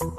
You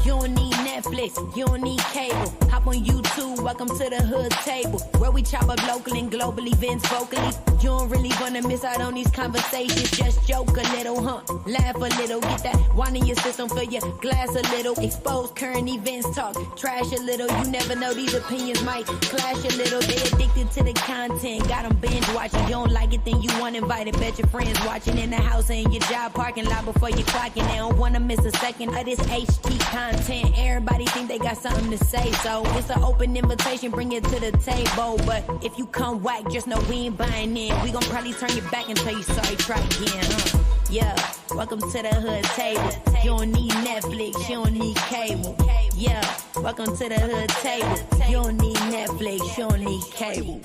don't need Netflix, you don't need cable. Hop on YouTube, welcome to the hood table, where we chop up local and global events vocally. You don't really wanna miss out on these conversations. Just joke a little, laugh a little, get that wine in your system, fill your glass a little. Expose current events, talk trash a little. You never know, these opinions might clash a little. They addicted to the content, got them binge watching. You don't like it, then you want invited. Bet your friends watching in the house and your job parking lot before you clocking. They don't wanna miss a second of this HD content. Everybody think they got something to say, so it's an open invitation, bring it to the table. But if you come whack, just know we ain't buying in. We gon' probably turn your back and tell you sorry, try again, Yeah, welcome to the hood table. You don't need Netflix, you don't need cable. Yeah, welcome to the hood table. You don't need Netflix, you don't need cable.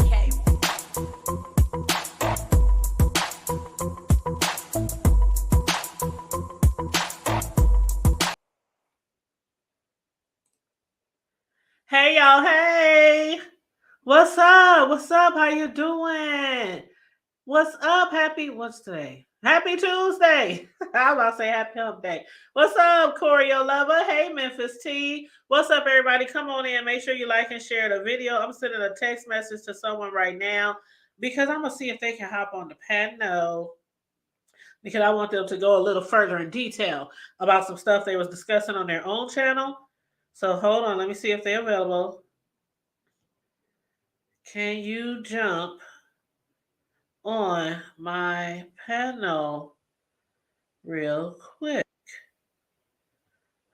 Hey y'all, hey! What's up? What's up? How you doing? What's up? What's today? Happy Tuesday. I was about to say happy hump day. What's up, Choreo Lover? Hey, Memphis T. What's up, everybody? Come on in. Make sure you like and share the video. I'm sending a text message to someone right now because I'm going to see if they can hop on the panel, because I want them to go a little further in detail about some stuff they was discussing on their own channel. So hold on. Let me see if they're available. Can you jump on my panel real quick?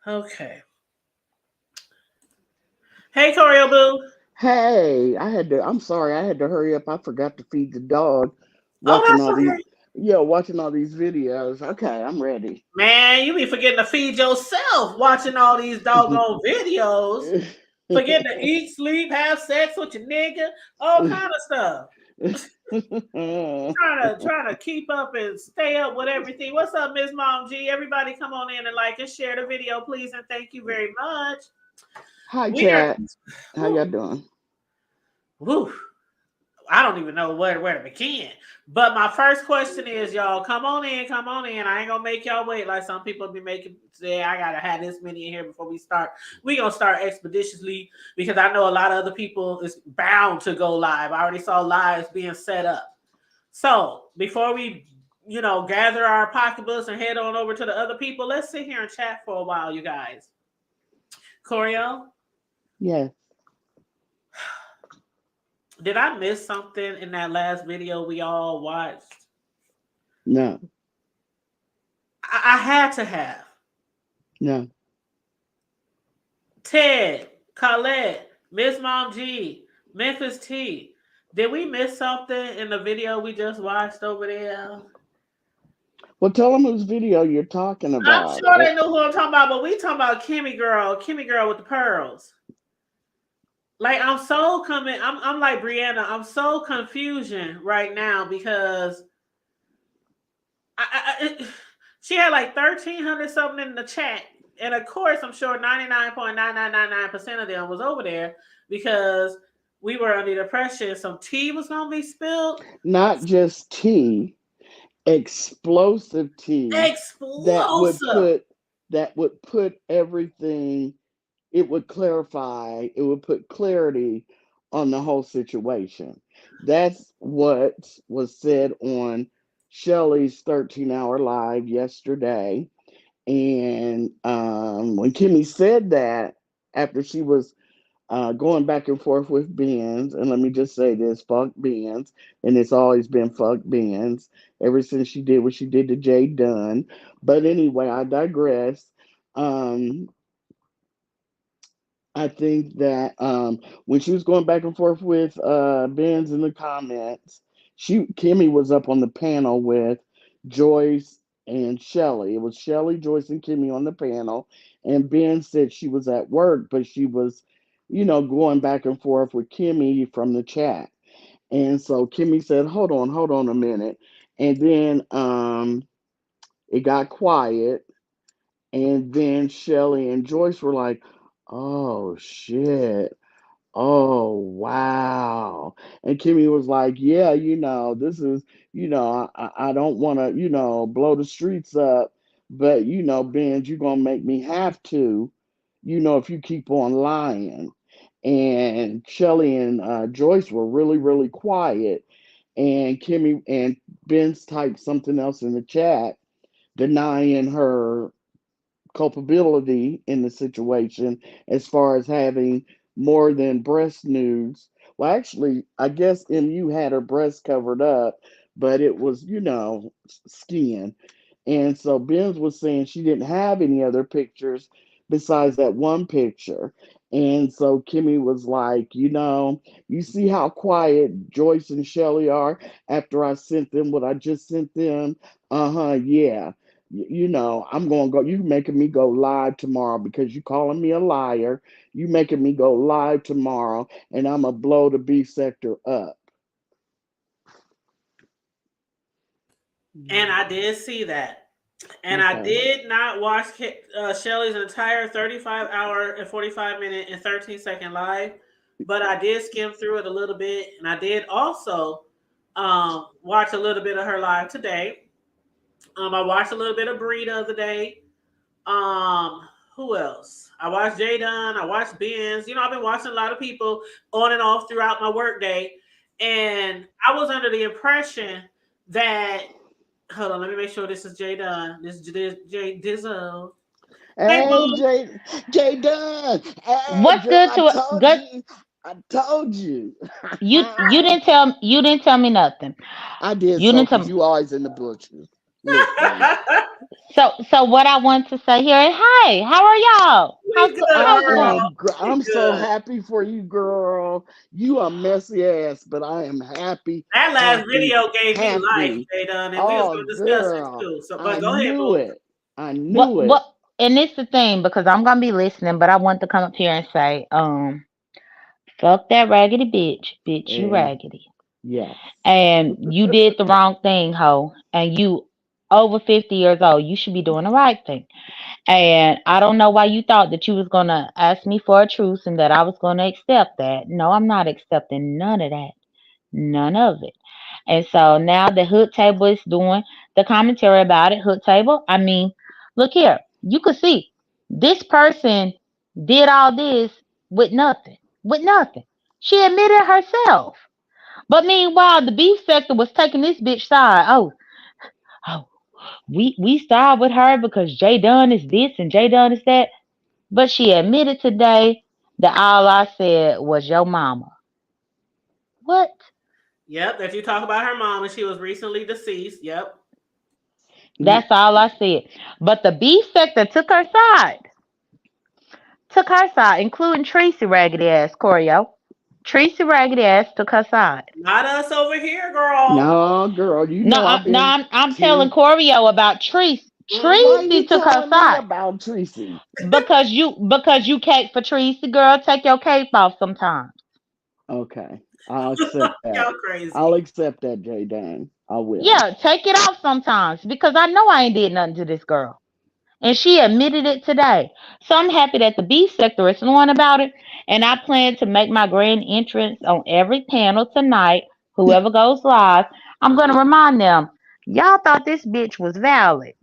Okay. Hey, Choreo Boo. Hey, I'm sorry, I had to hurry up. I forgot to feed the dog. Oh, Watching that's all these, okay. watching all these videos. Okay, I'm ready. Man, you be forgetting to feed yourself watching all these doggone videos. Forgetting to eat, sleep, have sex with your nigga, all kind of stuff. trying to keep up and stay up with everything. What's up, Miss Mom G? Everybody come on in and like and share the video, please, and thank you very much. Hi, chat. How y'all doing? Woo. I don't even know where to begin. But my first question is, y'all, come on in. I ain't gonna make y'all wait like some people be making. Say I gotta have this many in here before we start. We gonna start expeditiously because I know a lot of other people is bound to go live. I already saw lives being set up. So before we, gather our pocketbooks and head on over to the other people, let's sit here and chat for a while, you guys. Choreo? Yes. Did I miss something in that last video we all watched? No. I had to have. No. Ted, Colette, Miss Mom G, Memphis T. Did we miss something in the video we just watched over there? Well, tell them whose video you're talking about. I'm sure they know who I'm talking about, but we talking about Kimmie girl with the pearls. Like I'm like Brianna. I'm so confusion right now because she had like 1,300 something in the chat, and of course, I'm sure 99.9999% of them was over there because we were under the pressure some tea was gonna be spilled. Not just tea, explosive tea. Explosive. That would put everything. It would clarify, it would put clarity on the whole situation. That's what was said on Shelly's 13-hour live yesterday. And when Kimmie said that, after she was going back and forth with Benz, and let me just say this, fuck Benz, and it's always been fuck Benz ever since she did what she did to Jay Dunn. But anyway, I digress. I think that when she was going back and forth with Benz in the comments, Kimmie was up on the panel with Joyce and Shelly. It was Shelly, Joyce, and Kimmie on the panel, and Ben said she was at work, but she was, going back and forth with Kimmie from the chat. And so Kimmie said, "Hold on a minute," and then it got quiet, and then Shelly and Joyce were like, "Oh shit. Oh, wow. And Kimmy was like, yeah, this is, I don't want to, blow the streets up, but, Benz, you're going to make me have to, if you keep on lying. And Shelly and Joyce were really, really quiet. And Kimmy and Benz typed something else in the chat denying her culpability in the situation as far as having more than breast news. Well, actually, I guess MU had her breast covered up, but it was, skin. And so Benz was saying she didn't have any other pictures besides that one picture. And so Kimmy was like, you see how quiet Joyce and Shelly are after I sent them what I just sent them? Uh-huh, yeah. I'm going to go. You making me go live tomorrow because you calling me a liar. You making me go live tomorrow, and I'm going to blow the B sector up. And I did see that. And I Okay. did not watch Shelly's entire 35-hour and 45-minute and 13-second live, but I did skim through it a little bit. And I did also watch a little bit of her live today. I watched a little bit of Bree the other day. Who else? I watched Jay Dunn. I watched Benz. I've been watching a lot of people on and off throughout my workday. And I was under the impression that, hold on, let me make sure this is Jay Dunn. This is Jay Dizzo. Hey, Hey, boo. Jay Dunn. Hey, What's girl, good I to told good? you. I told you. You didn't tell me nothing. I did You so didn't tell because me. you always in the bushes listening. So what I want to say here is, hey, how are y'all? We good, How's it girl. going? We I'm so good. happy for you, girl. You a messy ass, but I am happy, That last happy, video gave me life, happy. Jay Dunn, and we was Oh, going to discuss it girl, too. So, I but go ahead, knew boo. it. I What knew it. what? And it's the thing because I'm gonna be listening, but I want to come up here and say, fuck that raggedy bitch, you And raggedy, yes. and you did the wrong thing, ho, and you over 50 years old, you should be doing the right thing. And I don't know why you thought that you was gonna ask me for a truce and that I was gonna accept that. No, I'm not accepting none of that. None of it. And so now the hood table is doing the commentary about it. Hood table, I mean, look here. You could see this person did all this with nothing. With nothing. She admitted herself. But meanwhile, the beef sector was taking this bitch side. Oh, we side with her because Jay Dunn is this and Jay Dunn is that. But she admitted today that all I said was your mama. What? Yep, that you talk about her mom, and she was recently deceased. Yep. That's all I said. But the beef sector took her side. Took her side, including Tracy Raggedy Ass Corio. Tracy Raggedy Ass took her side. Not us over here, girl. No, girl, No, I've no, been I'm telling tears. Corio about Tracy. Why Mm-hmm. Tracy you took her telling me side about Tracy? because you cape for Tracy, girl. Take your cape off sometimes. Okay, I'll accept that. Y'all I'll crazy. accept that, Jay Dan. I will. Yeah, take it off sometimes because I know I ain't did nothing to this girl. And she admitted it today. So I'm happy that the beef sector is knowing about it. And I plan to make my grand entrance on every panel tonight. Whoever goes live, I'm going to remind them, y'all thought this bitch was valid.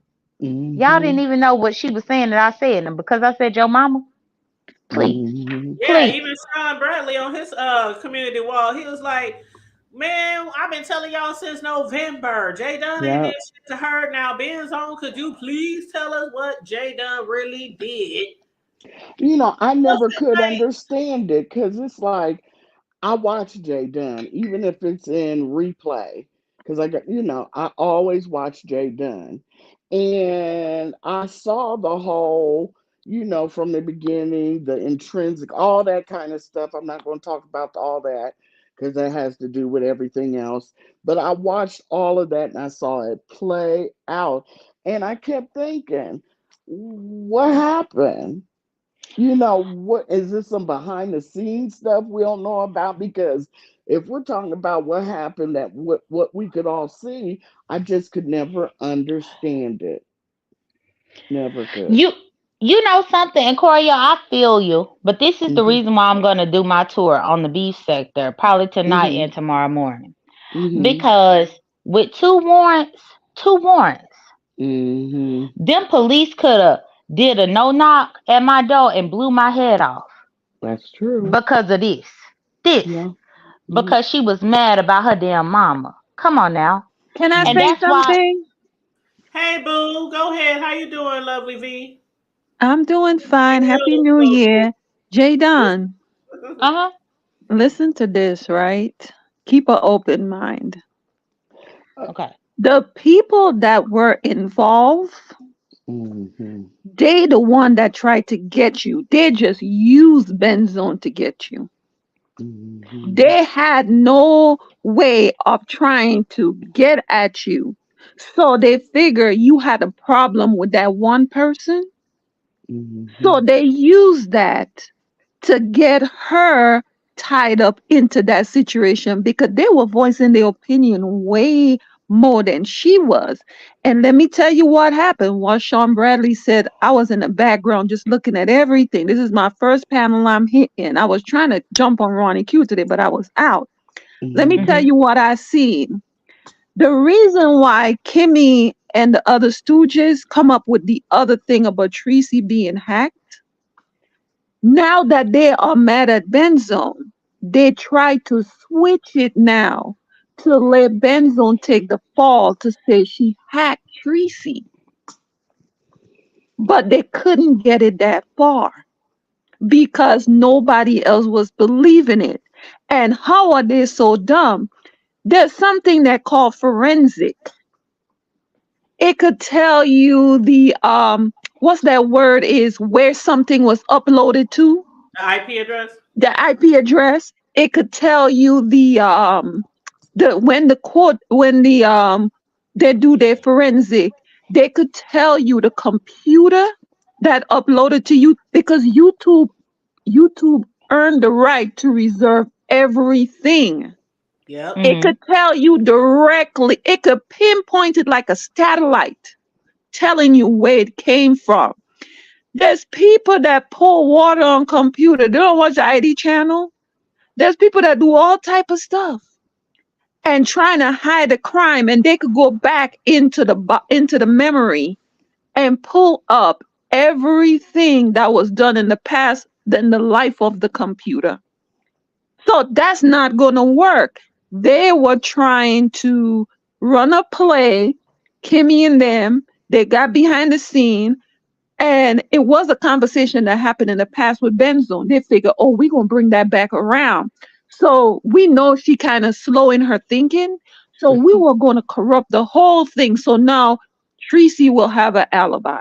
Y'all didn't Hmm. even know what she was saying that I said. And because I said your mama, please, Hmm. Yeah, please. even Sean Bradley on his community wall, he was like, "Man, I've been telling y'all since November. Jay Dunn ain't did Yep. shit to her. Now, Ben's on. Could you please tell us what Jay Dunn really did?" I What's never it could like? understand it because it's like I watch Jay Dunn, even if it's in replay, because I always watch Jay Dunn. And I saw the whole, from the beginning, the intrinsic, all that kind of stuff. I'm not going to talk about all that because that has to do with everything else. But I watched all of that and I saw it play out. And I kept thinking, what happened? What is this, some behind the scenes stuff we don't know about? Because if we're talking about what happened, that what we could all see, I just could never understand it. Never could. You You know something, and Corey, I feel you, but this is the Mm-hmm. reason why I'm gonna do my tour on the beef sector, probably tonight Mm-hmm. and tomorrow morning. Mm-hmm. Because with two warrants, Mm-hmm. them police could have did a no knock at my door and blew my head off That's true. because of this, Yeah. Yeah. because she was mad about her damn mama. Come on now, Can I and Mm-hmm. say that's why. something? Hey, boo, go ahead. How you doing, lovely V? I'm doing fine. Happy You New so Year. Jay Dunn, cute. Uh huh. listen to this, right? Keep an open mind. Okay. The people that were involved, Mm-hmm. they the one that tried to get you. They just used Benzone to get you. Mm-hmm. They had no way of trying to get at you. So they figure you had a problem with that one person. Mm-hmm. So they used that to get her tied up into that situation because they were voicing their opinion way more than she was. And let me tell you what happened. What Sean Bradley said, I was in the background just looking at everything. This is my first panel I'm hitting. I was trying to jump on Ronnie Q today, but I was out. Let me Mm-hmm. tell Mhm. you what I seen. The reason why Kimmie and the other stooges come up with the other thing about Tracy being hacked, now that they are mad at Benzone, they try to switch it now to let Benzone take the fall to say she hacked Tracy, but they couldn't get it that far because nobody else was believing it. And how are they so dumb? There's something that called forensic. It could tell you the what's that word is where something was uploaded to, The IP address? the IP address. It could tell you the when the court when the they do their forensic, they could tell you the computer that uploaded to you because YouTube earned the right to reserve everything. Yep. It could Mhm. tell you directly. It could pinpoint it like a satellite, telling you where it came from. There's people that pour water on computer. They don't watch the ID channel. There's people that do all type of stuff and trying to hide the crime, and they could go back into into the memory and pull up everything that was done in the past than the life of the computer. So that's not going to work. They were trying to run a play, Kimmy and them. They got behind the scene. And it was a conversation that happened in the past with Benzone. They figure, oh, we're going to bring that back around. So we know she kind of slow in her thinking. So we were going to corrupt the whole thing. So now Tracy will have an alibi.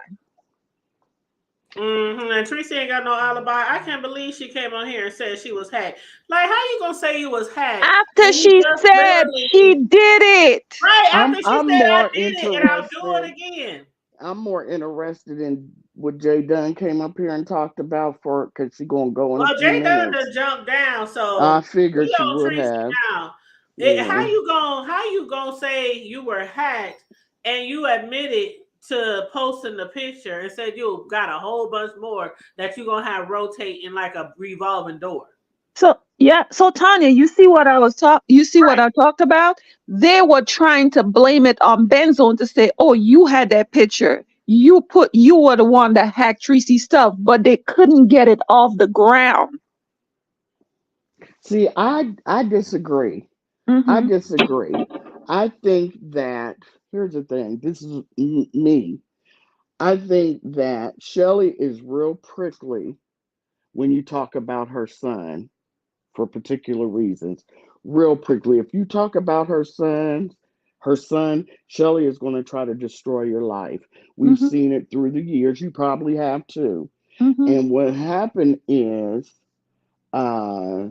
And Tracy ain't got no alibi. I can't believe she came on here and said she was hacked. Like, how you gonna say you was hacked After and you she just said she literally did it. right I'm after she I'm said I more did it and I'll do it interested. again. I'm more interested in what Jay Dunn came up here and talked about for because she's gonna go in a Well, few Jay Dunn minutes. done jumped down, I so we figured she on would Tracy have. now. Yeah. How you gonna say you were hacked and you admitted to posting the picture and said you got a whole bunch more that you gonna have rotate in like a revolving door? So yeah, so Tanya, you see what I was talk you see what Right. I talked about? They were trying to blame it on Benzone to say, oh, you had that picture. You were the one that hacked Tracy's stuff, but they couldn't get it off the ground. See, I disagree. I Hmm. disagree. I think that here's the thing. This is me. I think that Shelly is real prickly when you talk about her son for particular reasons. Real prickly. If you talk about her son, Shelly is going to try to destroy your life. We've Hmm. seen it through the years. You probably have too. Hmm. And what happened is, uh,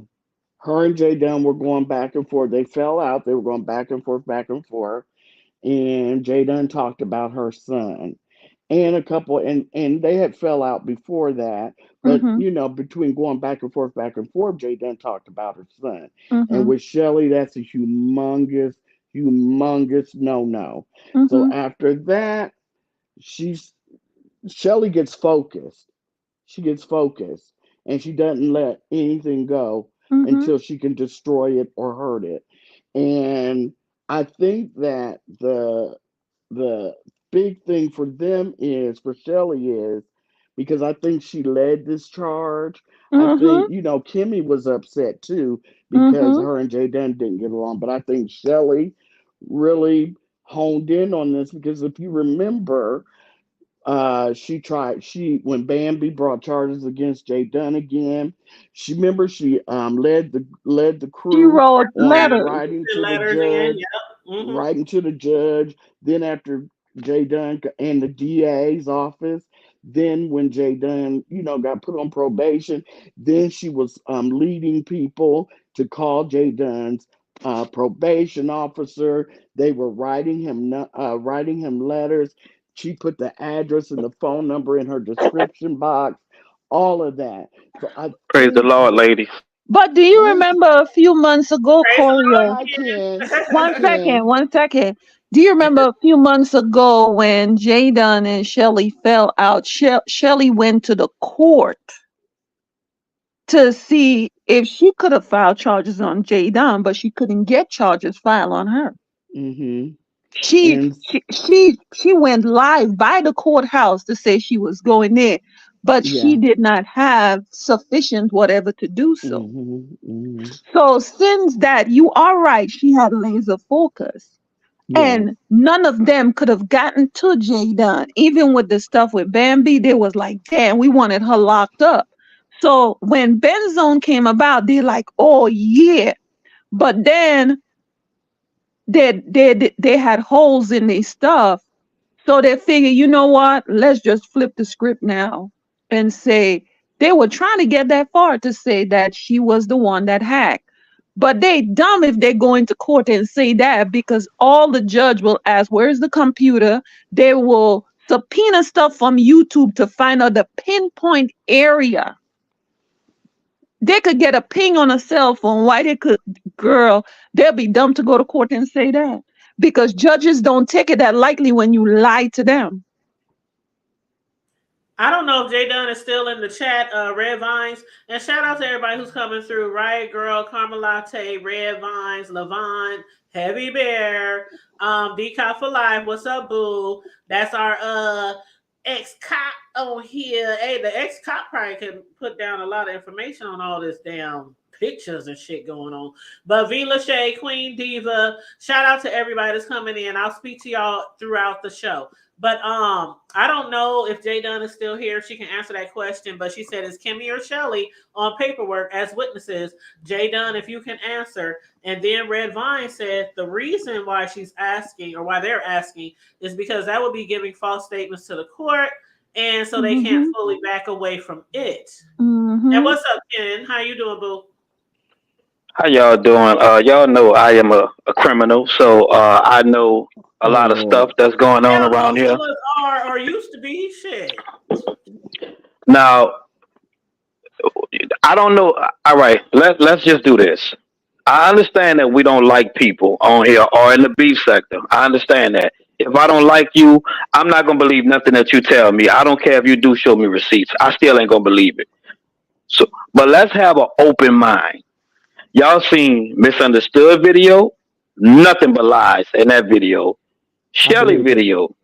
her and Jay Dunn were going back and forth. They fell out. They were going back and forth. And Jay Dunn talked about her son and a couple, and they had fell out before that. But Hmm. between going back and forth, Jay Dunn talked about her son. And Hmm. with Shelly, that's a humongous, humongous no no. So Hmm. after that, she's Shelly gets focused. She gets focused, and she doesn't let anything go Mm-hmm. until she can destroy it or hurt it. And I think that the big thing for them is for Shelly is because I think she led this charge. I Mm-hmm. think Kimmie was upset too because Mm-hmm. her and Jay Dunn didn't get along, but I think Shelly really honed in on this because if you remember, she when Bambi brought charges against Jay Dunn again. She remember she led the She crew wrote Yeah, on letters. writing the to the letters in. judge, Yep. writing to the judge. Then after Jay Dunn and the DA's office, then when Jay Dunn got put on probation, then she was leading people to call Jay Dunn's probation officer. They were writing him letters. She put the address and the phone number in her description box, all of that. So I Praise the think Lord, ladies. But do you thank remember a few months ago, Praise the Corio? I can, I One second, can. one second. Do you remember a few months ago when Jadon and Shelly fell out? Shelly went to the court to see if she could have filed charges on Jadon, but she couldn't get charges filed on her. Hmm. She And she went live by the courthouse to say she was going there, but she yeah. did not have sufficient whatever to do so. Hmm. Hmm. So since that, you are right, she had laser focus. Yes. And none of them could have gotten to Jay Dunn. Even with the stuff with Bambi, they was like, damn, we wanted her locked up. So when Benzone came about, they're like, oh yeah. But then they had holes in their stuff. So they figured, you know what? Let's just flip the script now and say they were trying to get that far to say that she was the one that hacked. But they dumb if they go into court and say that because all the judge will ask, where's the computer? They will subpoena stuff from YouTube to find out the pinpoint area. They could get a ping on a cell phone. Why they could, girl, they'll be dumb to go to court and say that. Because judges don't take it that lightly when you lie to them. I don't know if Jay Dunn is still in the chat, Red Vines. And shout out to everybody who's coming through. Riot Girl, Carmelate, Red Vines, Levant, Heavy Bear, Decop for Life. What's up, boo? That's our ex-cop on here. Hey, the ex-cop probably can put down a lot of information on all this damn pictures and shit going on. But V Lachey, Queen Diva, shout out to everybody that's coming in. I'll speak to y'all throughout the show. But I don't know if Jay Dunn is still here. She can answer that question. But she said, is Kimmie or Shelly on paperwork as witnesses? Jay Dunn, if you can answer. And then Red Vine said the reason why she's asking or why they're asking is because that would be giving false statements to the court. And so they can't fully back away from it. And what's up, Ken? How you doing, boo? How y'all doing? Y'all know I am a criminal, so I know a Oh lot of stuff Lord. that's going on Yeah, around most here. of us are or used to be. Shit. Now, I don't know. All right, let's just do this. I understand that we don't like people on here or in the beef sector. I understand that. If I don't like you, I'm not gonna believe nothing that you tell me. I don't care if you do show me receipts. I still ain't gonna believe it. So, but let's have an open mind. Y'all seen misunderstood video? Nothing but lies in that video. I Shelly believe it. video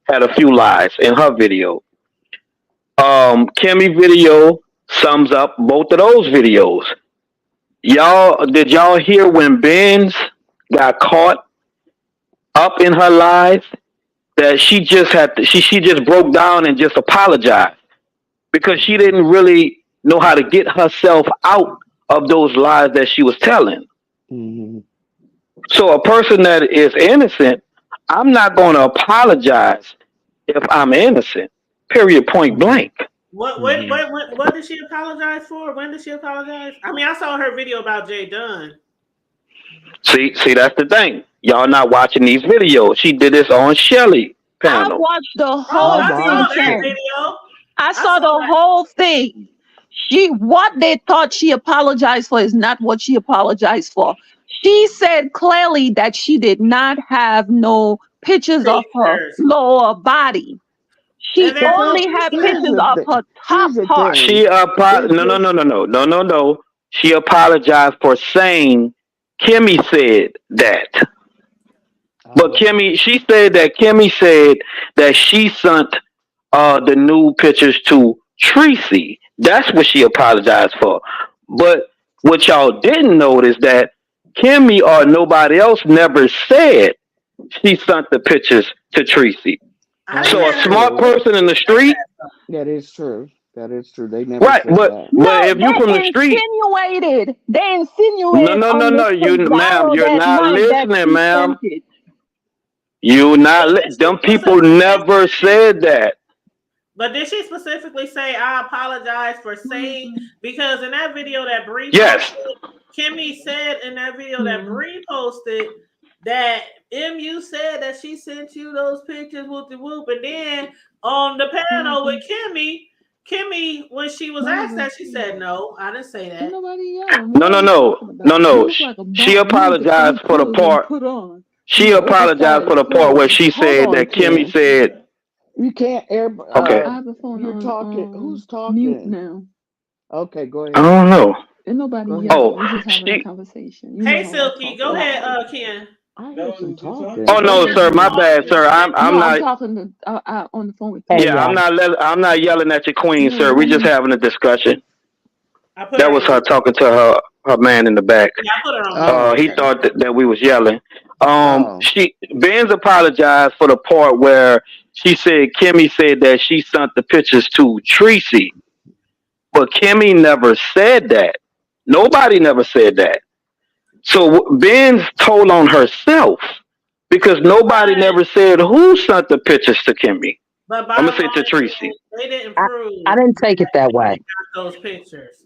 had a few lies in her video. Kimmie video sums up both of those videos. Y'all, did y'all hear when Benz got caught up in her lies that she just had to, she just broke down and just apologized because she Hmm. didn't really know how to get herself out of those lies that she was telling. Hmm. So a person that is innocent, I'm not going to apologize if I'm innocent. Period. Point Okay. blank. Hmm. What did she apologize for? When did she apologize? I mean, I saw her video about Jay Dunn. See, that's the thing. Y'all not watching these videos. She did this on Shelly I panel. watched the Oh, I whole I thing, saw watched that it. Ken. video. I I saw saw the that. whole thing. What they thought she apologized for is not what she apologized for. She said clearly that she did not have no pictures of her Pictures. lower body. She And then But only then had here's pictures the of thing. her top Here's the part. thing. She It no no just no no no no no no. She apologized for saying Kimmie said that. But oh Kimmie, she said that Kimmie said that she sent the new pictures to Tracy. That's what she apologized for. But what y'all didn't notice that Kimmie or nobody else never said she sent the pictures to Tracy. I that didn't So is a hear her smart true. person in the say street, that. That is true. That is true. They never right? said that. But No, if you from the they street, insinuated. They no insinuated no no on the no, you ma'am, Cesaro you're that not night that listening, she ma'am. sent it. You not Did she them people specifically never say? said that. But did she specifically say, "I apologize for saying"? Because in that video that Bree Yes. posted, Kimmie said in that video that Hmm. Bree posted that MU said that she sent you those pictures, whoop de whoop, and then on the panel with Kimmie, when she was asked that, she said, "No, I didn't say Ain't that." nobody yelling. No What are no you no talking no about? You no. look like a She bump. You look a apologized bump for the could have been part. put on. She These apologized for oversized the part where clothes. she Hold said on, that Kimmie Ken. said, You can't. okay. I have a phone You're on talking. Who's mute talking? now. Okay, go I ahead. don't know. Ain't nobody Go ahead. yelling. Oh, We just having a she. conversation. You know I Hey, don't like Silky, go talking. ahead, Ken. I hear some Oh talking. Go no, There's sir. some ahead. My bad, talking. sir. I'm No, I'm not. talking to on the phone with Hey Yeah, Kimmie. y'all. I'm not yelling at your queen, Yeah, sir. We just woman. having a discussion. I put her That was on her mute. talking to her man in the back. Yeah, I put her on mute. Oh, He okay. thought that we was yelling. Oh, She Benz apologized for the part where she said Kimmie said that she sent the pictures to Tracy, but Kimmie never said that. Nobody never said that. So Benz told on herself because nobody But never said who sent the pictures to Kimmie. but I'm gonna bottom say to line Tracy. is they didn't I, prove I didn't take it that way. those pictures.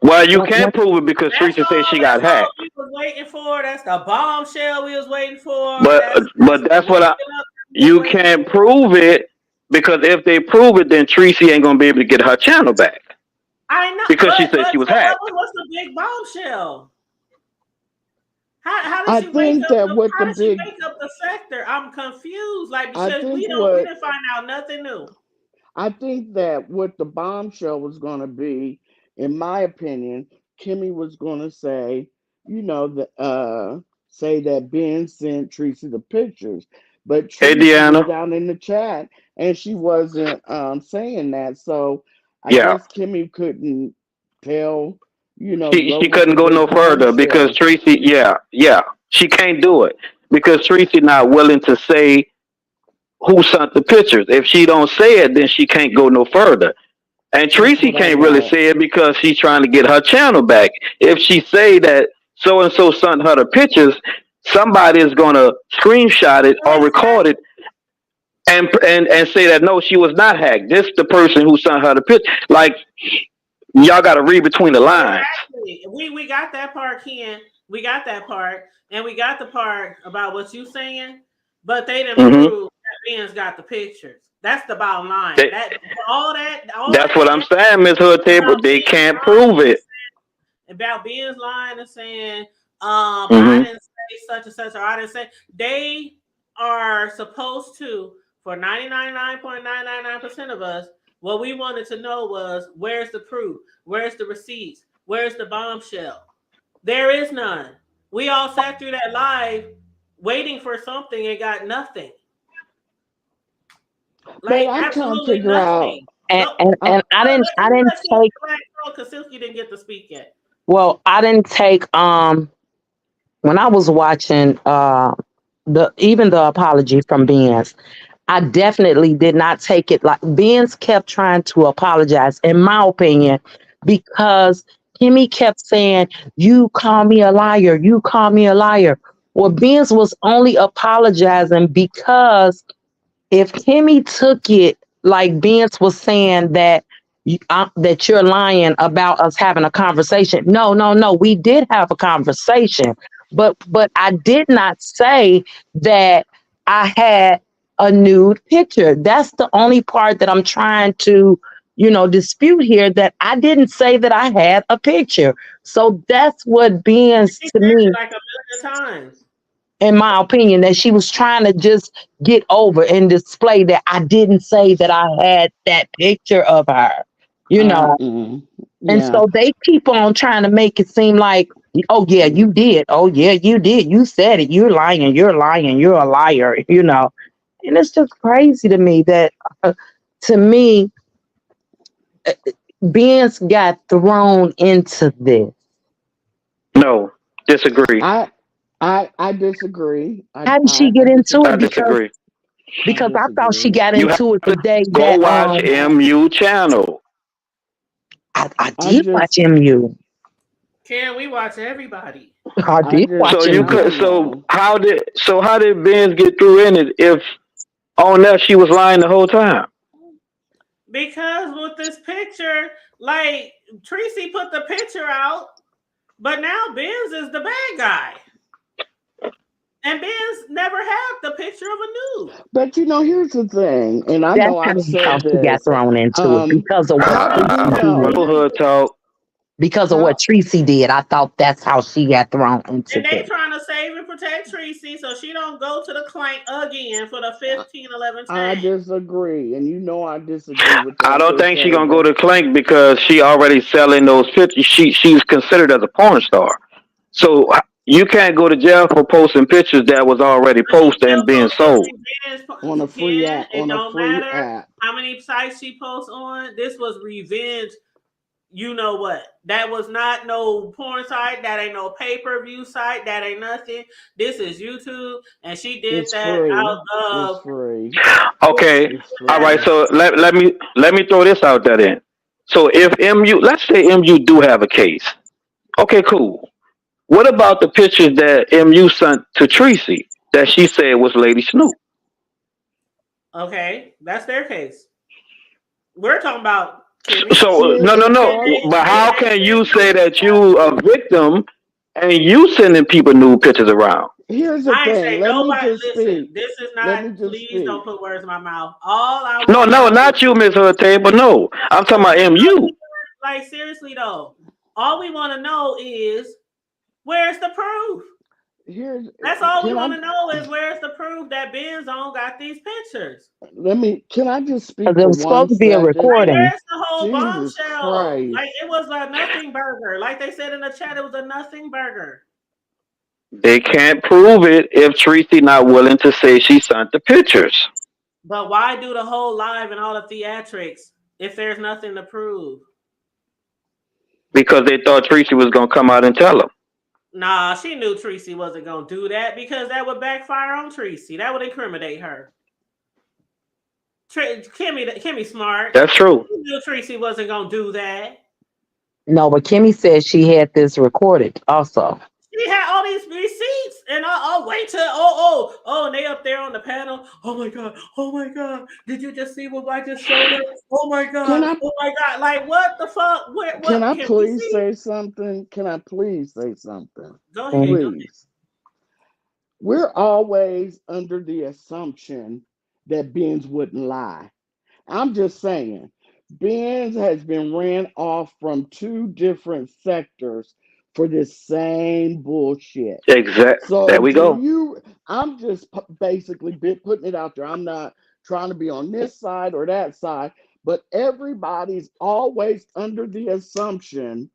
Well, you When can't prove it because Tracy said she got That's all hacked. we was waiting for. That's the bombshell we was waiting for. But That's but the that's what waking I. up we was You waiting can't for. prove it because if they prove it, then Tracy ain't gonna be able to get her channel back I know, because she said but she was so hacked. what's the big bombshell? How did I she wake think up that the what the how did she big. wake up the sector? I'm confused. Like I because think we what didn't find out nothing new. I think that what the bombshell was going to be, in my opinion, Kimmy was going to say, say that Ben sent Tracy the pictures, but Hey, Tracy was Deanna. down in the chat and she wasn't saying that. So I Yeah, guess Kimmy couldn't tell, go she with the couldn't go no big further because bombshell. Tracy. Yeah, she can't do it because Tracy not willing to say who sent the pictures. If she don't say it, then she can't go no further. And That's Tracy what I can't really got. say it because she's trying to get her channel back. If she say that so and so sent her the pictures, somebody is gonna screenshot it or record it and say that no, she was not hacked. This the person who sent her the picture. Like y'all got to read between the lines. Exactly. We got that part, Ken. We got that part, and we got the part about what you saying, but they didn't Hmm. prove that Ben's got the pictures. That's the bottom line. They, That all that's that what I'm saying, Miss Hood Table. about They Ben's can't prove lying, it. about Ben's lying and saying, I Hmm. didn't say such and such, or I didn't say. They are supposed to, for 99.999% of us, what we wanted to know was where's the proof? Where's the receipts? Where's the bombshell? There is none. We all sat through that live waiting for something and got nothing. But Like I'm trying to absolutely figure out. nothing. And No, and, Uh, and I didn't let I me didn't let take Silky because Silky didn't get to speak yet. I didn't take when I was watching the even the apology from Benz, I definitely did not take it like Benz kept trying to apologize, in my opinion, because Kimmy kept saying, "You call me a liar, you call me a liar." Well, Benz was only apologizing because if Kimmy took it like Vince was saying that that you're lying about us having a conversation. No, no, no. We did have a conversation, but I did not say that I had a nude picture. That's the only part that I'm trying to, dispute here. That I didn't say that I had a picture. So that's what Ben's She to said it me. like a million times. in my opinion, that she was trying to just get over and display that I didn't say that I had that picture of her, you know. Mm, And yeah. so they keep on trying to make it seem like, oh yeah, you did. Oh yeah, you did. You said it. You're lying. You're lying. You're a liar, you know. And it's just crazy to me that, to me, Benz got thrown into this. No, disagree. I I disagree. How did she I get into I it? disagree. disagree. I Because I thought she disagree. got You have into it the to day go that watch MU channel. I I did watch just MU. Can we watch everybody? I I did just So watch you MU. could. no So no. how did Benz get through in it if on that she was lying the whole time? Because with this picture, like Tracy put the picture out, but now Benz is the bad guy. And Benz never had the picture of a nude. But here's the thing, and I That's know how I've how said she got this. thrown into it Um, because of what how do we Tracy did. know? Hood talk. Because of what How Tracy did, I thought that's how she got thrown into And they this. trying to save and protect Tracy so she don't go to the clank again for the 15-11 I time. disagree, and I disagree with I that, don't Hood think she gonna go Table. to Clank because she already selling those pictures. She's considered as a porn star. So you can't go to jail for posting pictures that was already But she posted still and being posted sold. revenge. On a free Ken, app, it on a don't free matter app. how many sites she posts on. This was revenge. You know what? That was not no porn site. That ain't no pay-per-view site. That ain't nothing. This is YouTube, and she did It's that free. out It's of free. Okay. It's All right. free. So let me throw this out there then. So if MU, let's say MU do have a case. Okay, cool. What about the pictures that MU sent to Tracy that she said was Lady Snoop? Okay, that's their case. We're talking about Kimmie. So See, no, no, it's no. Did all. But how can they you say prove that that? you a victim and you sending people nude pictures around? Here's the I ain't thing. say Let me nobody. just Listen, speak. this is Let not. me just Please don't speak. put words in my mouth. All I No, want to no, know not you, Miss Hood Table. No, I'm talking about MU. like seriously though, all we want to know is where's the proof? Here's That's all we can want I to know is where's the proof that Ben's on got these pictures. can I just speak Because it for was one supposed to be a second? Like recording. where's the whole Jesus bombshell? Christ. Like it was a nothing burger. Like they said in the chat, it was a nothing burger. They can't prove it if Tracy not willing to say she sent the pictures But why do the whole live and all the theatrics if there's nothing to prove? because they thought Tracy was gonna come out and tell them. Nah, she knew Tracy wasn't gonna do that because that would backfire on Tracy. That would incriminate her. Kimmie smart. That's true. She knew Tracy wasn't gonna do that. No, but Kimmie said she had this recorded also. She had all these receipts, and I'll wait till and they up there on the panel. Oh my god! Did you just see what I just showed her? Can I Oh my god! Like what the fuck? can What I can we please see? say something? Can I please say something? Go ahead. Mhm. Go Please. We're always under the assumption that Benz wouldn't lie. I'm just saying, Benz has been ran off from two different sectors for this same bullshit. Exact. So There we do go. you? I'm just basically putting it out there. I'm not trying to be on this side or that side, but everybody's always under the assumption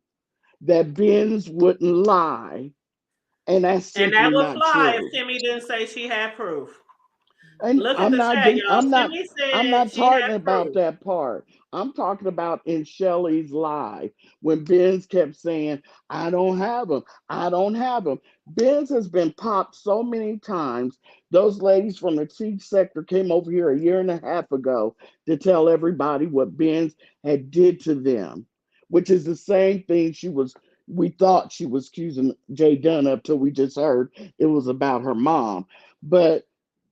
that Benz wouldn't lie, and that's And that simply would not fly if true. Kimmie didn't say she had proof. And Look at the chat, y'all. Kimmie I'm said not she had talking about proof. that part. I'm talking about in Shelly's live when Benz kept saying, I don't have them. I don't have them. Benz has been popped so many times. Those ladies from the tea sector came over here a year and a half ago to tell everybody what Benz had did to them, which is the same thing we thought she was accusing Jay Dunn of till we just heard it was about her mom. But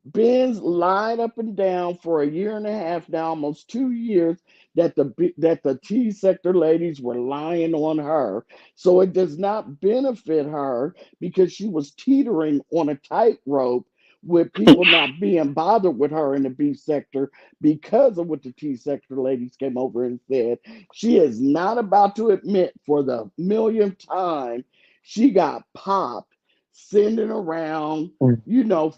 Ben's lied up and down for a year and a half now, almost 2 years, that the T sector ladies were lying on her. So it does not benefit her because she was teetering on a tightrope with people not being bothered with her in the B sector because of what the T sector ladies came over and said. She is not about to admit for the millionth time she got popped sending around,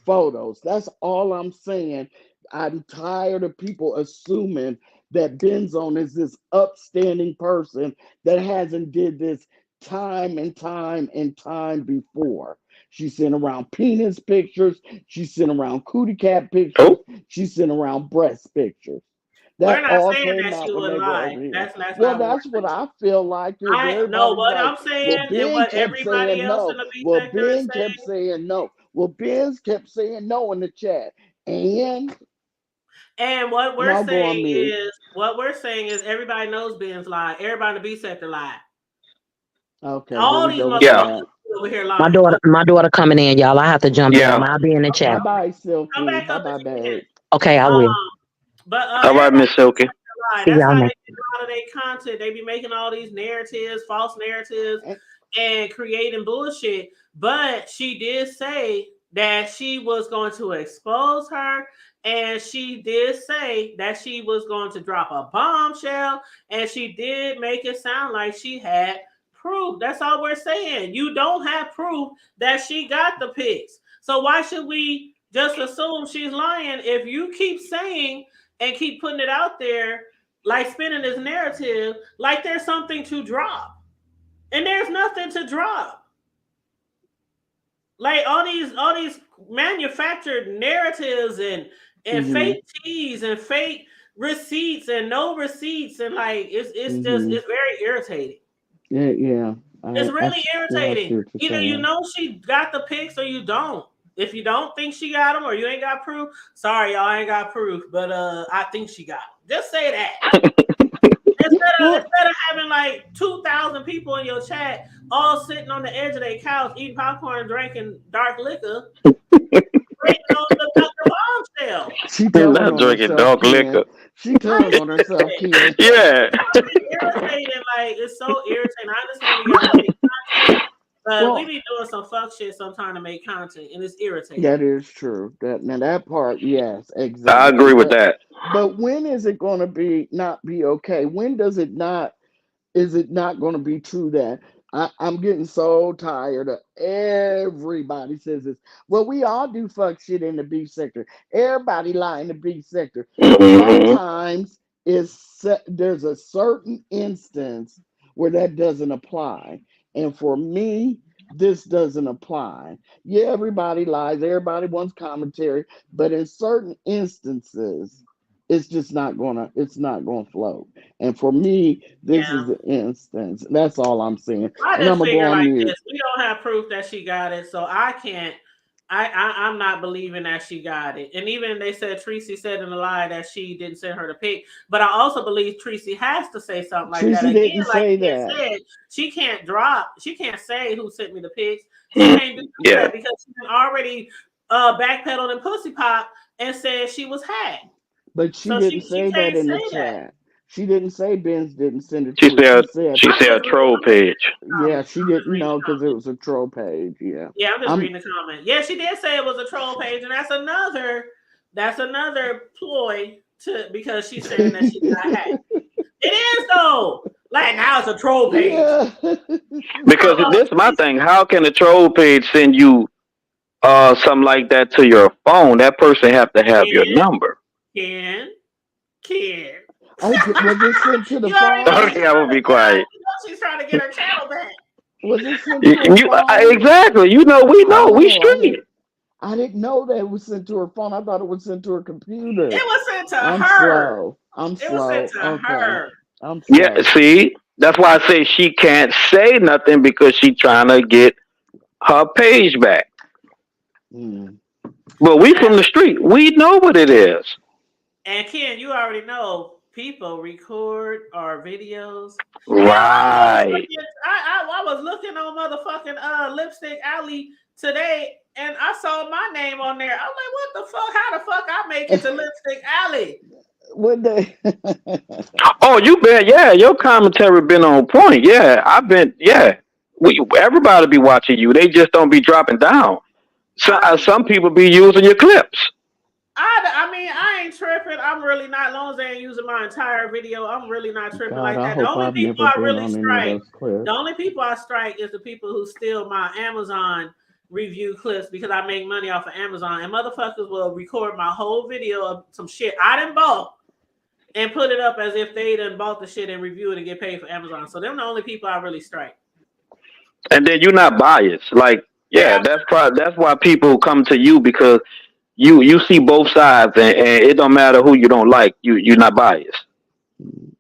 photos. That's all I'm saying. I'm tired of people assuming that Benzone is this upstanding person that hasn't did this time and time and time before. She sent around penis pictures. She sent around cootie cat pictures. Oh, She sent around breast pictures. We're That not all saying came that she out when would they were lie. over here. That's Well, not what that's we're what saying. I feel like is I know everybody's what like, I'm well, saying and Ben what kept everybody saying else in no. the B Well, sector is Ben kept saying. saying no. Well, Ben kept saying no in the chat. And And I'll go on mute. what we're saying is everybody knows Ben's lie. Everybody in the B sector lie. Okay, here All we these go with yeah, motherfuckers that. over here My lying. daughter, my daughter coming in, y'all. I have to jump in. yeah. I'll be in the Okay, chat. Bye okay. bye, Come Silky. back Bye up bye, if you can. babe. Okay, I will. But All right, everybody Miss Silky. lie. See That's y'all how they next. get a lot of their content. They be making all these narratives, false narratives, And, and creating bullshit. But she did say that she was going to expose her, and she did say that she was going to drop a bombshell, and she did make it sound like she had proof. That's all we're saying. You don't have proof that she got the pics. So why should we just assume she's lying if you keep saying and keep putting it out there, like spinning this narrative, like there's something to drop, and there's nothing to drop. Like all these manufactured narratives and mm-hmm, fake teas and fake receipts and no receipts, and like it's just mm-hmm. it's very irritating. Yeah. It's I really see irritating. what you're Either you saying. know she got the pics or you don't. If you don't think she got them or you ain't got proof, sorry, y'all ain't got proof. But I think she got them. Just say that. Well, Instead of having like 2,000 people in your chat all sitting on the edge of their couch eating popcorn, drinking dark liquor, waiting on the bombshell. she telling Not on drinking herself, dark Ken. liquor. She Right. telling on herself, Ken. Yeah. It's irritating. Like it's so irritating. I understand we gotta make content, but we Well, be doing some fuck shit sometimes to make content, and it's irritating. that is true. That part, yes, I exactly. agree with that. But when is it going to be not be okay? When does it not? Is it not going to be true that I'm getting so tired of everybody says this? Well, we all do fuck shit in the B sector. Everybody lie in the B sector. Hmm. Sometimes there's a certain instance where that doesn't apply, and for me, this doesn't apply. Yeah, everybody lies. Everybody wants commentary, but in certain instances, it's not gonna float. And for me, this Yeah. is the instance. That's all I'm saying. I And I'm just gonna go figure on like mute. this: we don't have proof that she got it, so I can't. I'm not believing that she got it. And even they said Tracy said in the lie that she didn't send her the pic, but I also believe Tracy has to say something like that Tracy again. didn't Like say Ken that. said, she can't say who sent me the pics. She can't do Yeah. that because she already backpedaled and pussy pop and said she was hacked. But she So didn't she say that can't in the say that. chat. She didn't say Benz didn't send it She to her. She said said, she I'm said just reading. troll page. yeah, Comments. she I'm just didn't reading know the because it comments. was a troll page. Yeah. Yeah, I'm just I'm reading the comment. Yeah, she did say it was a troll page, and that's another ploy to because she's saying that she got hacked. It is though. Like now it's a troll page. yeah. Because this is my thing. How can a troll page send you something like that to your phone? That person have to have your Ken, number. Ken, Ken. Was it sent to the You already know phone? Okay, I'm gonna be quiet. she's trying to get her channel back. Was it sent You, to her you phone? exactly. You know, we Oh, street. I didn't know that it was sent to her phone. I thought it was sent to her computer. It was sent to I'm her. slow. I'm It was sent slow. to Okay. her. I'm Yeah. slow. See, that's why I say she can't say nothing because she trying to get her page back. Mm. But we from the street. We know what it is. And Ken, you already know people record our videos. Hell, Right. I was looking on motherfucking Lipstick Alley today, and I saw my name on there. I'm like, what the fuck? How the fuck I make it to Lipstick Alley? Would they? Oh, you bet. Yeah, your commentary been on point. Yeah, I've been. Yeah, everybody be watching you. They just don't be dropping down. So, I'm, some people be using your clips. I mean, I ain't tripping. I'm really not. As long as they ain't using my entire video, I'm really not tripping God, like I that. The hope only I've people never I been really on any of strike, those clips. the only people I strike is the people who steal my Amazon review clips because I make money off of Amazon, and motherfuckers will record my whole video of some shit I done bought and put it up as if they done bought the shit and review it and get paid for Amazon. So them the only people I really strike. And then you're not biased. Like, yeah, that's why people come to you, because you see both sides, and it don't matter who you don't like. You're not biased.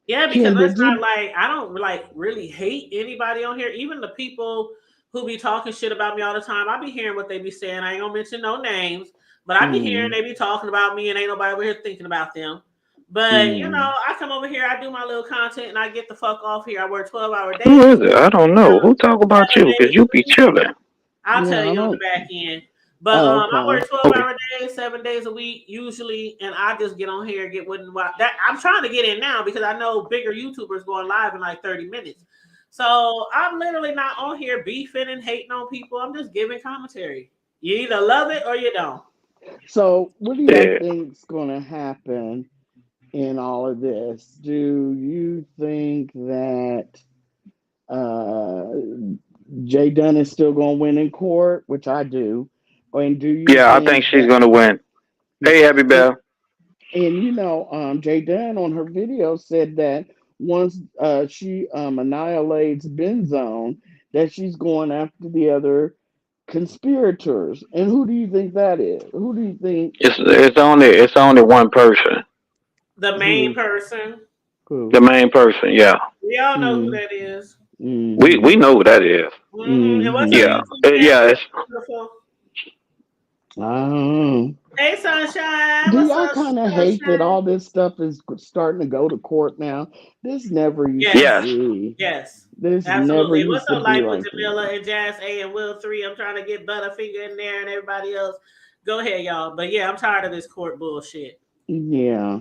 Yeah, because it's not like I don't like really hate anybody on here. Even the people who be talking shit about me all the time, I be hearing what they be saying. I ain't gonna mention no names, but I be hearing they be talking about me, and ain't nobody over here thinking about them. But you know, I come over here, I do my little content, and I get the fuck off here. I work 12-hour days. Who is it? I don't know. Who talk about you? Because you be chilling. I'll tell you on the back end. But I work 12-hour days, 7 days a week usually, and I just get on here and get that. I'm trying to get in now because I know bigger YouTubers going live in like 30 minutes. So I'm literally not on here beefing and hating on people. I'm just giving commentary. You either love it or you don't. So what do you think's going to happen in all of this? Do you think that Jay Dunn is still going to win in court, which I do? And do you? Yeah, I think she's going to win. Hey, Happy Bell. And you know, Jay Dunn on her video said that once she annihilates Benz, that she's going after the other conspirators. And who do you think that is? Who do you think? It's only one person. The main person. Who? The main person. Yeah. We all know who that is. We know who that is. Yeah. It's beautiful. Hey, Sunshine. Do y'all kind of hate that all this stuff is starting to go to court now? This never used to be. Yes. This absolutely. Never What's used up, to be like with like Jamila and Jazz A and Will 3? I'm trying to get Butterfinger in there and everybody else. Go ahead, y'all. But yeah, I'm tired of this court bullshit. Yeah.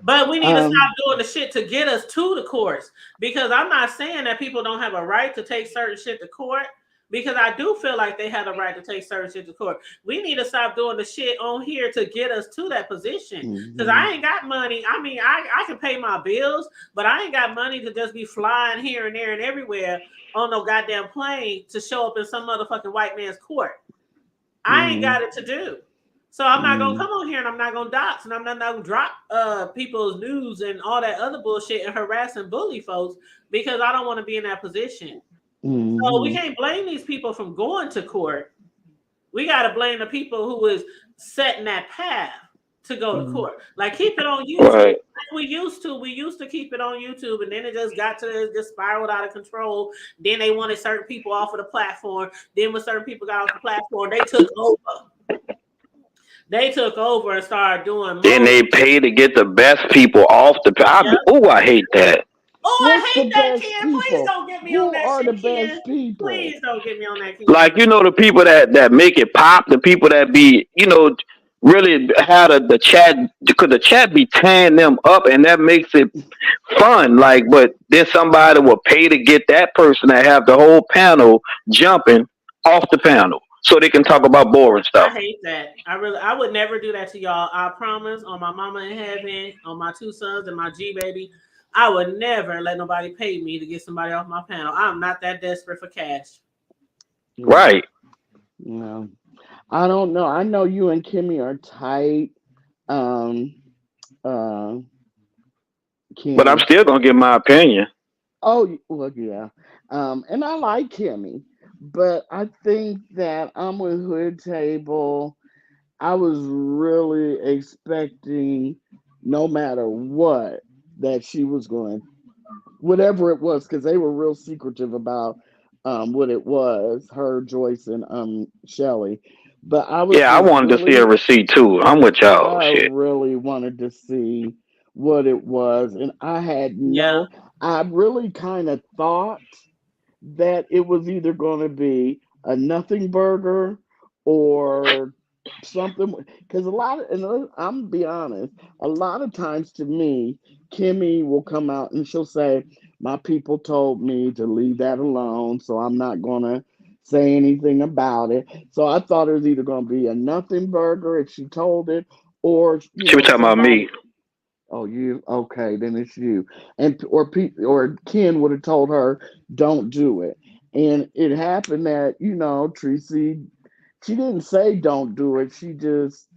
But we need to stop doing the shit to get us to the courts. Because I'm not saying that people don't have a right to take certain shit to court. Because I do feel like they have a right to take certain shit to court. We need to stop doing the shit on here to get us to that position. Because I ain't got money. I mean, I can pay my bills, but I ain't got money to just be flying here and there and everywhere on no goddamn plane to show up in some motherfucking white man's court. I ain't got it to do. So I'm not going to come on here and I'm not going to dox and I'm not going to drop people's news and all that other bullshit and harass and bully folks because I don't want to be in that position. So we can't blame these people from going to court. We got to blame the people who is setting that path to go to court. Like keep it on YouTube. Right. Like we used to keep it on YouTube, and then it just spiraled out of control. Then they wanted certain people off of the platform. Then when certain people got off the platform, they took over. They took over and started doing more. Then they pay to get the best people off the platform. Oh, I hate that. Oh, I hate that, Ken. Please don't get me on that shit, Ken. Please don't get me on that, Ken. Like, you know, the people that make it pop, the people that be, you know, really had the chat, because the chat be tearing them up, and that makes it fun. Like, but then somebody will pay to get that person to have the whole panel jumping off the panel so they can talk about boring stuff. I hate that. I would never do that to y'all. I promise on my mama in heaven, on my two sons and my G baby. I would never let nobody pay me to get somebody off my panel. I'm not that desperate for cash. Right. No. I don't know. I know you and Kimmie are tight. But I'm still gonna give my opinion. Oh, well, yeah. And I like Kimmie, but I think that I'm with Hood Table. I was really expecting, no matter what, that she was going, whatever it was, because they were real secretive about what it was, her, Joyce, and Shelly. But I was I wanted to see a receipt too. I'm with y'all. I really wanted to see what it was, and I had I really kind of thought that it was either going to be a nothing burger or something, because and I'm gonna be honest, a lot of times to me, Kimmie will come out and she'll say, my people told me to leave that alone, so I'm not gonna say anything about it. So I thought it was either gonna be a nothing burger if she told it, or she was talking about me. Oh, you? Okay, then it's you. Or Ken would have told her, don't do it. And it happened that, Tracy, she didn't say don't do it. She just,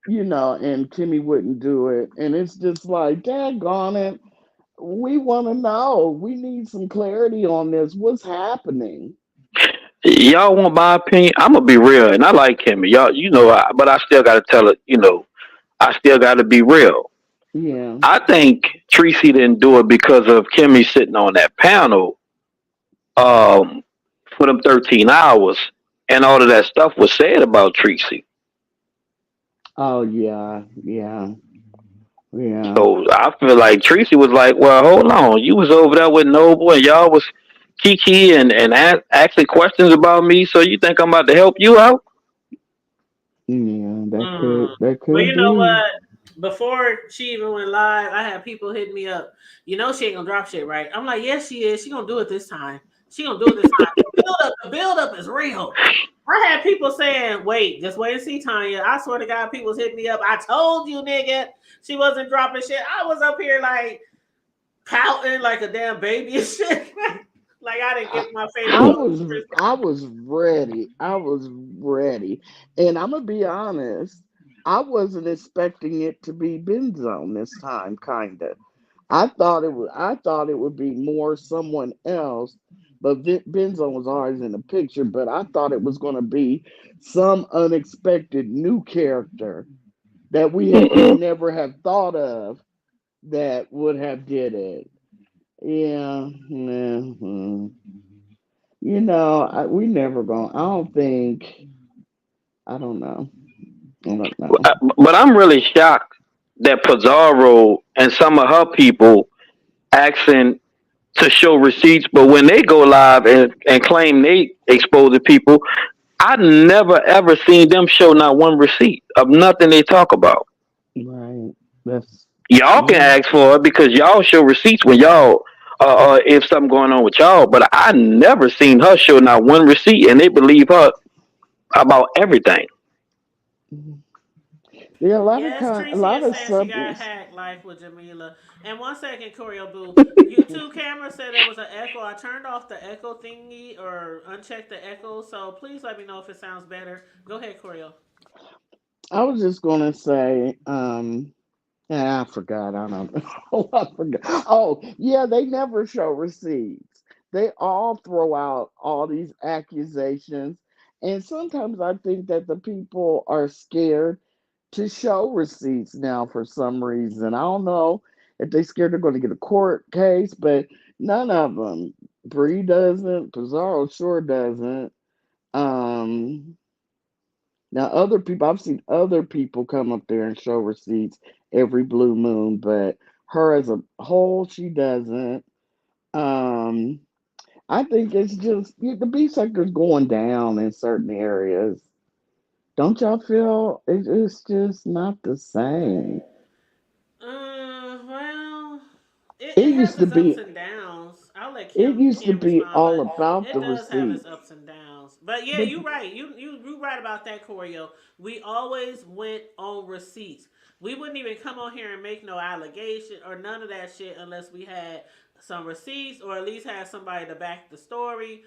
and Kimmie wouldn't do it. And it's just like, daggone it. We want to know. We need some clarity on this. What's happening? Y'all want my opinion? I'm gonna be real, and I like Kimmie. Y'all, but I still gotta tell it. I still gotta be real. Yeah. I think Tracy didn't do it because of Kimmie sitting on that panel um, for them 13 hours, and all of that stuff was said about Tracy. Oh, yeah. Yeah. Yeah. So I feel like Tracy was like, "Well, hold on, you was over there with Noble, and y'all was Kiki and asking questions about me. So you think I'm about to help you out?" Yeah. That Mm. could that Well, could you know be. what? Before she even went live, I had people hitting me up. You know she ain't gonna drop shit, right? I'm like, yes, she is. She gonna do it this time. She gonna do it this time. The build up is real. I had people saying, wait, just wait and see, Tanya. I swear to God, people was hitting me up. I told you, nigga, she wasn't dropping shit. I was up here like pouting like a damn baby and shit. Like I didn't I, get my favorite I little was I was ready. I was ready. And I'm gonna be honest, I wasn't expecting it to be Benzone this time, kinda. I thought it would be more someone else, but Benzone was always in the picture, but I thought it was gonna be some unexpected new character that we would Mm-mm. never have thought of that would have did it. Yeah. Mhm. We never going. I don't think. I don't know. I don't know. But I'm really shocked that Pizarro and some of her people asking to show receipts, but when they go live and claim they expose the people, I never ever seen them show not one receipt of nothing they talk about. Right. That's Y'all can yeah. ask for it because y'all show receipts when y'all if something going on with y'all, but I never seen her show not one receipt, and they believe her about everything. Mhm. Yeah. Yes, A Tracy lot is of saying she got subjects. hacked live with Jamila. And 1 second, Choreo Boo. YouTube camera said there was an echo. I turned off the echo thingy or unchecked the echo. So please let me know if it sounds better. Go ahead, Choreo. I was just gonna say. Yeah, I forgot. I don't know. I forgot. Oh, yeah. They never show receipts. They all throw out all these accusations, and sometimes I think that the people are scared to show receipts now for some reason. I don't know if they're scared they're going to get a court case, but none of them. Bree doesn't. Pizarro sure doesn't. Um, Now other people, I've seen other people come up there and show receipts every blue moon, but her as a whole, she doesn't. Um, I think it's just the B sector's going down in certain areas. Don't y'all feel it's just not the same? Well, It it has used to its ups be and downs. I'll let it used to Kim be respond, all but about it the does have its receipts. ups and downs. But yeah, But you're right. You right about that, Choreo. We always went on receipts. We wouldn't even come on here and make no allegation or none of that shit unless we had some receipts or at least had somebody to back the story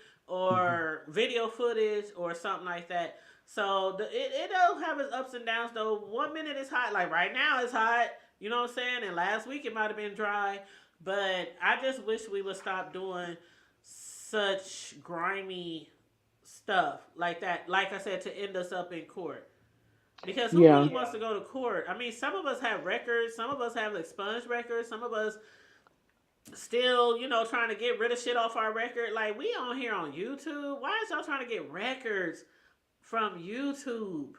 Mhm. or video footage or something like that. So it does have its ups and downs though. 1 minute it's hot, like right now it's hot. You know what I'm saying? And last week it might have been dry, but I just wish we would stop doing such grimy stuff like that. Like I said, to end us up in court. Because who Yeah, really wants to go to court? I mean, some of us have records, some of us have expunged records, some of us still, trying to get rid of shit off our record. Like we on here on YouTube. Why is y'all trying to get records from YouTube?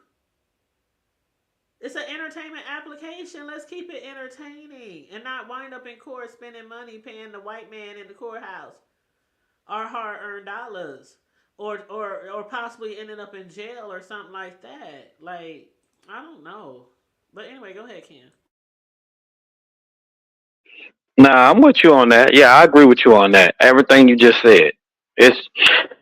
It's an entertainment application. Let's keep it entertaining and not wind up in court spending money paying the white man in the courthouse our hard earned dollars. Or possibly ending up in jail or something like that. Like, I don't know. But anyway, go ahead, Ken. Nah, I'm with you on that. Yeah, I agree with you on that. Everything you just said, it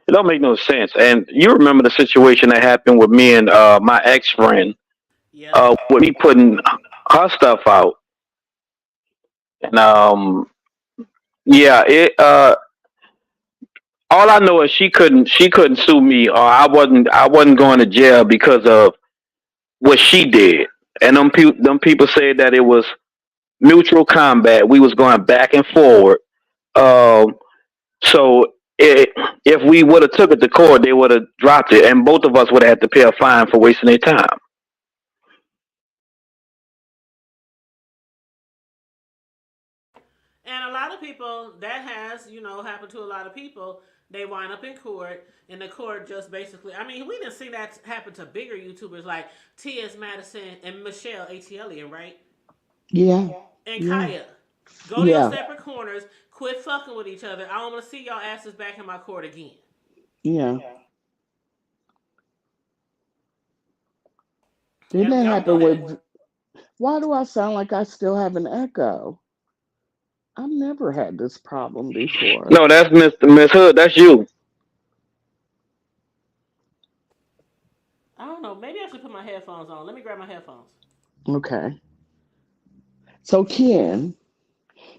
don't make no sense. And you remember the situation that happened with me and my ex friend, Yep. with me putting her stuff out, and yeah, all I know is she couldn't sue me, or I wasn't going to jail because of what she did. And them people said that it was mutual combat. We was going back and forward. Um, so if we would have took it to court, they would have dropped it, and both of us would have had to pay a fine for wasting their time. And a lot of people that has, happened to a lot of people. They wind up in court, and the court just basically. I mean, we didn't see that happen to bigger YouTubers like T.S. Madison and Michelle A.T.L.ian, right? Yeah. And Yeah. Kaya. Go to your Yeah. separate corners. Quit fucking with each other. I don't want to see y'all asses back in my court again. Yeah. Didn't Yep, that y'all go happen ahead. with? Why do I sound like I still have an echo? I've never had this problem before. No, that's Miss Hood. That's you. I don't know. Maybe I should put my headphones on. Let me grab my headphones. Okay. So Ken,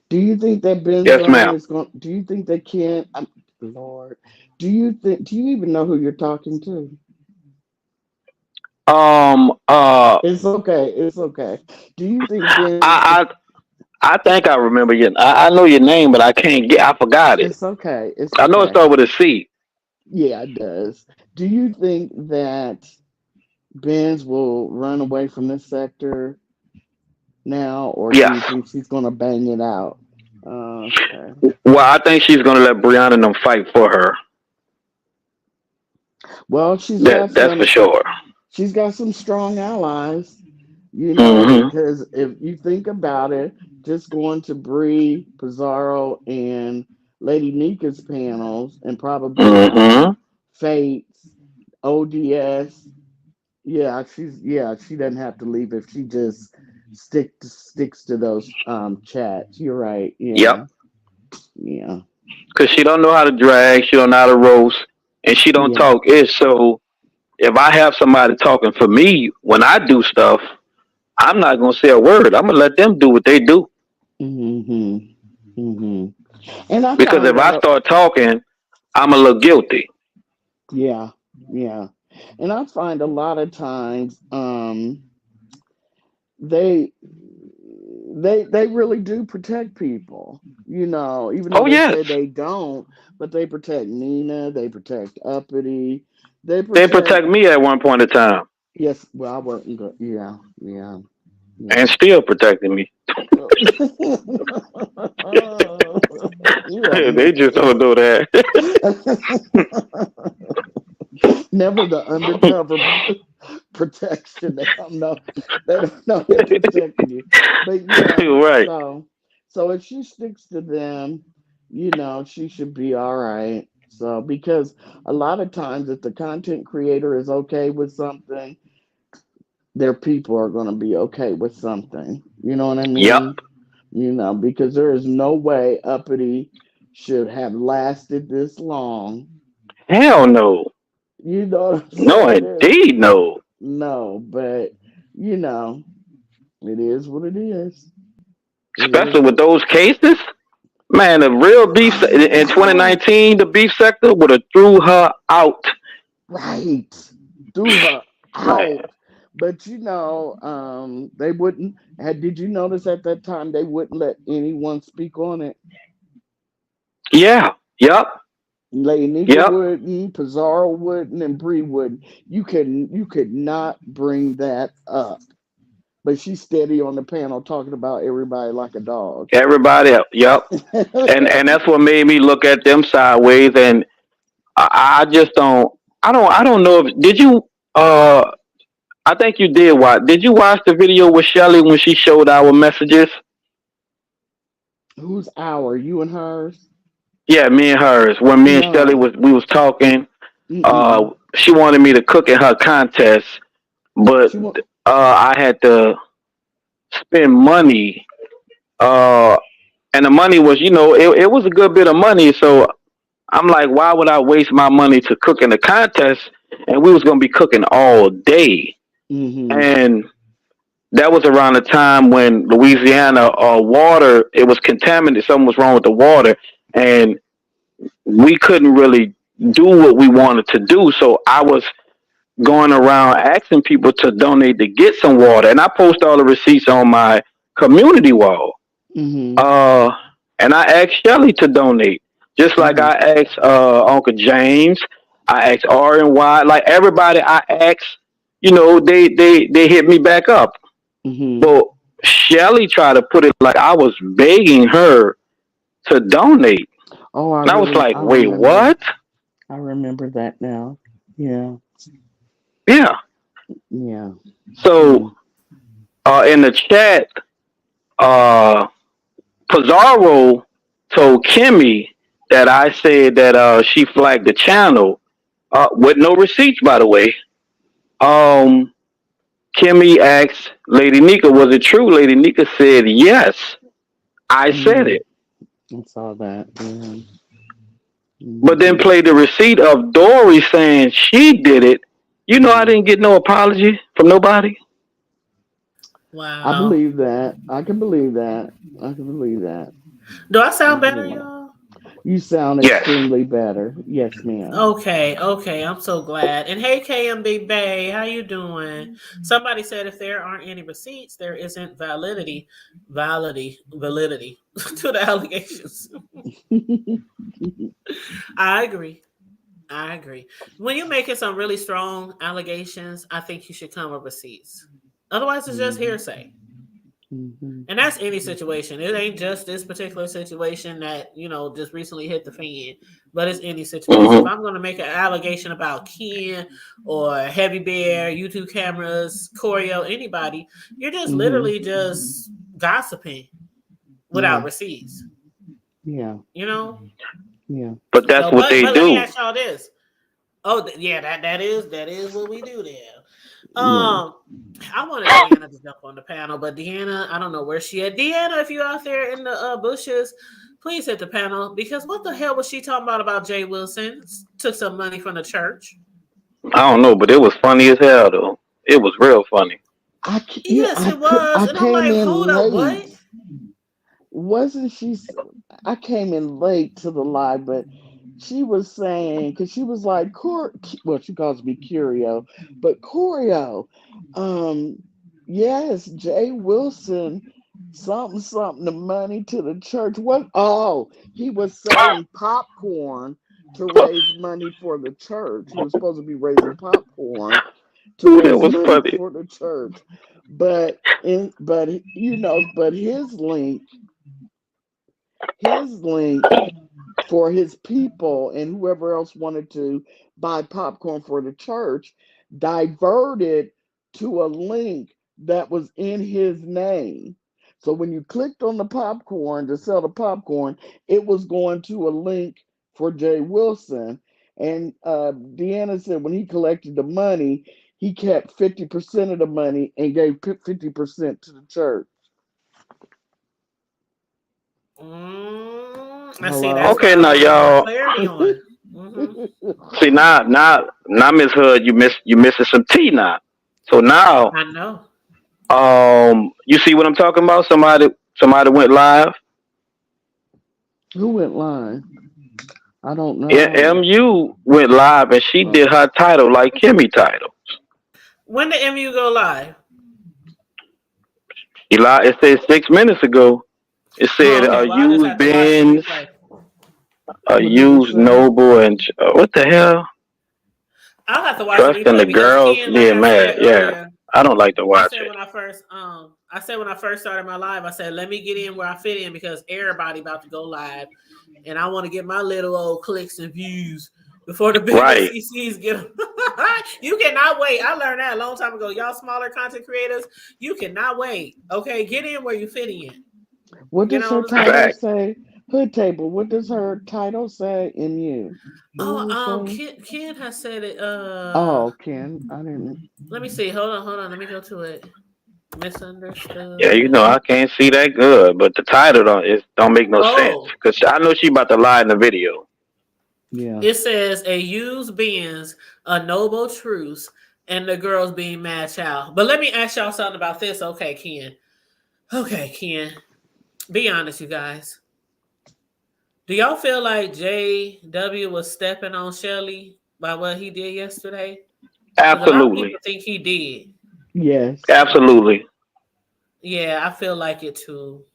do you think that Yes, Benzo ma'am. is going? Do you think that Ken? Lord, do you think? Do you even know who you're talking to? Um. Uh. It's okay. It's okay. Do you think Ben? I. I think I remember you. I know your name, but I can't get. I forgot it. It's okay. It's I know it okay. started with a C. Yeah, it does. Do you think that Benz will run away from this sector now, or do Yes. you think she's gonna bang it out? Okay. Well, I think she's gonna let Brianna and them fight for her. Well, That's for sure. she's got some strong allies, Hmm. because if you think about it, just going to Bree, Pizarro, and Lady Nika's panels, and probably Hmm. Fates, ODS. Yeah, she doesn't have to leave if she just sticks to those chats. You're right. Yep. Yeah, yeah, Because she don't know how to drag, she don't know how to roast, and she don't yeah. talk ish. So if I have somebody talking for me when I do stuff, I'm not gonna say a word. I'm gonna let them do what they do. Mhm, mhm. And I Because find if that I start talking, I'm a little guilty. yeah, yeah. And I find a lot of times they they really do protect people, even though Oh they yes, say they don't, but they protect Nina, they protect Uppity, they they protect. protect me at one point in time, Yes, well, I wasn't go. Yeah, yeah, and yeah. still protecting me. You are They just messy. don't know that. Never the undercover protection. They don't know they're protecting you. But yeah, Right. so if she sticks to them, she should be all right. So because a lot of times if the content creator is okay with something, their people are going to be okay with something. You know what I Yep. mean? Because there is no way Uppity should have lasted this long. Hell no. You know what I'm No, saying? indeed, no. No, but you know, it is what it is. It Especially is with what. those cases. Man, the real beef I in know, 2019, the beef sector would have threw her out. right? Threw her Man. out. But they wouldn't. Did you notice at that time they wouldn't let anyone speak on it? Yeah. Yep. Lady Nika Yep. wouldn't, Pizarro wouldn't, and Bree wouldn't. You could not bring that up. But she's steady on the panel talking about everybody like a dog. Everybody else. Yep. And that's what made me look at them sideways. And I just don't. I don't know if did you. I think you did watch. Did you watch the video with Shelly when she showed our messages? Who's our? You and hers? Yeah, me and hers. When me and Shelly No. we was talking. Mm-mm. She wanted me to cook in her contest, but She won't. I had to spend money. Uh, and the money was, it was a good bit of money. So I'm like, why would I waste my money to cook in the contest? And we was gonna be cooking all day. Mm-hmm. And that was around the time when Louisiana water, it was contaminated. Something was wrong with the water, and we couldn't really do what we wanted to do. So I was going around asking people to donate to get some water, and I post all the receipts on my community wall. Mm-hmm. Uh, and I asked Shelly to donate, just like Mm-hmm. I asked Uncle James. I asked R and Y, like everybody. I asked, they hit me back up. Mm-hmm. But Shelly tried to put it like I was begging her to donate, Oh, and I was like, I wait, remember. what? I remember that now. Yeah. Yeah. Yeah. So Mm. in the chat, uh, Pizarro told Kimmie that I said that she flagged the channel with no receipts, by the way. Um, Kimmie asked Lady Nika, was it true? Lady Nika said, yes, I said Mm. it. I saw that. Yeah. But then Mm-hmm. played the receipt of Dory saying she did it. I Mm. didn't get no apology from nobody. I Wow. believe that. I can believe that. I can believe that. Do I I sound better, believe that. y'all? You sound Yes. extremely better. Yes, ma'am. Okay, I'm so glad. And hey, KMB Bay, how you doing? Somebody said if there aren't any receipts, there isn't validity to the allegations. I agree. I agree. When you're making some really strong allegations, I think you should come with receipts. Otherwise, it's just Mm-hmm. hearsay. Mm-hmm. And that's any situation. It ain't just this particular situation that, just recently hit the fan, but it's any situation. If Hmm. I'm going to make an allegation about Ken or Heavy Bear, YouTube cameras, Choreo, anybody, you're just Mm-hmm. literally just gossiping without Yeah. receipts, Yeah. you know? Yeah. But that's So, what they but let me do. ask y'all this. Oh, yeah, that is what we do there. Yeah. I wanted Deanna to jump on the panel, but Deanna, I don't know where she at. Deanna, if you're out there in the bushes, please hit the panel because what the hell was she talking about Jay Wilson? Took some money from the church. I don't know, but it was funny as hell though. It was real funny. Yeah. Yes, it was, I and I'm came like, in who the late. what? Wasn't she? I came in late to the live, but she was saying because she was like, well, she calls me Curio, but Corio, um, yes, Jay Wilson, something, something, the money to the church. What? Oh, he was selling popcorn to raise money for the church. He was supposed to be raising popcorn to Ooh, that raise was money funny. for the church, but his link for his people and whoever else wanted to buy popcorn for the church diverted to a link that was in his name. So when you clicked on the popcorn to sell the popcorn, it was going to a link for Jay Wilson. And Deanna said when he collected the money, he kept 50% of the money and gave 50% to the church. I see. That's Hello? what Okay, I now wanted more y'all. clarity on. Hmm. See now, Miss Hood, you missing some tea now. So now, I know. you see what I'm talking about? Somebody went live. Who went live? I don't know. MU went live and she Oh, did her title like Kimmie title. When did MU go live? He lied. It said 6 minutes ago. It said Oh, okay. Well, I just used have to watch the Benz, replay. what did it used say? Noble, and what the hell? I'll have to watch the Trusting the replay because girls Ken, like being I mad. said Yeah, earlier, I don't like to I watch said it. when I first started my live, I said let me get in where I fit in because everybody about to go live, and I want to get my little old clicks and views before the bigger Right. CCs get them. You cannot wait. I learned that a long time ago. Y'all smaller content creators, you cannot wait. Okay, get in where you fit in. What You does know her what I'm saying? title Fact. say? Hood table. What does her title say in you? What Oh, does it say? Ken has said it. Oh, Ken. I didn't. Let me see. Hold on. Let me go to it. Yeah, Misunderstood. I can't see that good, but the title don't make no sense Oh, because I know she about to lie in the video. Yeah. it says a used Benz, a noble truce, and the girls being mad child. But let me ask y'all something about this. Okay, Ken. Okay, Ken. Be honest, you guys. Do y'all feel like JW was stepping on Shelly by what he did yesterday? Because a lot of people Absolutely. think he did. Yes. Absolutely. Yeah, I feel like it too.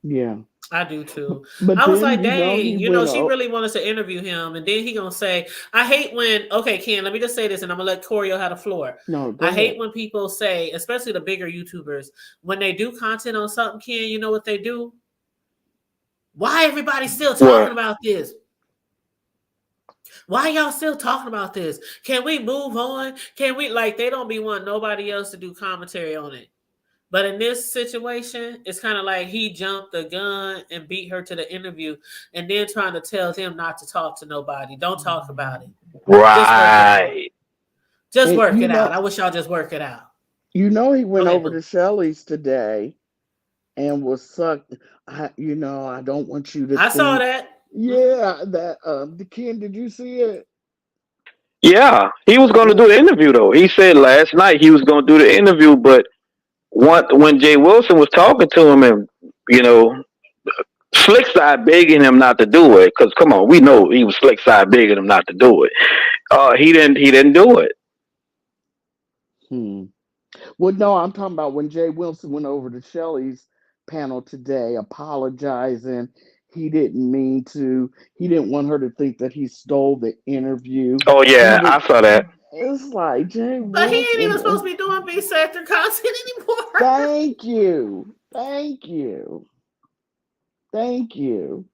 Yeah. I do too. But I was then like, you know dang, he went she up. really wanted to interview him, and then he gonna say, I hate when. Okay, Ken, let me just say this, and I'm gonna let Corio have the floor. No, I go hate ahead. when people say, especially the bigger YouTubers, when they do content on something, Ken, you know what they do? Why everybody still talking What? about this? Why y'all still talking about this? Can we move on? Can we they don't be wanting nobody else to do commentary on it. But in this situation, it's kind of like he jumped the gun and beat her to the interview and then trying to tell them not to talk to nobody. Don't talk about it. Just work it out. Right. Just And work it out. I wish y'all just work it out. he Go went ahead, over boo. to Shelly's today and was sucked. I don't want you to I saw think. that. Mm-hmm. Yeah, that the Ken, did you see it? Yeah, he was going to Yeah. do the interview though. He said last night he was going to do the interview, but when Jay Wilson was talking to him, and you know, Slick Side begging him not to do it, because come on, we know he was Slick Side begging him not to do it. He didn't. He didn't do it. Hmm. Well, no, I'm talking about when Jay Wilson went over to Shelley's panel today, apologizing. He didn't mean to. He didn't want her to think that he stole the interview. Oh He yeah, was. I saw that. It's like Jay But he ain't even Wilson. supposed to be doing B sector content anymore. Thank you, thank you, thank you.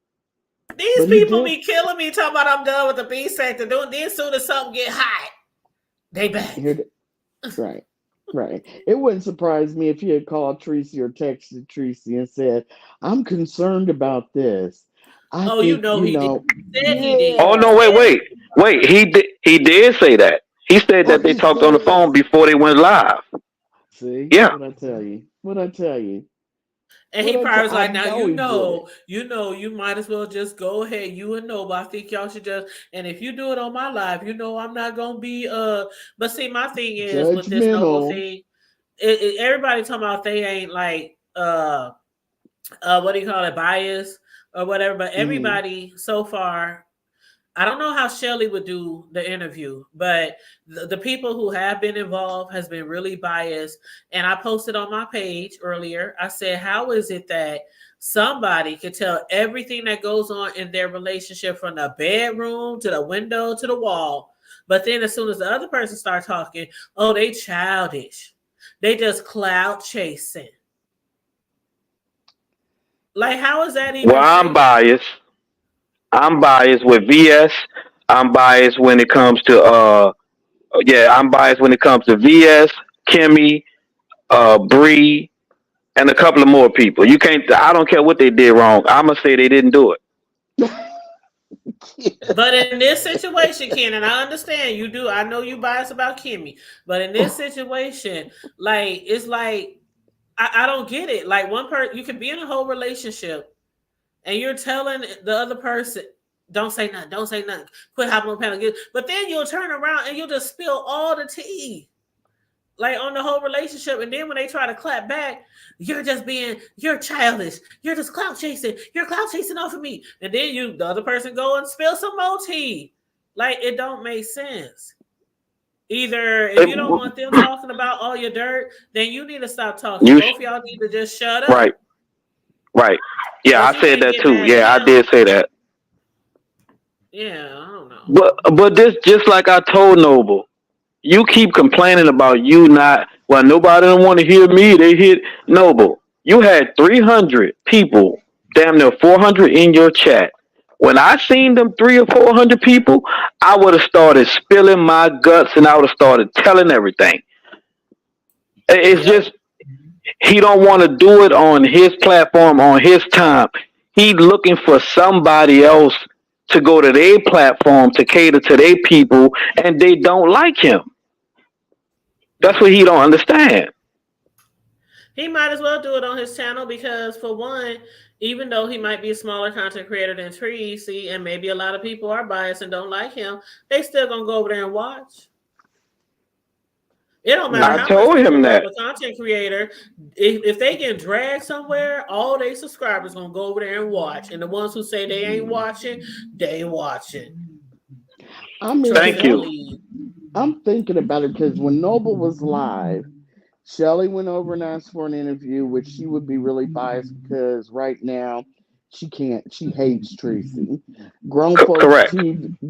These But he people did. be killing me talking about I'm done with the B sector. Then as soon as something get hot, they back. Here, right, right. It wouldn't surprise me if he had called Tracy or texted Tracy and said, "I'm concerned about this. I Oh, you think know he did. yeah." Said he did. Oh He no, said wait. He did. He did say that. He said Oh, that they he talked on the said phone it. before they went live. See Yeah. what I tell you? What I tell you? And he probably was I like, now know he did it. you might as well just go ahead. You and Noble. I think y'all should just and if you do it on my live, I'm not gonna be but see my thing is with this Noble Judgmental. thing, everybody talking about they ain't like what do you call it, bias or whatever, but Hmm. everybody so far I don't know how Shelly would do the interview, but the people who have been involved has been really biased. And I posted on my page earlier. I said, "How is it that somebody could tell everything that goes on in their relationship from the bedroom to the window to the wall, but then as soon as the other person starts talking, oh, they childish, they just cloud chasing. Like, how is that Well, even fair?" I'm biased with VS. I'm biased when it comes to I'm biased when it comes to VS, Kimmie, Bree, and a couple of more people. You can't. I don't care what they did wrong. I'm gonna say they didn't do it. But in this situation, Ken, and I understand you do. I know you biased about Kimmie, but in this situation, it's like I don't get it. Like one person, you can be in a whole relationship, and you're telling the other person, "Don't say nothing, don't say nothing, quit hopping on the panel." But then you'll turn around and you'll just spill all the tea, like on the whole relationship. And then when they try to clap back, you're childish. You're just clout chasing. You're clout chasing off of me. And then the other person go and spill some more tea. Like it don't make sense. Either if you don't want them talking about all your dirt, then you need to stop talking. You Both of y'all need to just shut right, up. right. Yeah, But I you said can't that get too. mad at Yeah, I him. did say that. Yeah, I don't know. But this just like I told Noble. You keep complaining about you not. Well, nobody don't want to hear me. They hit Noble. You had 300 people, damn near 400 in your chat. When I seen them 300 or 400 people, I would have started spilling my guts and I would have started telling everything. It's Yep. just he don't want to do it on his platform on his time. He looking for somebody else to go to their platform to cater to their people, and they don't like him. That's what Yeah. he don't understand. He might as well do it on his channel because, for one, even though he might be a smaller content creator than Treasy, and maybe a lot of people are biased and don't like him, they still gonna go over there and watch. It don't matter I how much told people him love that. a content creator. If they get dragged somewhere, all they subscribers gonna go over there and watch. And the ones who say they ain't watching, they watching. I mean, Trust Thank and you. believe. I'm thinking about it because when Noble was live, Shelly went over and asked for an interview, which she would be really biased because right now she can't. She hates Tracy. Correct.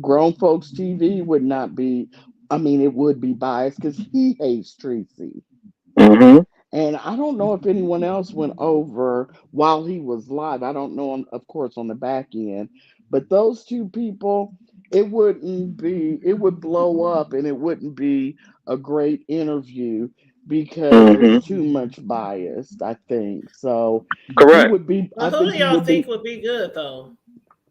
Grown folks TV would not be. I mean, it would be biased because he hates Tracy. Mm-hmm. And I don't know if anyone else went over while he was live. I don't know, of course, on the back end. But those two people, it would blow up and it wouldn't be a great interview because Mm-hmm. there's too much bias, I think. So Correct. I Well, who think do he y'all would think be would be good though?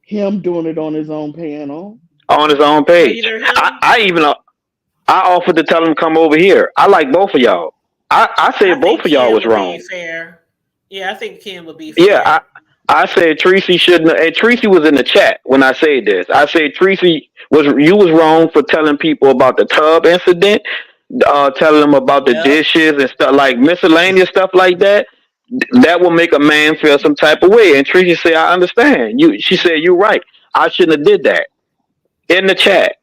him doing it on his own panel. On his own page. Either him. I even I offered to tell him to come over here. I like both of y'all. I I said both think of y'all Ken was would be wrong. fair. Yeah, I think Ken would be Yeah, fair. I said Tracy shouldn't. And Tracy was in the chat when I said this. I said Tracy was wrong for telling people about the tub incident, telling them about the Yep. dishes and stuff like miscellaneous stuff like that. That will make a man feel some type of way. And Tracy said, "I understand." She said, "You're right. I shouldn't have did that." In the chat,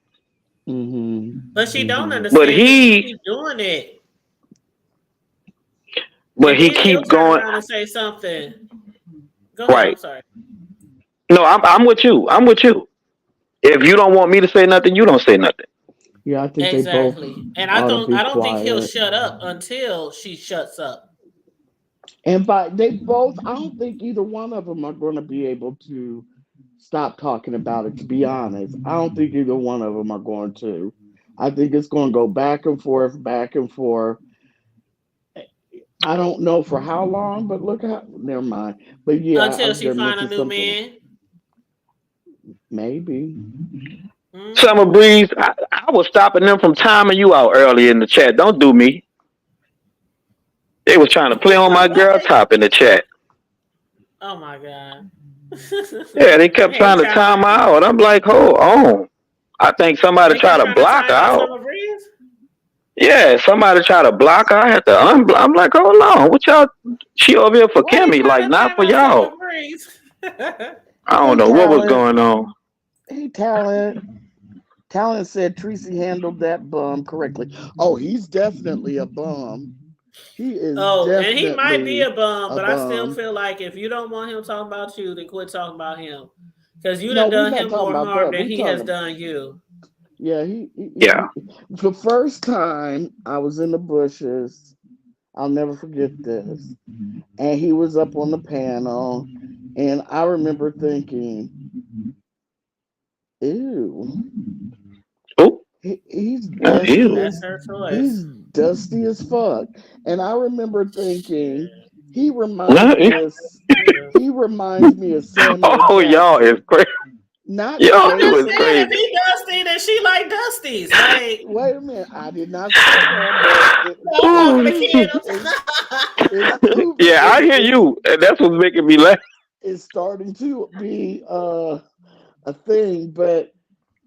Mm-hmm. But she don't Mm-hmm. but understand because she keep doing it. And he then he'll keep turn going around and say something. Go ahead, I'm right. sorry. No, I'm with you. I'm with you. If you don't want me to say nothing, you don't say nothing. Yeah, I think they both Exactly. And I ought to don't be I don't think he'll quiet. shut up until she shuts up. And they both, I don't think either one of them are going to be able to stop talking about it, to be honest. I don't think either one of them are going to. I think it's going to go back and forth, back and forth. I don't know for how long, but look how, never mind. But yeah, I Until was she going to find a mention new something. man. Maybe. Summer Mm-hmm. Breeze, I was stopping them from timing you out early in the chat. Don't do me. They was trying to play on my girl top in the chat. Oh my god. Yeah, they kept Hey trying to time Ty. her out. I'm like, hold on. I think somebody They tried kept to trying to block her time out out. Summer Breeze? Yeah, somebody tried to block her. I had to unblock. I'm like, hold on. What y'all? She over here for Why they Kimmie, trying like to not time for out Summer y'all. Breeze? I don't Hey, know what was Talent. going on. Hey, Talent. Talent said Tracy handled that bum correctly. Oh, he's definitely a bum. He is Oh, and he might be a definitely bum, a but I still bum. feel like if you don't want him talking about you, then quit talking about him. Because you No, done we're done not him talking more about harm that. than We he has talking. done you. Yeah, Yeah. the first time I was in the bushes, I'll never forget this. And he was up on the panel, and I remember thinking, "Ew, Oh, he's ew. That's her choice. he's dusty as fuck." And I remember thinking, Shit. he No, reminds ew. me of he reminds me of Samuel Oh, y'all is Jackson. crazy. Not Y'all I'm just was face. saying, if crazy. he dusty, then she like dusties. Like, Wait a minute, I did not say that, but no, I'm talking to kid. it's proving Yeah, I hear you, and that's what's making me laugh. it's starting to be a thing. But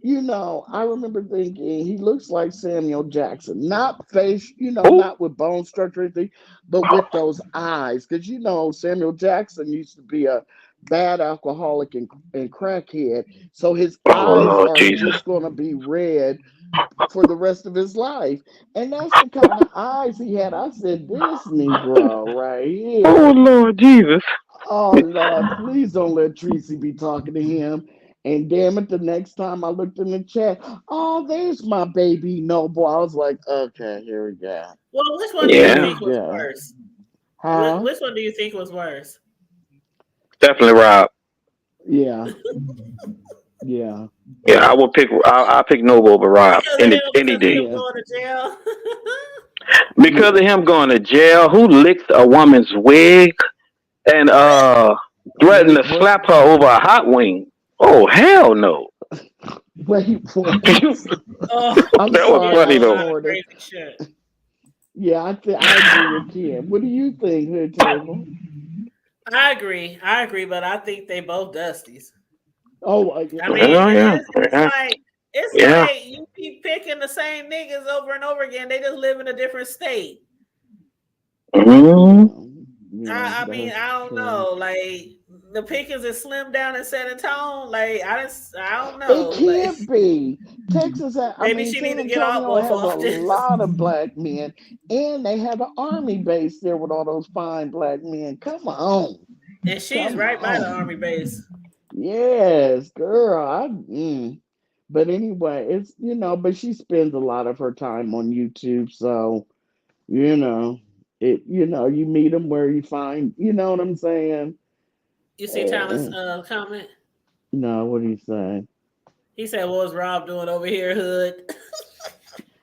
I remember thinking he looks like Samuel Jackson, not face, Oh, not with bone structure or anything, but with those eyes. Because Samuel Jackson used to be a bad alcoholic and crackhead, so his oh eyes Lord are Jesus. just going to be red for the rest of his life. And that's the kind of eyes he had. I said, this Negro right Oh here. Lord Jesus. Oh Lord, please don't let Tracy be talking to him. And damn it, the next time I looked in the chat, oh, there's my baby Noble. I was like, okay, here we go. Well, which one do you Here Yeah, we think was go. worse? Huh? Which one do you think was worse? definitely Rob. Yeah, yeah, Yeah, I would pick. I pick Noble over Rob Because of any him, any because of day him yeah, going to jail. because of yeah. him going to jail. Who licked a woman's wig and threatened to What? slap her over a hot wing? Oh hell no! Wait, That what? Oh, I'm was yeah, sorry, that funny I was a though. lot of snorted. crazy shit. Yeah, I agree with Ken. What do you think, Hood Table? I agree, but I think they both dusties. Oh, I mean, Oh it yeah, is. It's yeah. like It's Yeah. like you keep picking the same niggas over and over again. They just live in a different state. Mm-hmm. Yeah, I mean, that's I don't true. know. Like the Pickens is slim down and set in tone. Like I don't It know. Like can't be. Texas, I maybe mean, she need San to get off Antonio more has a often. lot of black men, and they have an army base there with all those fine black men. Come on, And she's come right by the on. army base. Yes, girl. But anyway, it's but she spends a lot of her time on YouTube, so you know, you meet them where you find, you know what I'm saying? You see Thomas' Eh, comment? no, what do you say? He said, "What was Rob doing over here, Hood?"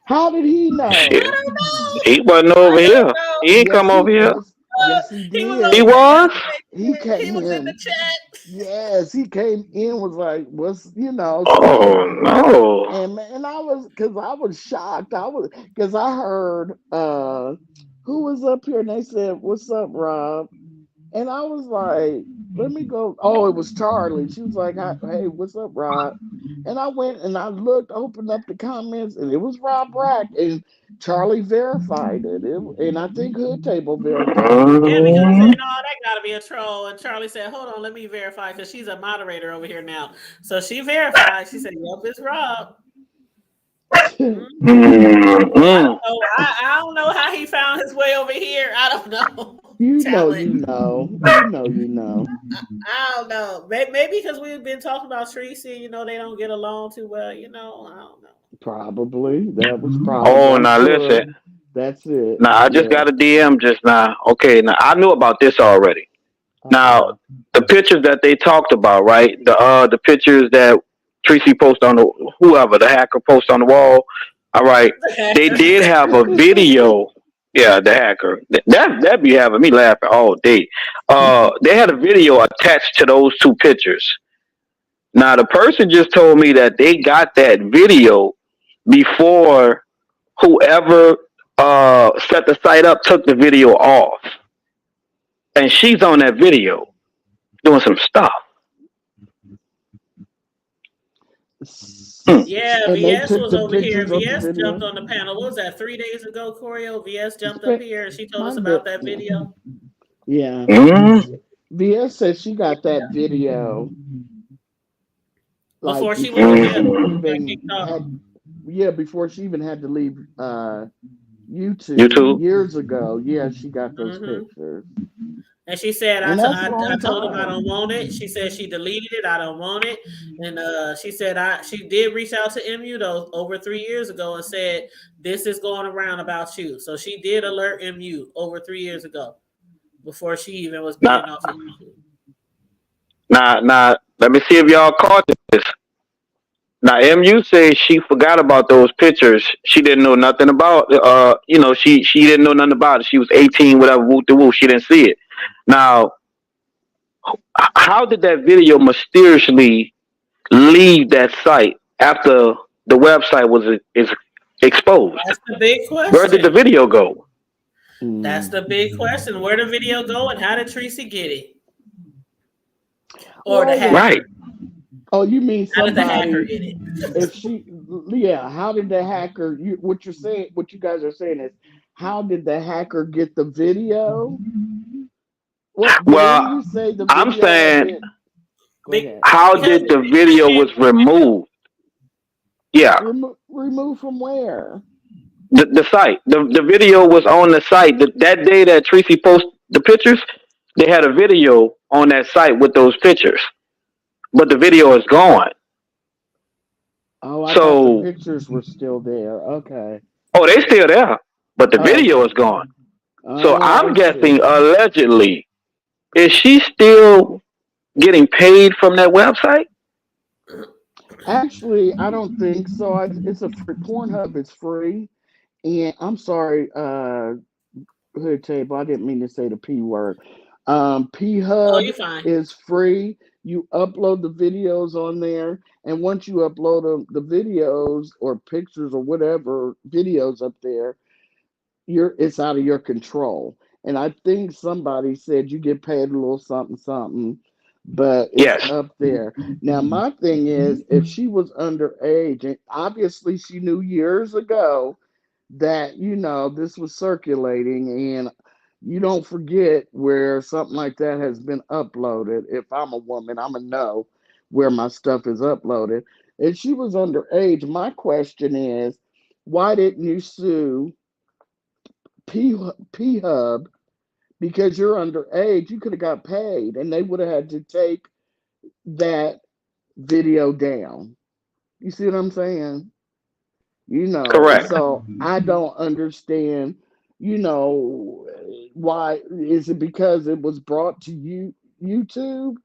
How did he Shit. I know? don't know. He wasn't I over don't here. know. He ain't come over here. Yes, he He was He did. over was? He here. He came was in the in. chat. Yes, he came in, was like, what's, Oh saying, no. and because I was shocked. Because I heard, who was up here, and they said, "What's up, Rob?" And I was like, let me go. Oh, it was Charlie. She was like, "Hey, what's up, Rob?" And I went and I looked, opened up the comments, and it was Rob Brack. And Charlie verified it. And I think Hood Table verified it Yeah, because I too. said, Mm-hmm. no, that got to be a troll. And Charlie said, hold on, let me verify because she's a moderator over here now. So she verified. She said, yep, it's Rob. Mhm. So I Mm-hmm. don't know. I don't know how he found his way over here. I don't know. you know, Talent. you know, you know, you know. I don't know. Maybe because we've been talking about Tracy, they don't get along too well. I don't know. Probably. That was probably, Oh, I'm now sure listen. that's it. Now I just Yeah. got a DM just now. Okay, now I knew about this already. Now Uh-oh. the pictures that they talked about, right? The pictures that Tracy posted on the hacker posted on the wall. All right, they did have a video. Yeah, the hacker. That be having me laughing all day. They had a video attached to those two pictures. Now the person just told me that they got that video before whoever set the site up took the video off, and she's on that video doing some stuff. Hmm. Yeah, And they VS took was the over here. pictures of the VS jumped video. on the panel. What was that, 3 days ago, Corio? VS It's jumped up been, here and she told us might about be, that yeah. video. Yeah. Mm-hmm. VS said she got that video like Before she went to before jail, she Mm-hmm. she got even kicked off. had, yeah, before she even had to leave YouTube YouTube. years ago. Yeah, she got those Hmm. pictures. And she said, And that's a I long told him I time. don't want it. She said she deleted it. I don't want it. And she said she did reach out to MU though over 3 years ago and said this is going around about you. So she did alert MU over 3 years ago before she even was Now, banned off of YouTube. now, let me see if y'all caught this. Now, MU says she forgot about those pictures. She didn't know nothing about. She didn't know nothing about it. She was 18, whatever. Woo de woo. She didn't see it. Now, how did that video mysteriously leave that site after the website is exposed? That's the big Where did the question. video go? That's Mm. the big question. Where the video go and how did Tracy get it? Or the Well, yeah. Right. hacker? Oh, you mean How did the hacker somebody? get it? If she, yeah. How did the hacker? What you're saying? What you guys are saying is, how did the hacker get the video? What? But when Well, you say the I'm video had saying, been, go Be- ahead. how because did the the video video came was from MU. removed? Yeah, Removed from where? the site. The video was on the site. That day that Tracy posted the pictures, they had a video on that site with those pictures, but the video is gone. Oh, I thought the So, pictures were still there. Okay. oh, they still there, but the video Okay. is gone. So Oh, I'm I guessing see. allegedly, is she still getting paid from that website? Actually, I don't think so. It's a free Pornhub. It's free, and I'm sorry, Hood Table. I didn't mean to say the P word. P Oh, Hub you fine. is free. You upload the videos on there, and once you upload the videos or pictures or whatever videos up there, it's out of your control. And I think somebody said you get paid a little something something. but it's Yes. up there. Now, my thing is, if she was underage, and obviously she knew years ago that, this was circulating, and you don't forget where something like that has been uploaded. If I'm a woman, I'm going to know where my stuff is uploaded. If she was underage, my question is, why didn't you sue P Hub? Because you're underage, you could have got paid, and they would have had to take that video down. You see what I'm saying? Correct. So I don't understand, you know, why is it because it was brought to YouTube?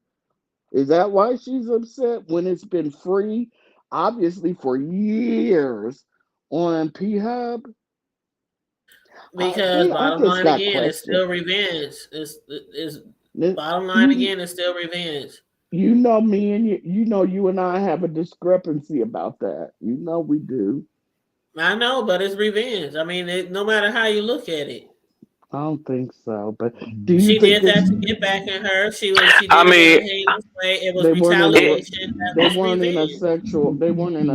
Is that why she's upset when it's been free, obviously for years on P Hub? Because See, I bottom just line got again, it's questions. still revenge. It's bottom line You again, it's still revenge. you know me and you and I have a discrepancy about that. We do. I know, but it's revenge. I mean, no matter how you look at it, I don't think so, but do you she think did it's that to get back at her. She I did it in mean, a heinous way. It was they weren't in a it, retaliation. That they was weren't in a revenge.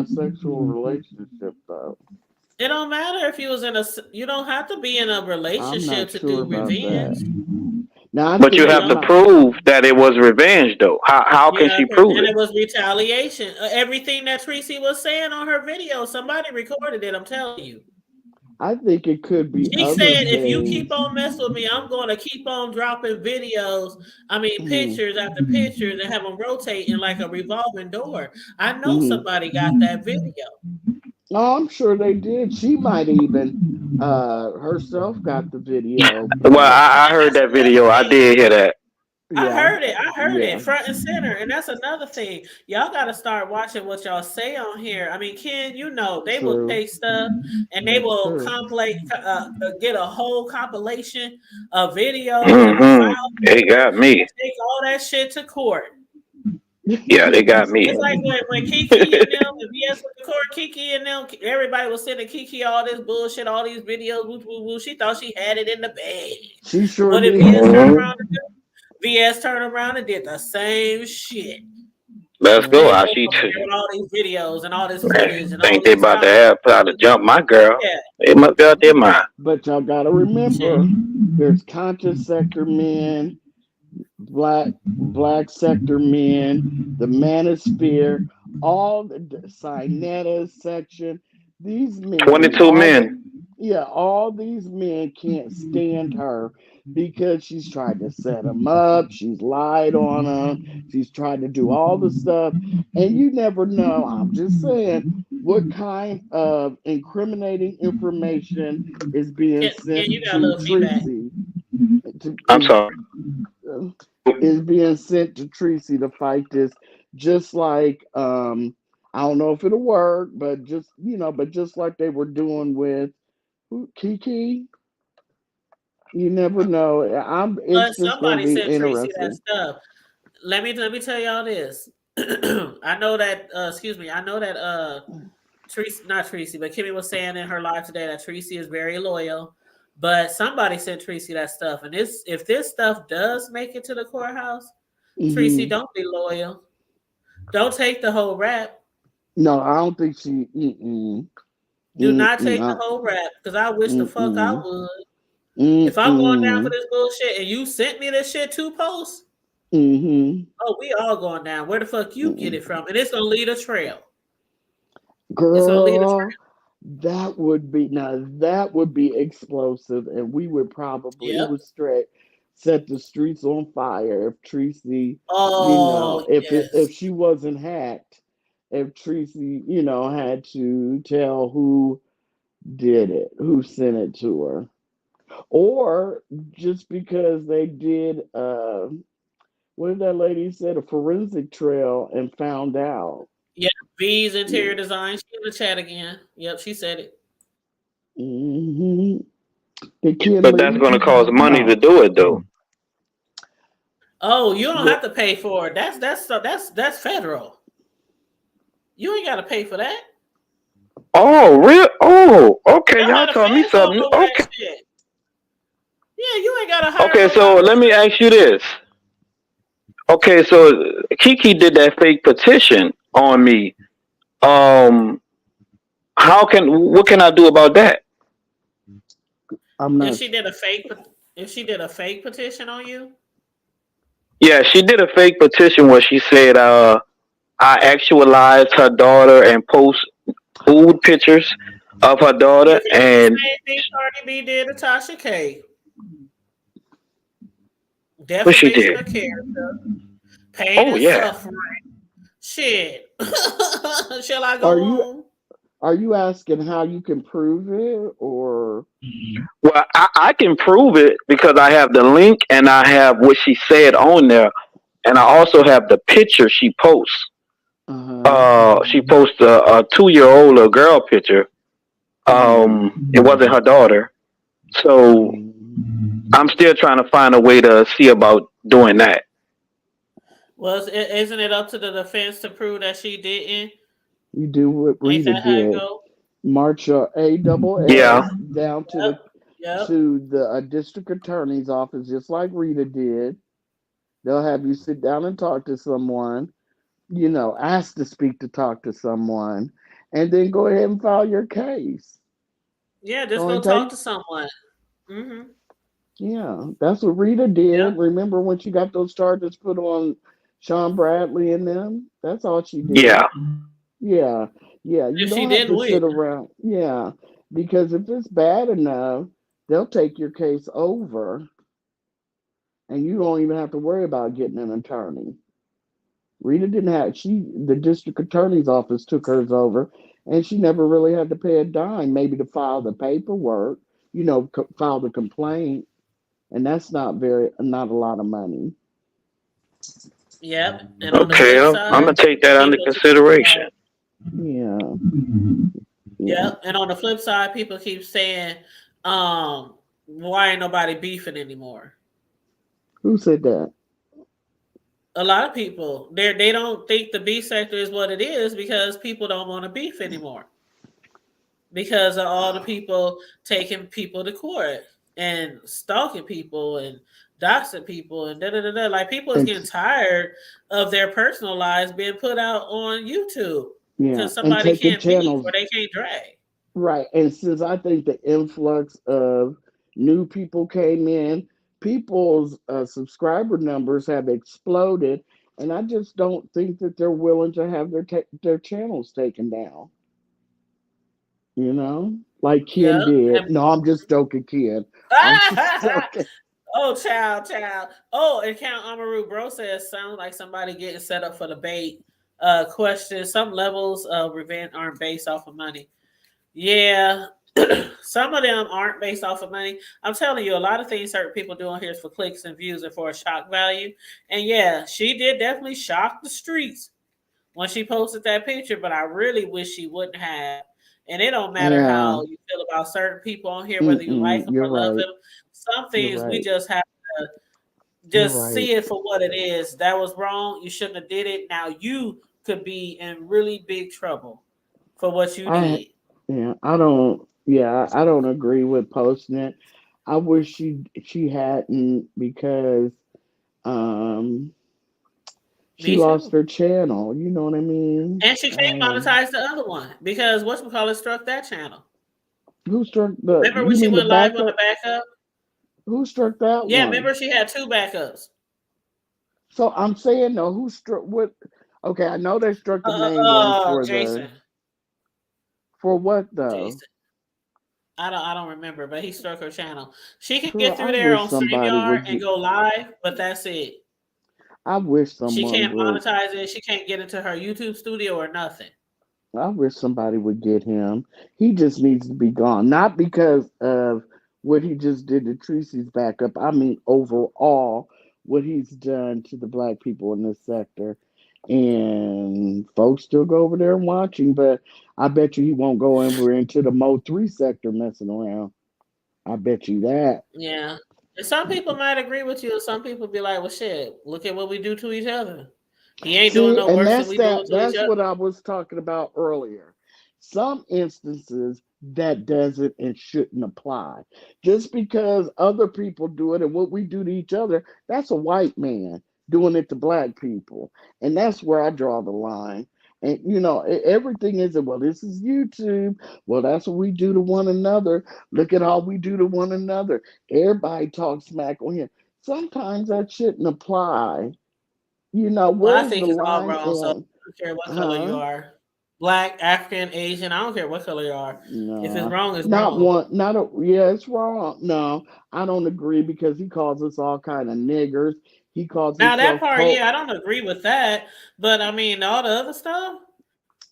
sexual relationship though. It don't matter if you was in a. You don't have to be in a I'm relationship not to sure do about that. revenge. Now I but you think You it's have to know. not. prove that it was revenge, though. How can Yeah, she prove and it? it was retaliation. Everything that Tracy was saying on her video, somebody recorded it. I'm telling you. I think it could be She other said, if you keep things. on messing with me, I'm going to keep on dropping videos. I mean, Hmm. pictures after pictures and have them rotating like a revolving door. I know Hmm. somebody got that video. Oh, I'm sure they did. She might even herself got the video, Well, but I heard That's that another video. I thing. did hear that. I yeah, heard it. I heard it yeah, front and center. And that's another thing. Y'all got to start watching what y'all say on here. I mean, Ken, they will true. take stuff and they That's will true. get a whole compilation of videos and a Hmm. file They folder got me. and take all that shit to court. Yeah, they got me. It's like when Kiki and them, if VS with the court, Kiki and them, everybody was sending Kiki all this bullshit, all these videos, woo, woo, woo. She thought she had it in the bag. She sure What did did. VS turn Hmm. around and do? VS turned around and did the same shit. Let's And go. they Yeah. I both see. up there with all these videos and all this footage Man, and all think they these about to files. have how to jump my girl. Yeah, They must be out their mind. But y'all gotta shit. remember, there's conscious sector men, black sector men, the manosphere, all the Sinetta section. These men, 22 men. all these men can't stand her because she's tried to set them up, she's lied on them, she's tried to do all the stuff, and you never know. I'm just saying what kind of incriminating information is being Ken, sent you got a to little feedback. Tracy I'm sorry. uh, is being sent to Tracy to fight this, just like I don't know if it'll work, but just like they were doing with Kiki. You never know. But It's just gonna somebody be sent Tracy that interesting. stuff. Let me tell y'all this. I know that excuse me, I know that Tracy, not Tracy, but Kimmie was saying in her live today that Tracy is very loyal. But somebody sent Tracy that stuff. And if this stuff does make it to the courthouse, Tracy, Hmm. don't be loyal. Don't take the whole rap. No, I don't think she. Mm-mm, Do not mm-mm, take the whole rap because I wish the fuck I mm-mm, would. If I'm going down for mm-mm, this bullshit and you sent me this shit two posts, mm-hmm. oh, we all going down. Where the fuck you get Mm-mm. it from? And it's gonna lead a trail. It's gonna lead a Girl, trail. that would be explosive, and we would probably it Yep. would set the streets on fire if Tracy, Oh if yes. she wasn't hacked, if Tracy, had to tell who did it, who sent it to her, or just because they did what did that lady said, a forensic trail and found out. Yep. V's Yeah. interior design. She in the chat again. Yep, she said it. Hmm. Did Ken But that's leave? going to cost money to Oh, do it, though. Oh, you don't well, have to pay for it. That's federal. You ain't gotta pay for that. Oh, real? Oh, okay. Y'all Y'all had a taught me fan club something. over that Okay. shit. Yeah, you ain't gotta hire Okay, so nobody. let me ask you this. Okay, so Kiki did that fake petition on me. Um, what can I do about that? I'm If not. she did a fake, if she did a fake petition on you, Yeah, she did a fake petition where she said, I actualized her daughter and post food pictures of her you daughter, can do the and same thing Cardi B did to Tasha K. what she Defamation did. of character, pain Oh and yeah. suffering. Shit. Shall I Are go you on? are you asking how you can prove it, or Well, I can prove it because I have the link and I have what she said on there, and I also have the picture she posts. uh-huh. She posts a 2 year old little girl picture. It wasn't her daughter, so Mm. I'm still trying to find a way to see about doing that. Was it, isn't it up to the defense to prove that she didn't? You do what Ain't Rita that how it did. go? March your A double Yeah. S down to Yep. Yep. the district attorney's office, just like Rita did. They'll have you sit down and talk to someone. Ask to speak to talk to someone, and then go ahead and file your case. Yeah, It just only go talk take to someone. Mm-hmm. Yeah, that's what Rita Yep. did. Remember when she got those charges put on Sean Bradley and them? That's all she Yeah. did. Yeah, yeah. You If she don't have didn't to win. sit around. Yeah, because if it's bad enough, they'll take your case over, and you don't even have to worry about getting an attorney. Rita didn't have. The district attorney's office took hers over, and she never really had to pay a dime. Maybe to file the paperwork, file the complaint, and that's not a lot of money. Yep. And on the Okay, flip I'm side, gonna take that under people keep consideration. Yeah, yeah. yep. And on the flip side, people keep saying, why ain't nobody beefing anymore? Who said that? A lot of people they don't think the beef sector is what it is because people don't want to beef anymore because of all the people taking people to court and stalking people and doxing people and da da da da. Like people is And getting tired of their personal lives being put out on YouTube yeah, because and somebody taking can't beef channels or they can't drag. right. And since I think the influx of new people came in, people's subscriber numbers have exploded, and I just don't think that they're willing to have their channels taken down. Like Ken Yep. did. No, I'm just joking, Ken. I'm just joking. Oh, child. Oh, and Count Amaru Bro says sounds like somebody getting set up for the bait. Question: some levels of revenge aren't based off of money. Yeah, some of them aren't based off of money. I'm telling you, a lot of things certain people do on here is for clicks and views and for a shock value. And yeah, she did definitely shock the streets when she posted that picture, but I really wish she wouldn't have. And it don't matter Yeah. how you feel about certain people on here, whether you like Mm-mm. them You're or love right. them. Some You're things we right. just have to You're just right. see it for what it is. That was wrong. You shouldn't have did it. Now you could be in really big trouble for what you I did. Yeah, I don't agree with posting it. I wish she hadn't, because um she Me lost too. her channel. You know what I mean? And she can't monetize the other one because whatchamacallit struck that channel. Who struck the Remember when you she mean the went live on the backup? backup? Who struck that Yeah, one? remember she had two backups. So I'm saying, no, who struck what? Okay, I know they struck the main one Jason. for what though? Jason. I don't remember, but he struck her channel. She can Girl, get through there on StreamYard and go live, but that's it. I wish She someone can't would monetize it. She can't get into her YouTube studio or nothing. I wish somebody would get him. He just needs to be gone. Not because of what he just did to Tracy's backup. I mean, overall, what he's done to the black people in this sector. And folks still go over there and watch him, but I bet you he won't go over into the Mo 3 sector messing around. I bet you that. Yeah. And some people might agree with you, and some people be like, well, shit, look at what we do to each other. He ain't doing See, no and worse than we doing to each that's other. what I was talking about earlier. Some instances that doesn't and shouldn't apply. Just because other people do it and what we do to each other, that's a white man. doing it to black people. And that's where I draw the line. And everything isn't, well, this is YouTube. Well, that's what we do to one another. Look at all we do to one another. Everybody talks smack on here. Sometimes that shouldn't apply. Well, I Where's the think it's all line wrong. So I on, don't care what color you huh? are, black, African, Asian. I don't care what color you are. If it's No, wrong, it's not wrong. one, not a, yeah, it's wrong. No, I don't agree because he calls us all kind of niggers. He calls Now that himself part, yeah, I don't agree with that. But I mean, all the other stuff,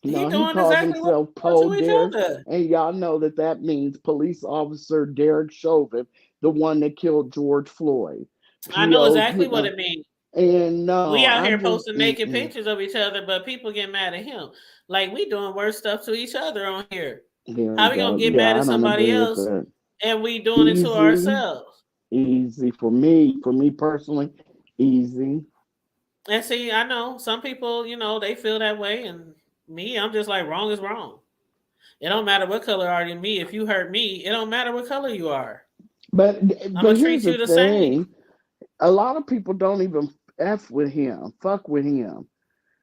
he no, he doing calls exactly what himself we do to each Derek, other. and y'all know that means police officer Derek Chauvin, the one that killed George Floyd. I know PO, exactly what it means. and We no, out I'm here just, posting naked pictures of each other, but people get mad at him. Like we doing worse stuff to each other on here. here we How we gonna go. get Yeah, mad I at don't somebody agree with else that. and we doing it to Easy, ourselves? easy for me personally, easy. And see, I know some people, they feel that way, and me, I'm just like wrong is wrong. It don't matter what color are you. Me, if you hurt me, it don't matter what color you are. But I'm but gonna here's treat the you the same. thing: a lot of people don't even fuck with him.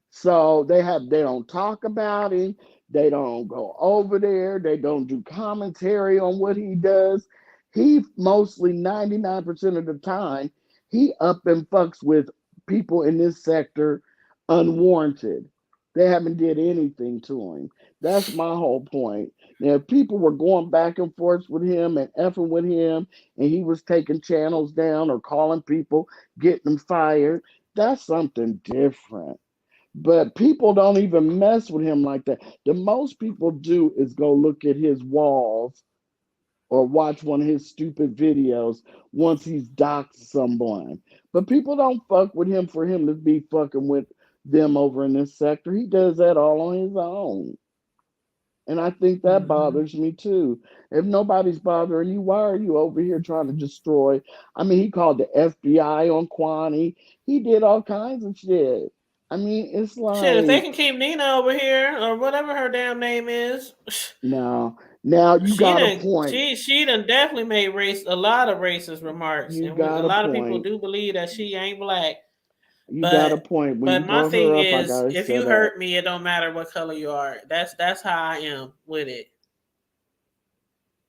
So they don't talk about him. They don't go over there. They don't do commentary on what he does. He mostly 99% of the time he up and fucks with people in this sector unwarranted. They haven't did anything to him. That's my whole point. Now, if people were going back and forth with him and effing with him, and he was taking channels down or calling people, getting them fired, that's something different. But people don't even mess with him like that. The most people do is go look at his walls or watch one of his stupid videos once he's doxed someone. But people don't fuck with him for him to be fucking with them over in this sector. He does that all on his own. And I think that Mm-hmm. bothers me too. If nobody's bothering you, why are you over here trying to destroy? I mean, he called the FBI on Kwani. He did all kinds of shit. I mean, it's Shit, if they like, can keep Nina over here or whatever her damn name is, now you she got a done point. she done definitely made a lot of racist remarks, You and a got a lot of people point. do believe that she ain't black. You got a But point. When you but my brought her thing up, I is, got it if you set up. hurt me, it don't matter what color you are. That's how I am with it.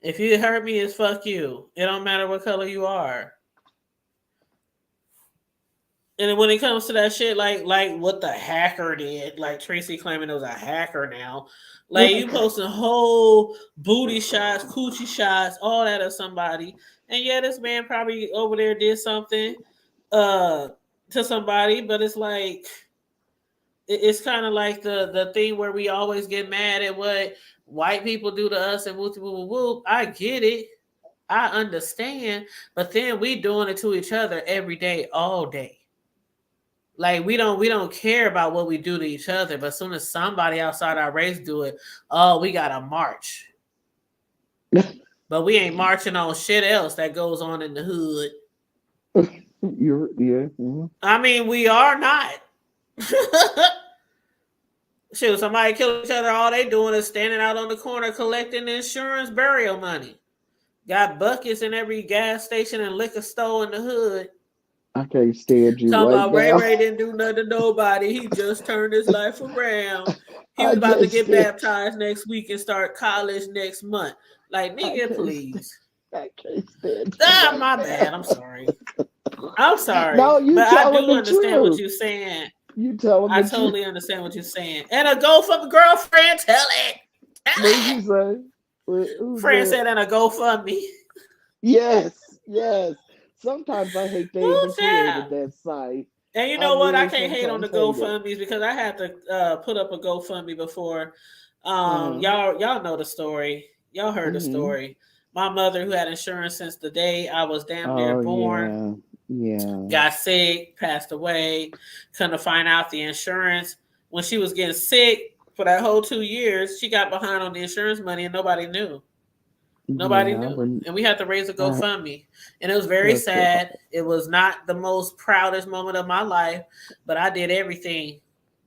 If you hurt me, it's fuck you. It don't matter what color you are. And then when it comes to that shit, like what the hacker did, like Tracy claiming it was a hacker now. Like you posting whole booty shots, coochie shots, all that of somebody. And yeah, this man probably over there did something uh to somebody, but it's like it's kind of like the thing where we always get mad at what white people do to us and whoop whoop whoop whoop. I get it. I understand, but then we doing it to each other every day, all day. Like we don't care about what we do to each other, but as soon as somebody outside our race do it, oh, we gotta march. But we ain't marching on shit else that goes on in the hood. Yeah. Mhm. I mean, we are not. Shoot, somebody kill each other, all they doing is standing out on the corner collecting insurance burial money. Got buckets in every gas station and liquor store in the hood. I can't stand you Talking right about Ray now. Ray didn't do nothing to nobody. He just turned his life around. He was I about to can't get stand. baptized next week and start college next month. Like, I nigga, can't stand. please. I can't stand you right My now. bad. I'm sorry. I'm sorry. No, you But I telling do the understand what truth. you're saying. You telling I the truth. totally understand what you're saying. And a GoFundMe girlfriend, tell it. Tell What did it. you say? Who's Friend that? said, and a GoFundMe. Yes, yes. Sometimes I hate they even Who's created that? that site. And you I know what? I really can't hate on the sometimes hate it. GoFundMe's because I had to put up a GoFundMe before. Uh-huh. Y'all know the story. Y'all heard the Mm-hmm. story. My mother, who had insurance since the day I was damn near Oh born, yeah. Yeah. got sick, passed away. Couldn't find out the insurance when she was getting sick for that whole 2 years. She got behind on the insurance money and nobody knew. Nobody Yeah. knew. And we had to raise a I, GoFundMe. And it was very that's too hard. sad. It was not the most proudest moment of my life, but I did everything.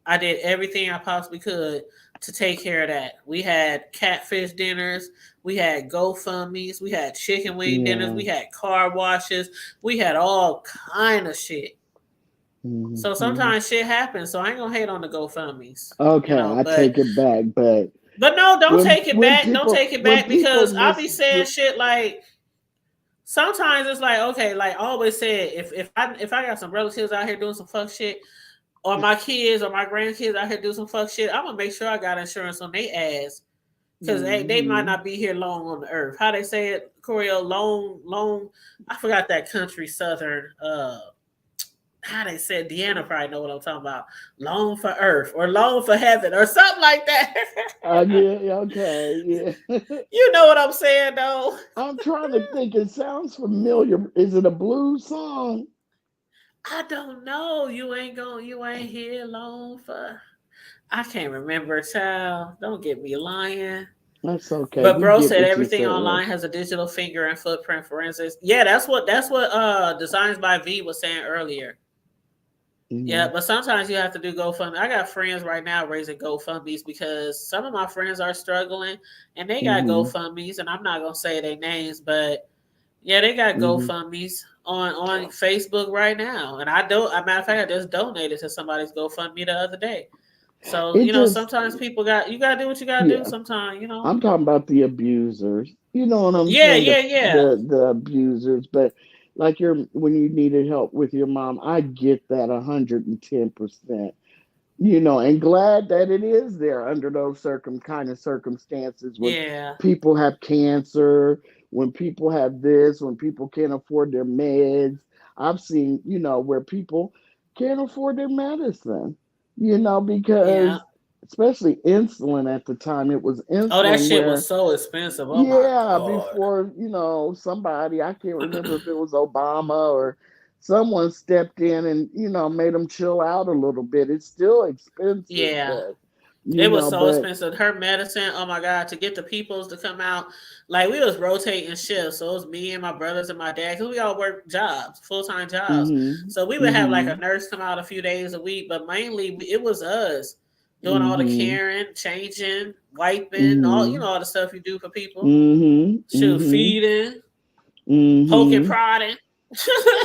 I did everything I possibly could to take care of that. We had catfish dinners, we had GoFundMe's, we had chicken wing dinners, Yeah. we had car washes, we had all kind of shit. So Mhm. sometimes shit happens. So I ain't gonna hate on the GoFundmes, you Okay, know. I take it back, But no, don't when take it when back. Don't people take it when back people because I be miss saying shit like sometimes it's like okay, like I always said, if I got some relatives out here doing some fuck shit, or my kids or my grandkids out here doing some fuck shit, I'm gonna make sure I got insurance on their ass because they might Mhm. not be here long on the earth. How they say it, Corio, long. I forgot that country southern. How they said Deanna probably know what I'm talking about. Long for earth or long for heaven or something like that. Yeah, okay, yeah. You know what I'm saying though. I'm trying to think. It sounds familiar. Is it a blues song? I don't know. You ain't here long for I can't remember, child. Don't get me lying. That's okay. But We bro get said what you're everything saying. online has a digital finger and footprint forensics. Yeah, that's what Designs by V was saying earlier. Yeah, Hmm. but sometimes you have to do GoFundMe. I got friends right now raising GoFundMe's because some of my friends are struggling and they got Hmm. GoFundMe's, and I'm not gonna say their names, but yeah, they got Hmm. GoFundMe's on Facebook right now. And I don't. As a matter of fact, I just donated to somebody's GoFundMe the other day. So It you know, just, sometimes people got you gotta do what you gotta do. yeah. Sometimes you know. I'm talking about the abusers. You know what I'm Yeah, saying? yeah, yeah, The abusers. But like when you needed help with your mom, I get that 110%. And glad that it is there under those kind of circumstances when yeah, people have cancer, when people have this, when people can't afford their meds. I've seen, where people can't afford their medicine, yeah. because especially insulin at the time, it was Oh, that insulin shit was where, so expensive. Oh my yeah, god. before, somebody, I can't remember if it was Obama or someone stepped in and, made them chill out a little bit. It's still expensive, Yeah. but, It was so but expensive. Her medicine, oh my god, to get the peoples to come out, like we was rotating shifts. So it was me and my brothers and my dad, because we all work jobs, full time jobs. mhm, So we would have like a mhm, nurse come out a few days a week, but mainly it was us doing all the mhm, caring, changing, wiping, mhm, all the stuff you do for people. mhm, Shoot, mhm, feeding, poking, mhm, prodding.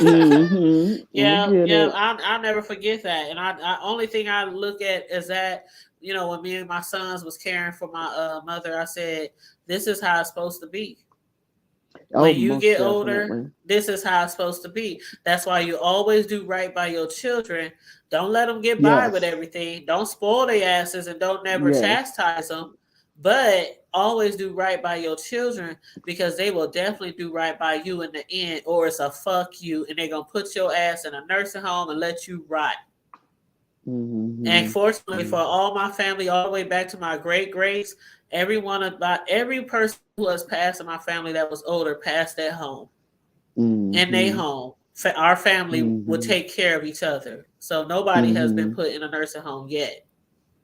mhm. I Yeah, get yeah, it. I'll never forget that. And I only thing I look at is that, when me and my sons was caring for my mother, I said, this is how it's supposed to be. Oh, When you most get older, definitely. this is how it's supposed to be. That's why you always do right by your children. Don't let them get by with Yes. everything. Don't spoil their asses and don't never Yes. chastise them. But always do right by your children because they will definitely do right by you in the end, or it's a fuck you, and they're gonna put your ass in a nursing home and let you rot. And Mhm. fortunately for Mhm. all my family, all the way back to my great greats, about every person who has passed in my family that was older passed at home. In their Mhm. home. Our family would Mhm. take care of each other. So nobody has been Mhm. put in a nursing home yet.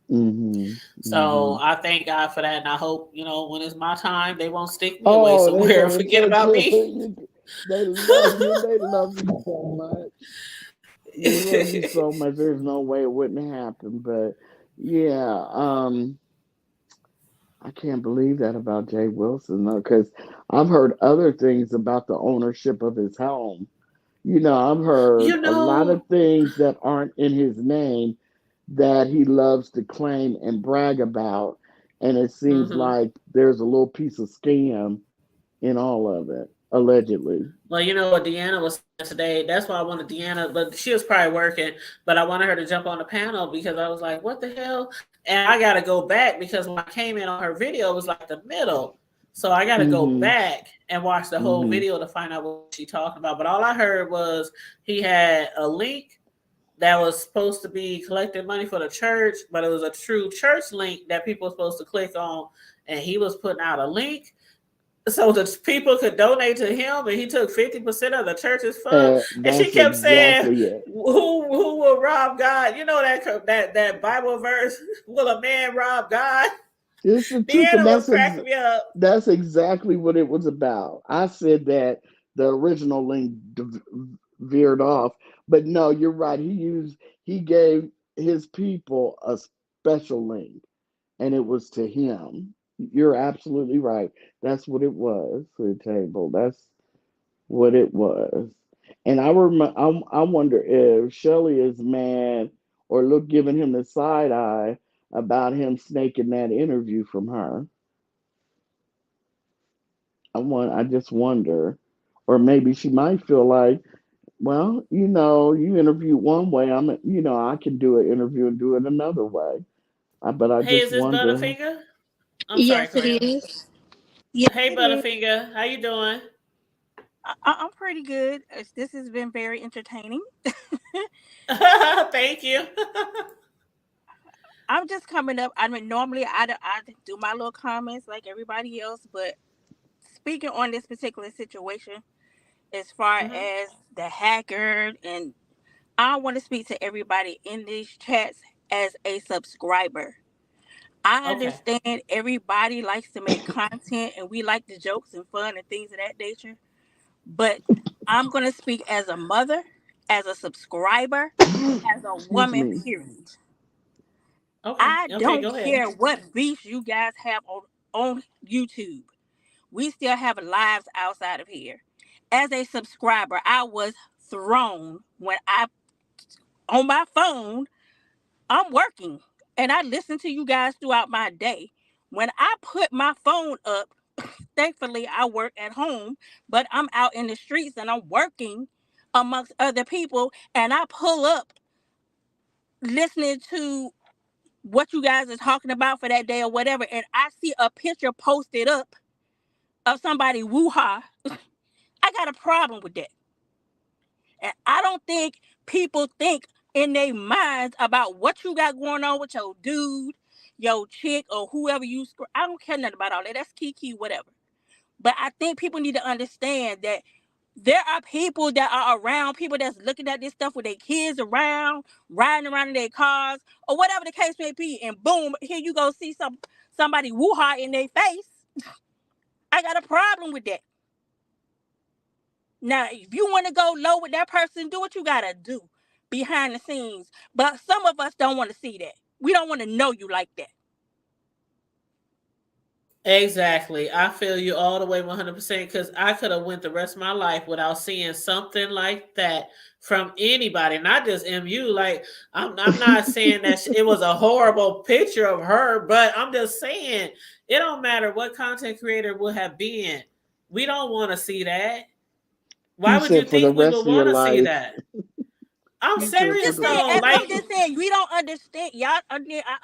Mhm. So Mhm. I thank God for that. And I hope, when it's my time, they won't stick me away Oh, they're somewhere and gonna forget take about care of me. you. They love you. They love you so much. They love you so much. There's no way it wouldn't happen. But yeah, I can't believe that about Jay Wilson though, because I've heard other things about the ownership of his home. I've heard you a lot know, of things that aren't in his name that he loves to claim and brag about. And it seems hmm like there's a little piece of scam in all of it, allegedly. well, you know what Deanna was saying today. That's why I wanted Deanna, but she was probably working. But I wanted her to jump on the panel because I was like, "What the hell?" And I got to go back because when I came in on her video, it was like the middle. So I got to go Mm-hmm. back and watch the whole Mm-hmm. video to find out what she talking about. But all I heard was he had a link that was supposed to be collecting money for the church, but it was a true church link that people were supposed to click on, and he was putting out a link so the people could donate to him, and he took 50% of the church's funds. And she That's kept saying, exactly it. "Who will rob God?" You know that Bible verse, "Will a man rob God?" It's the truth, and Deanna was cracking me up. that's exactly what it was about. I said that the original link veered off, but no, you're right. He gave his people a special link, and it was to him. You're absolutely right. That's what it was for the table. That's what it was. And I wonder if Shelly is mad or look giving him the side eye about him snaking that interview from her. I just wonder, or maybe she might feel like, well, you interview one way, I can do an interview and do it another way. But I Hey, just is this wonder. Butterfinger? I'm sorry, Yes, it Craig. is. Yes, Hey, it is. Butterfinger, how you doing? I'm pretty good. This has been very entertaining. Thank you. I'm just coming up. I mean, normally I do my little comments like everybody else, but speaking on this particular situation, as far Hmm. as the hacker, and I want to speak to everybody in these chats as a subscriber. I Okay. understand everybody likes to make content and we like the jokes and fun and things of that nature. But I'm going to speak as a mother, as a subscriber, as a Excuse woman, me. period. Okay. I Okay. don't Go ahead. care what beefs you guys have on YouTube. We still have lives outside of here. As a subscriber, I was thrown when on my phone, I'm working and I listen to you guys throughout my day. When I put my phone up, thankfully I work at home, but I'm out in the streets and I'm working amongst other people, and I pull up listening to what you guys are talking about for that day or whatever, and I see a picture posted up of somebody woo-ha. I got a problem with that. And I don't think people think in their minds about what you got going on with your dude, your chick, or whoever I don't care nothing about all that. That's kiki, whatever. But I think people need to understand that there are people that are around, people that's looking at this stuff with their kids around, riding around in their cars, or whatever the case may be, and boom, here you go see somebody woo-ha in their face. I got a problem with that. Now, if you want to go low with that person, do what you gotta do behind the scenes. But some of us don't want to see that. We don't want to know you like that. Exactly. I feel you all the way 100% because I could have went the rest of my life without seeing something like that from anybody, not just MU. Like, I'm not saying that it was a horrible picture of her, but I'm just saying it don't matter what content creator would have been. We don't want to see that. Why You would you said for the think we rest would of your want to see life. that? I'm You I'm said for serious just the. saying, though. Like, I'm just saying, we don't understand. I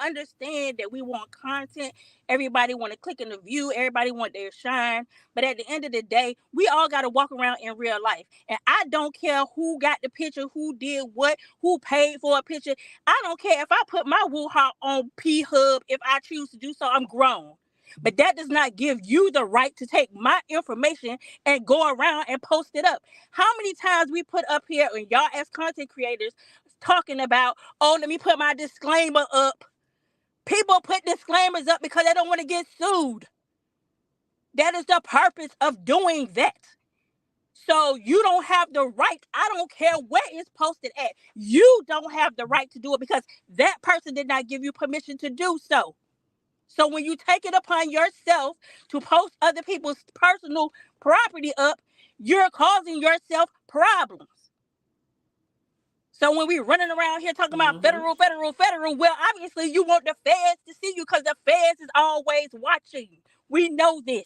understand that we want content. Everybody want to click in the view. Everybody want their shine. But at the end of the day, we all got to walk around in real life. And I don't care who got the picture, who did what, who paid for a picture. I don't care if I put my woo-ha on P Hub if I choose to do so. I'm grown. But that does not give you the right to take my information and go around and post it up. How many times we put up here and y'all as content creators talking about, oh, let me put my disclaimer up. People put disclaimers up because they don't want to get sued. That is the purpose of doing that. So you don't have the right. I don't care where it's posted at. You don't have the right to do it because that person did not give you permission to do so. So when you take it upon yourself to post other people's personal property up, you're causing yourself problems. So when we running around here talking about mm-hmm. federal, well, obviously you want the feds to see you because the feds is always watching. We know this.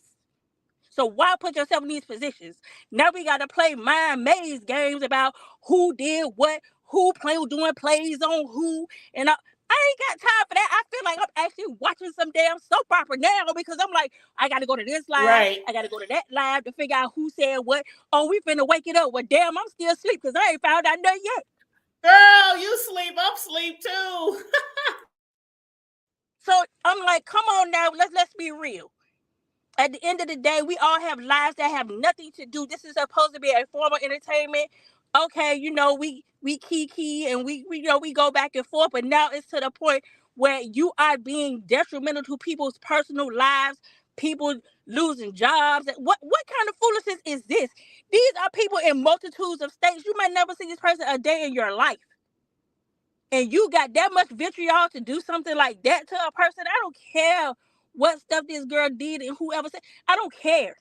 So why put yourself in these positions? Now we got to play mind maze games about who did what, doing plays on who, and I ain't got time for that. I feel like I'm actually watching some damn soap opera now because I'm like, I got to go to this live, Right. I got to go to that live to figure out who said what. Oh, we finna wake it up. Well, damn, I'm still asleep because I ain't found out nothing yet. Girl, you sleep. I'm sleep too. So I'm like, come on now, let's be real. At the end of the day, we all have lives that have nothing to do. This is supposed to be a form of entertainment. Okay, we kiki and we go back and forth, but now it's to the point where you are being detrimental to people's personal lives, people losing jobs. What kind of foolishness is this? These are people in multitudes of states. You might never see this person a day in your life. And you got that much vitriol to do something like that to a person. I don't care what stuff this girl did and whoever said. I don't care.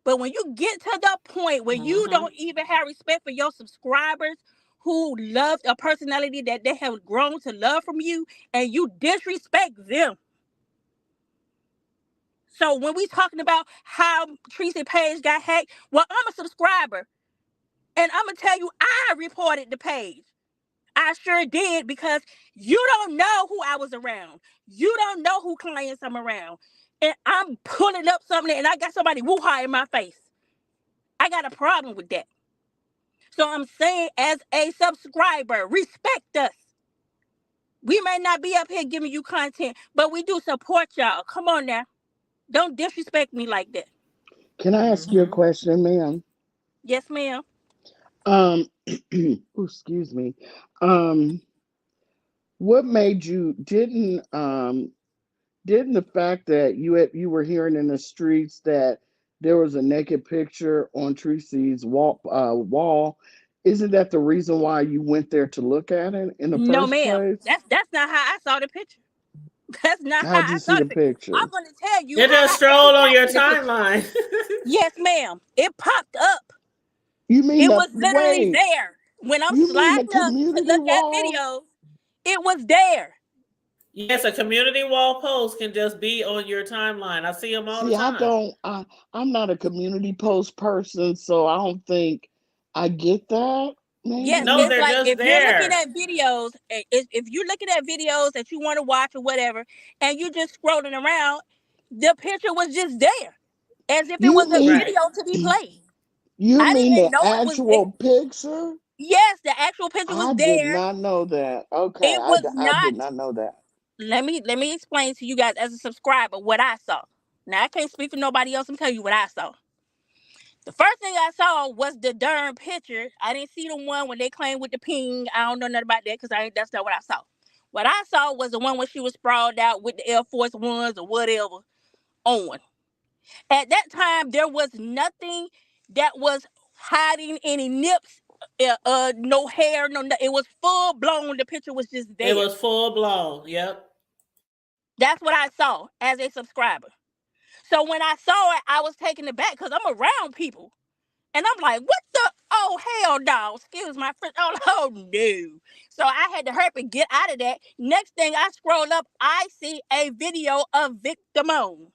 But when you get to the point where you don't even have respect for your subscribers who love a personality that they have grown to love from you, and you disrespect them. So when we talking about how Tracy page got hacked, well, I'm a subscriber. And I'm going to tell you, I reported the page. I sure did, because you don't know who I was around. You don't know who clients I'm around. And I'm pulling up something and I got somebody woo-ha in my face. I got a problem with that. So I'm saying, as a subscriber, respect us. We may not be up here giving you content, but we do support y'all. Come on now. Don't disrespect me like that. Can I ask you a question, ma'am? Yes, ma'am. Excuse me. What made you didn't the fact that you were hearing in the streets that there was a naked picture on Tracy's wall, isn't that the reason why you went there to look at it in the No, first ma'am. place? That's not how I saw the picture. That's not how How'd I you saw see the the picture. picture? I'm going to tell you. It just strolled on your timeline. Yes, ma'am. It popped up. You mean It the was literally wait? there. When I'm You mean the sliding up to community look at wall? videos, it was there. Yes, a community wall post can just be on your timeline. I see them all the See, time. I'm not a community post person, so I don't think I get that. Yes, No, Maybe. it's they're like just if you're looking there. at videos, if you're looking at videos that you want to watch or whatever, and you just scrolling around, the picture was just there, as if it was You a mean Right. video to be played. you I mean didn't the know it was there. actual picture? Yes, the actual picture was I did there. not know that. Okay, It was I not. did not know that. Let me explain to you guys as a subscriber what I saw. Now I can't speak for nobody else. I'm telling you what I saw. The first thing I saw was the darn picture. I didn't see the one when they claimed with the ping. I don't know nothing about that because that's not what I saw. What I saw was the one when she was sprawled out with the Air Force Ones or whatever on. At that time, there was nothing that was hiding any nips, no hair, it was full blown. The picture was just It there. was full blown. Yep. That's what I saw as a subscriber. So when I saw it, I was taken aback because I'm around people. And I'm like, what the? Oh, hell no. Excuse my French. Oh, no. So I had to hurry and get out of that. Next thing I scroll up, I see a video of Vic Damone.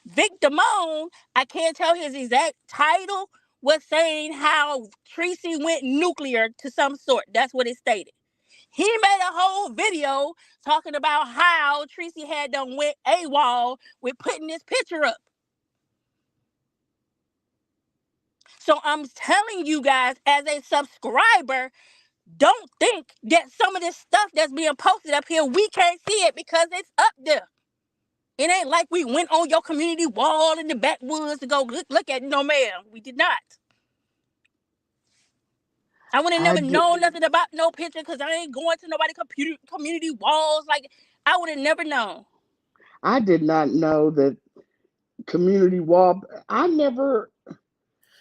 Vic Damone, I can't tell his exact title, was saying how Tracy went nuclear to some sort. That's what it stated. He made a whole video talking about how Tracy had done went AWOL with putting this picture up. So I'm telling you guys, as a subscriber, don't think that some of this stuff that's being posted up here, we can't see it because it's up there. It ain't like we went on your community wall in the backwoods to go look at it. No, ma'am, we did not. I would have I never did known nothing about no picture because I ain't going to nobody's community walls. Like, I would have never known. I did not know that community wall. I never.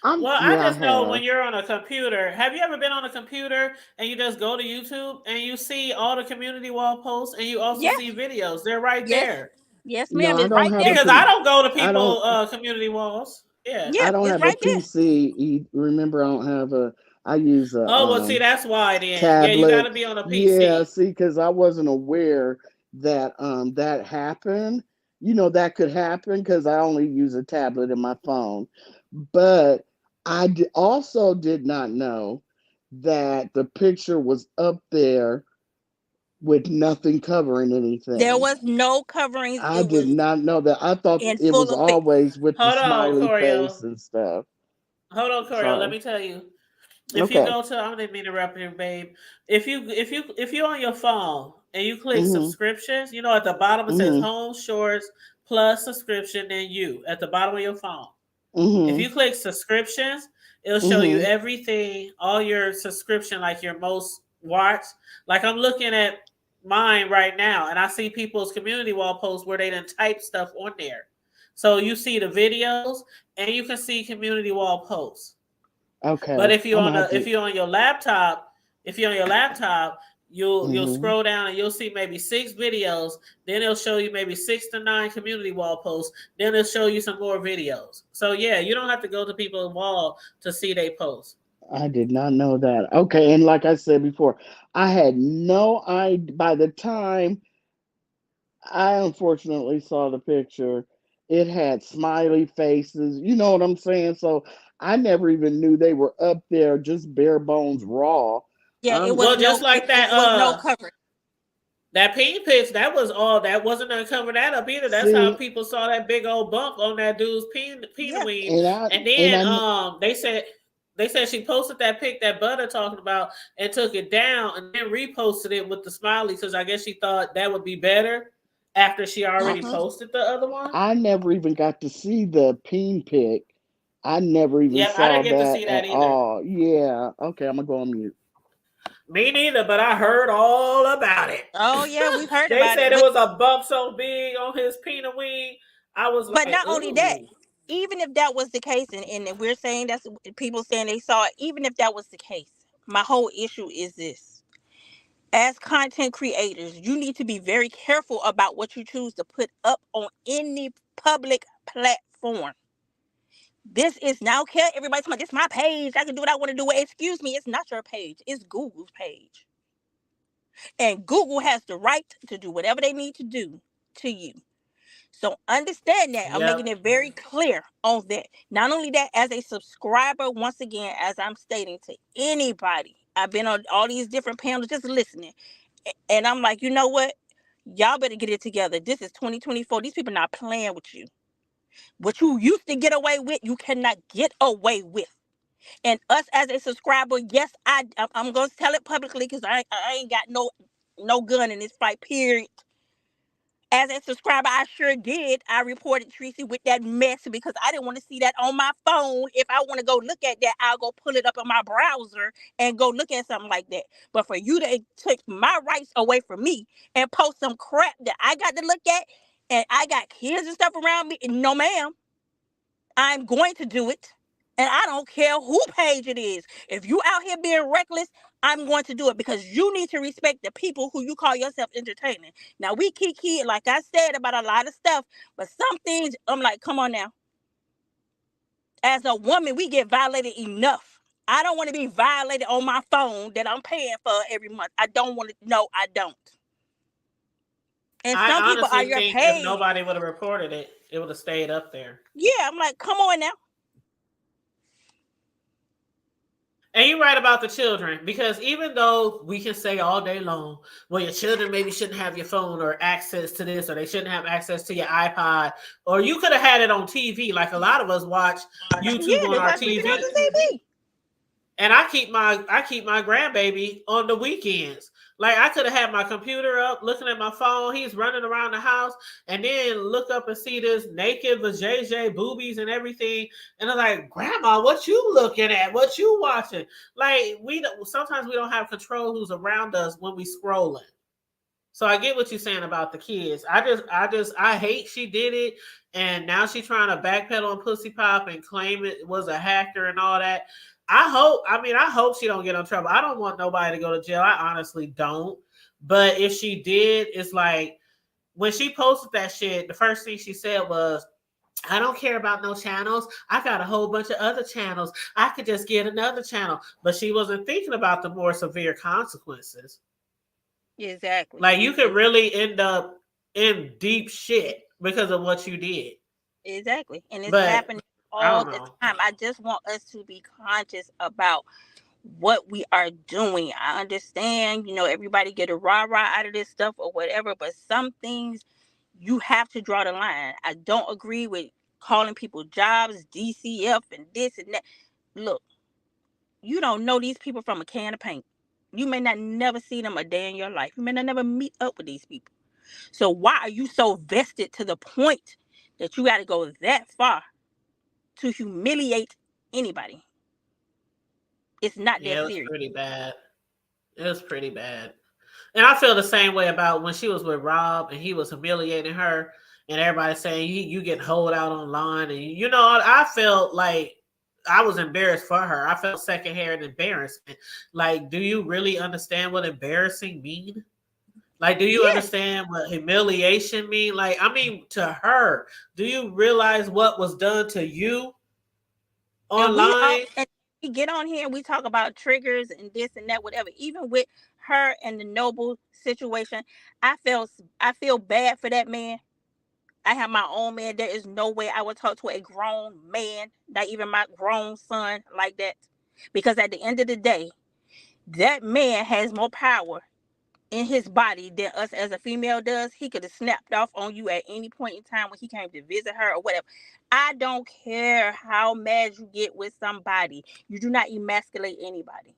Well, I Yeah, I just know have. when you're on a computer. Have you ever been on a computer and you just go to YouTube and you see all the community wall posts and you also Yes, see videos? They're right yes, there. yes, No, ma'am. I It's don't right have a. there. Because I don't go to I don't. people community walls. Yeah. Yeah, I don't it's have a right there. PC. Remember, I don't have a. I use a Oh, well, see, that's why then. Yeah, you got tablet. to be on a Yeah, PC. see, because I wasn't aware that that happened. You know that could happen because I only use a tablet in my phone. But also did not know that the picture was up there with nothing covering There anything. was no coverings. I It did was not know that. I thought in it was full effect. always with the Hold on, smiley face Corio. and stuff. Hold on, Corio. Let Sorry. me tell you. If you Okay. go to, I'm gonna interrupt you, babe. If you're on your phone and you click Mhm. subscriptions, you know at the bottom it says Mhm. home shorts plus subscription, then you at the bottom of your phone. If Mhm. you click subscriptions, it'll show you Mhm. everything, all your subscription, like your most watched. Like I'm looking at mine right now, and I see people's community wall posts where they done type stuff on there. So you see the videos, and you can see community wall posts. But Okay. if you're I'm on gonna have if to. you're on your laptop, You'll scroll down and you'll see maybe 6 videos. Then it'll show you maybe 6 to 9 community wall posts. Then it'll show you some more videos. So yeah, you don't have to go to people's wall to see they posts. I did not know that. Okay, and like I said before, I had no idea. By the time I unfortunately saw the picture, it had smiley faces. You know what I'm saying? So I never even knew they were up there, just bare bones raw. Yeah, it Well, was just no, like that. it was no coverage. That peen pitch, that was all. That wasn't uncovered that up either. That's how See, people saw that big old bump on that dude's Yeah. weave. and And then I they said she posted that pic that Butter talking about and took it down and then reposted it with the smiley because I guess she thought that would be better after she already posted the other one. I never even got to see the peen pic. I never even Yep, I saw didn't get to that see that at either. all. Yeah. Okay, I'm gonna go on mute. Me neither, but I heard all about it. Oh yeah, we've heard They about said it. it was a bump so big on his peanut wing. I was But like, not only that, ooh. even if that was the case, and we're saying that's people saying they saw it, even if that was the case, my whole issue is this. As content creators, you need to be very careful about what you choose to put up on any public platform. This is now care. Everybody's talking about this is my page. I can do what I want to do. Excuse me, it's not your page. It's Google's page. And Google has the right to do whatever they need to do to you. So understand that. I'm making it very clear on that. Not only that, as a subscriber, once again, as I'm stating to anybody, I've been on all these different panels just listening. And I'm like, you know what? Y'all better get it together. This is 2024. These people not playing with you. What you used to get away with, you cannot get away with. And us as a subscriber, yes, I'm going to tell it publicly because I ain't got no gun in this fight, period. As a subscriber, I sure did. I reported Tracy with that mess because I didn't want to see that on my phone. If I want to go look at that, I'll go pull it up on my browser and go look at something like that. But for you to take my rights away from me and post some crap that I got to look at, and I got kids and stuff around me, no ma'am, I'm going to do it. And I don't care who page it is. If you out here being reckless, I'm going to do it because you need to respect the people who you call yourself entertaining. Now, we kiki, like I said, about a lot of stuff, but some things, I'm like, come on now. As a woman, we get violated enough. I don't want to be violated on my phone that I'm paying for every month. I don't want to. No, I don't. And some people are your page. If nobody would have reported it, it would have stayed up there. Yeah, I'm like, come on now. And you're right about the children, because even though we can say all day long, well, your children maybe shouldn't have your phone or access to this, or they shouldn't have access to your iPod, or you could have had it on TV, like a lot of us watch YouTube on our TV. And I keep my grandbaby on the weekends. Like I could have had my computer up, looking at my phone. He's running around the house, and then look up and see this naked vajayjay boobies and everything. And I'm like, Grandma, what you looking at? What you watching? Like sometimes we don't have control who's around us when we scrolling. So I get what you're saying about the kids. I hate she did it, and now she's trying to backpedal on Pussy Pop and claim it was a hacker and all that. I hope she don't get in trouble. I don't want nobody to go to jail. I honestly don't. But if she did, it's like when she posted that shit, the first thing she said was, I don't care about no channels. I got a whole bunch of other channels. I could just get another channel. But she wasn't thinking about the more severe consequences. Exactly. Like you could really end up in deep shit because of what you did. Exactly. And it's happening all the time. I just want us to be conscious about what we are doing. I understand, everybody get a rah-rah out of this stuff or whatever, but some things you have to draw the line. I don't agree with calling people jobs, DCF, and this and that. Look, you don't know these people from a can of paint. You may not never see them a day in your life. You may not never meet up with these people. So why are you so vested to the point that you got to go that far to humiliate anybody? It's not that serious. It was pretty bad. It was pretty bad. And I feel the same way about when she was with Rob and he was humiliating her and everybody saying you getting hold out online. And, I felt like I was embarrassed for her. I felt secondhand embarrassment. Like, do you really understand what embarrassing mean? Like, do you Yes. understand what humiliation mean? Like, I mean, to her, do you realize what was done to you And online? we get on here and we talk about triggers and this and that, whatever. Even with her and the Noble situation, I feel bad for that man. I have my own man. There is no way I would talk to a grown man, not even my grown son, like that. Because at the end of the day, that man has more power in his body than us as a female does. He could have snapped off on you at any point in time when he came to visit her or whatever. I don't care how mad you get with somebody. You do not emasculate anybody.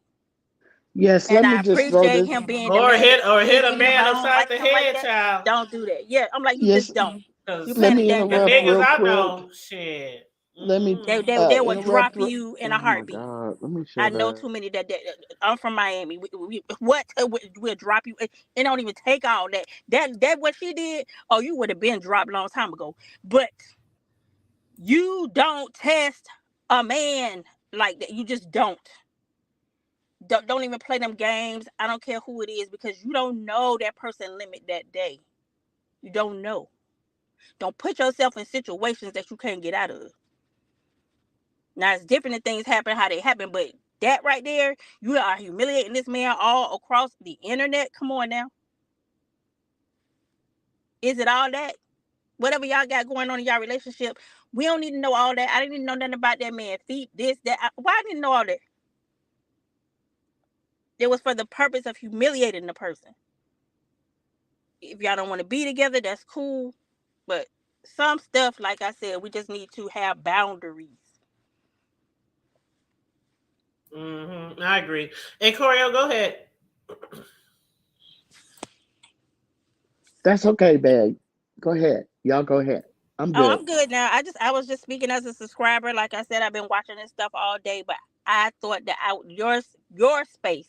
Yes, And let I me just throw appreciate this. him being the man that Or he is, hit a even if man I don't upside like the him like head, that. child. Don't do that. Yeah, I'm like, you Yes, just don't. You Because let playing a me damn the game interrupt with niggas real me. I quick. know, shit. Let me They would interrupt. drop you in Oh a my heartbeat. God, let me I shut know up. too many that I'm from Miami. What we'll drop you. It don't even take all that. That what she did. Oh, you would have been dropped a long time ago. But you don't test a man like that. You just don't. Don't even play them games. I don't care who it is because you don't know that person limit that day. You don't know. Don't put yourself in situations that you can't get out of. Now it's different than things happen how they happen, but that right there, you are humiliating this man all across the internet. Come on now. Is it all that? Whatever y'all got going on in y'all relationship, we don't need to know all that. I didn't even know nothing about that man. Feet, this, that. Why I didn't know all that? It was for the purpose of humiliating the person. If y'all don't want to be together, that's cool. But some stuff, like I said, we just need to have boundaries. I agree. Hey, Corio, go ahead. That's okay, babe. Go ahead. Y'all go ahead. I'm Oh, good. I'm good now. I was just speaking as a subscriber. Like I said, I've been watching this stuff all day, but I thought that your space,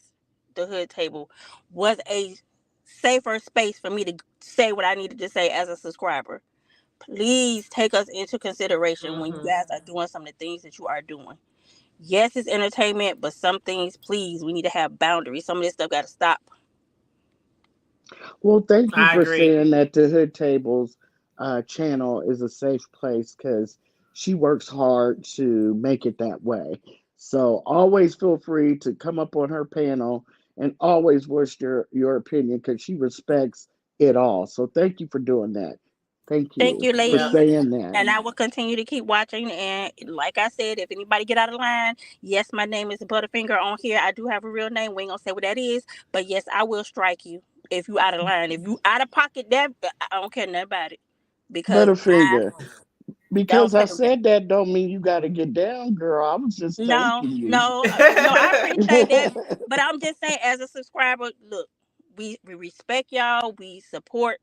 the hood table, was a safer space for me to say what I needed to say as a subscriber. Please take us into consideration when you Mm-hmm. guys are doing some of the things that you are doing. Yes, it's entertainment, but some things, please, we need to have boundaries. Some of this stuff got to stop. Well, thank you I for agree. saying that the Hood Tables channel is a safe place because she works hard to make it that way. So always feel free to come up on her panel and always voice your opinion because she respects it all. So thank you for doing that. Thank Thank you you, for Yeah. ladies. saying that. And I will continue to keep watching. And like I said, if anybody get out of line, yes, my name is Butterfinger on here. I do have a real name. We ain't gonna say what that is, but yes, I will strike you if you out of line. If you out of pocket, that I don't care nothing about it because I Butterfinger. don't Because I play them games. said that don't mean you got to get down, girl. I was just No, thanking you. no, no. I appreciate that, but I'm just saying, as a subscriber, look, we respect y'all, we support,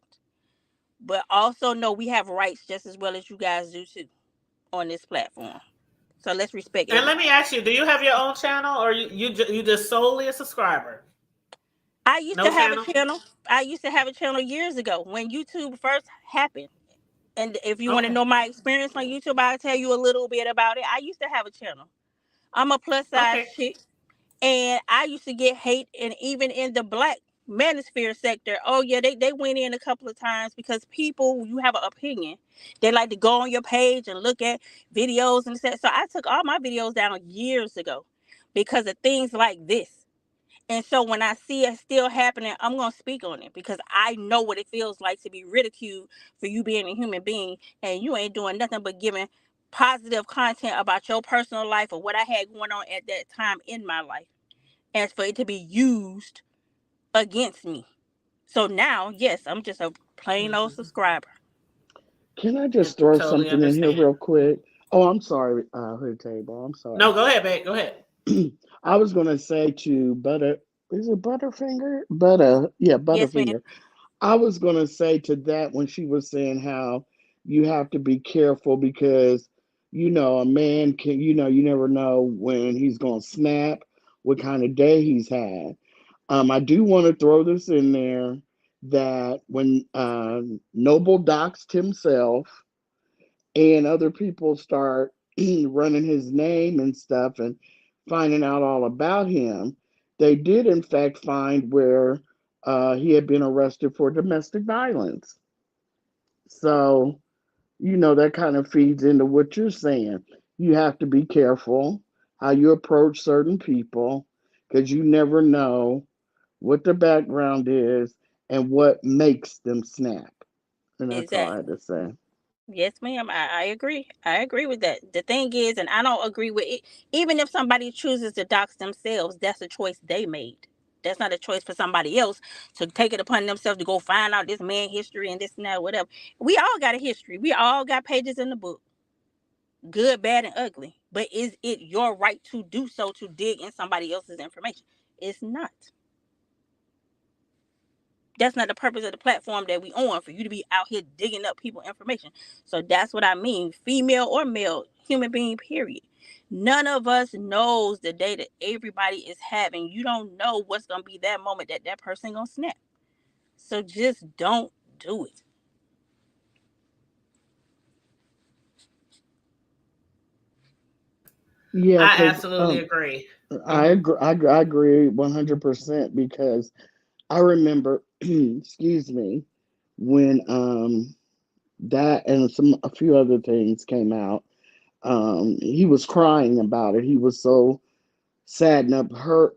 but also know we have rights just as well as you guys do too on this platform. So let's respect And let me everybody. ask you: do you have your own channel, or you just solely a subscriber? I used No to have a channel. channel. I used to have a channel years ago when YouTube first happened. And if you want to Okay. know my experience on YouTube, I'll tell you a little bit about it. I used to have a channel. I'm a plus size Okay. chick, and I used to get hate, and even in the black manosphere sector. Oh yeah, they went in a couple of times because people, you have an opinion, they like to go on your page and look at videos and stuff. So I took all my videos down years ago because of things like this. And so when I see it still happening, I'm going to speak on it because I know what it feels like to be ridiculed for you being a human being and you ain't doing nothing but giving positive content about your personal life or what I had going on at that time in my life, and for it to be used against me. So now, yes, I'm just a plain old Hmm. subscriber. Can I And just throw totally something in here understand. real quick? Oh, I'm sorry, Hood Table. I'm sorry. No, go ahead, babe. Go ahead. I was gonna say to Butter, is it Butterfinger? Yeah, Yes, ma'am. Butterfinger. I was gonna say to that when she was saying how you have to be careful because a man can, you never know when he's gonna snap, what kind of day he's had. I do want to throw this in there that when Noble doxed himself and other people start running his name and stuff and finding out all about him, they did in fact find where he had been arrested for domestic violence. So, that kind of feeds into what you're saying. You have to be careful how you approach certain people because you never know what the background is and what makes them snap. And that's all I had Exactly. to say. Yes, ma'am. I agree. I agree with that. The thing is, and I don't agree with it, even if somebody chooses to dox themselves, that's a choice they made. That's not a choice for somebody else to take it upon themselves to go find out this man history and this and that, whatever. We all got a history. We all got pages in the book, good, bad, and ugly. But is it your right to do so, to dig in somebody else's information? It's not. That's not the purpose of the platform that we on, for you to be out here digging up people information. So that's what I mean, female or male, human being, period. None of us knows the day that everybody is having. You don't know what's gonna be that moment that that person gonna snap. So just don't do it. Yeah, I because absolutely agree. I agree. I agree 100% because I remember, excuse me, when that and a few other things came out. He was crying about it. He was so sad and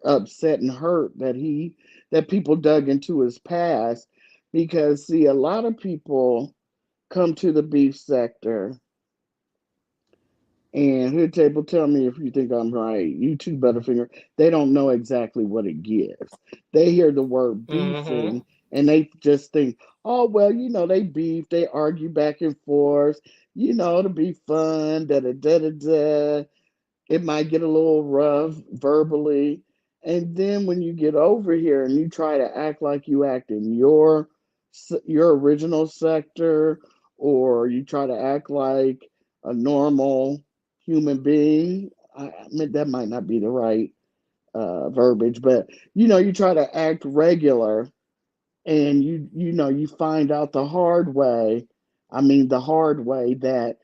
upset and hurt that people dug into his past because see, a lot of people come to the beef sector and hood table, tell me if you think I'm right. You too, Butterfinger. They don't know exactly what it gives. They hear the word Mm-hmm. beefing and they just think, oh well, they beef, they argue back and forth, to be fun, da da da da da. It might get a little rough verbally. And then when you get over here and you try to act like you act in your original sector, or you try to act like a normal human being, I mean, that might not be the right verbiage, but you try to act regular and you find out the hard way. I mean, the hard way that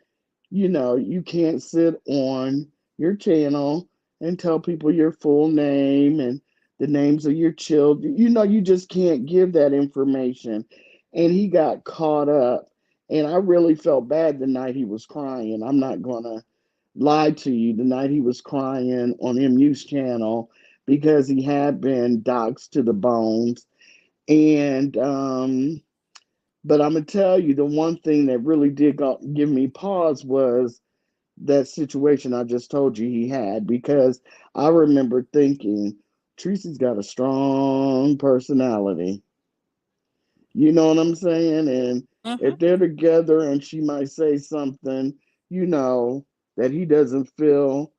you can't sit on your channel and tell people your full name and the names of your children. You just can't give that information. And he got caught up. And I really felt bad the night he was crying. I'm not going to lie to you. The night he was crying on MU's channel because he had been doxxed to the bones. And, but I'm gonna tell you, the one thing that really did give me pause was that situation I just told you he had, because I remember thinking Tracy's got a strong personality. You know what I'm saying? And Mm-hmm. if they're together and she might say something, that he doesn't feel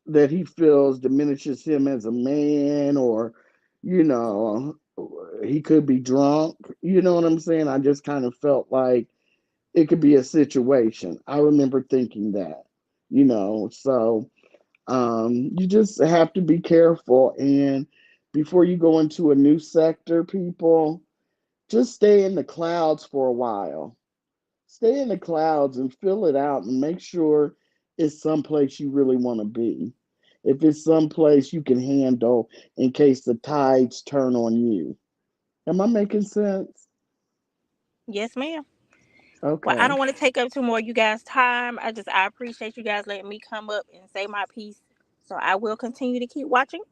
that he feels diminishes him as a man, or you know he could be drunk. You know what I'm saying? I just kind of felt like it could be a situation. I remember thinking that, so you just have to be careful. And before you go into a new sector, people, just stay in the clouds for a while. Stay in the clouds and fill it out and make sure it's someplace you really want to be. If it's someplace you can handle in case the tides turn on you. Am I making sense? Yes, ma'am. Well, I Okay. don't want to take up too more of you guys' time. I appreciate you guys letting me come up and say my piece. So I will continue to keep watching.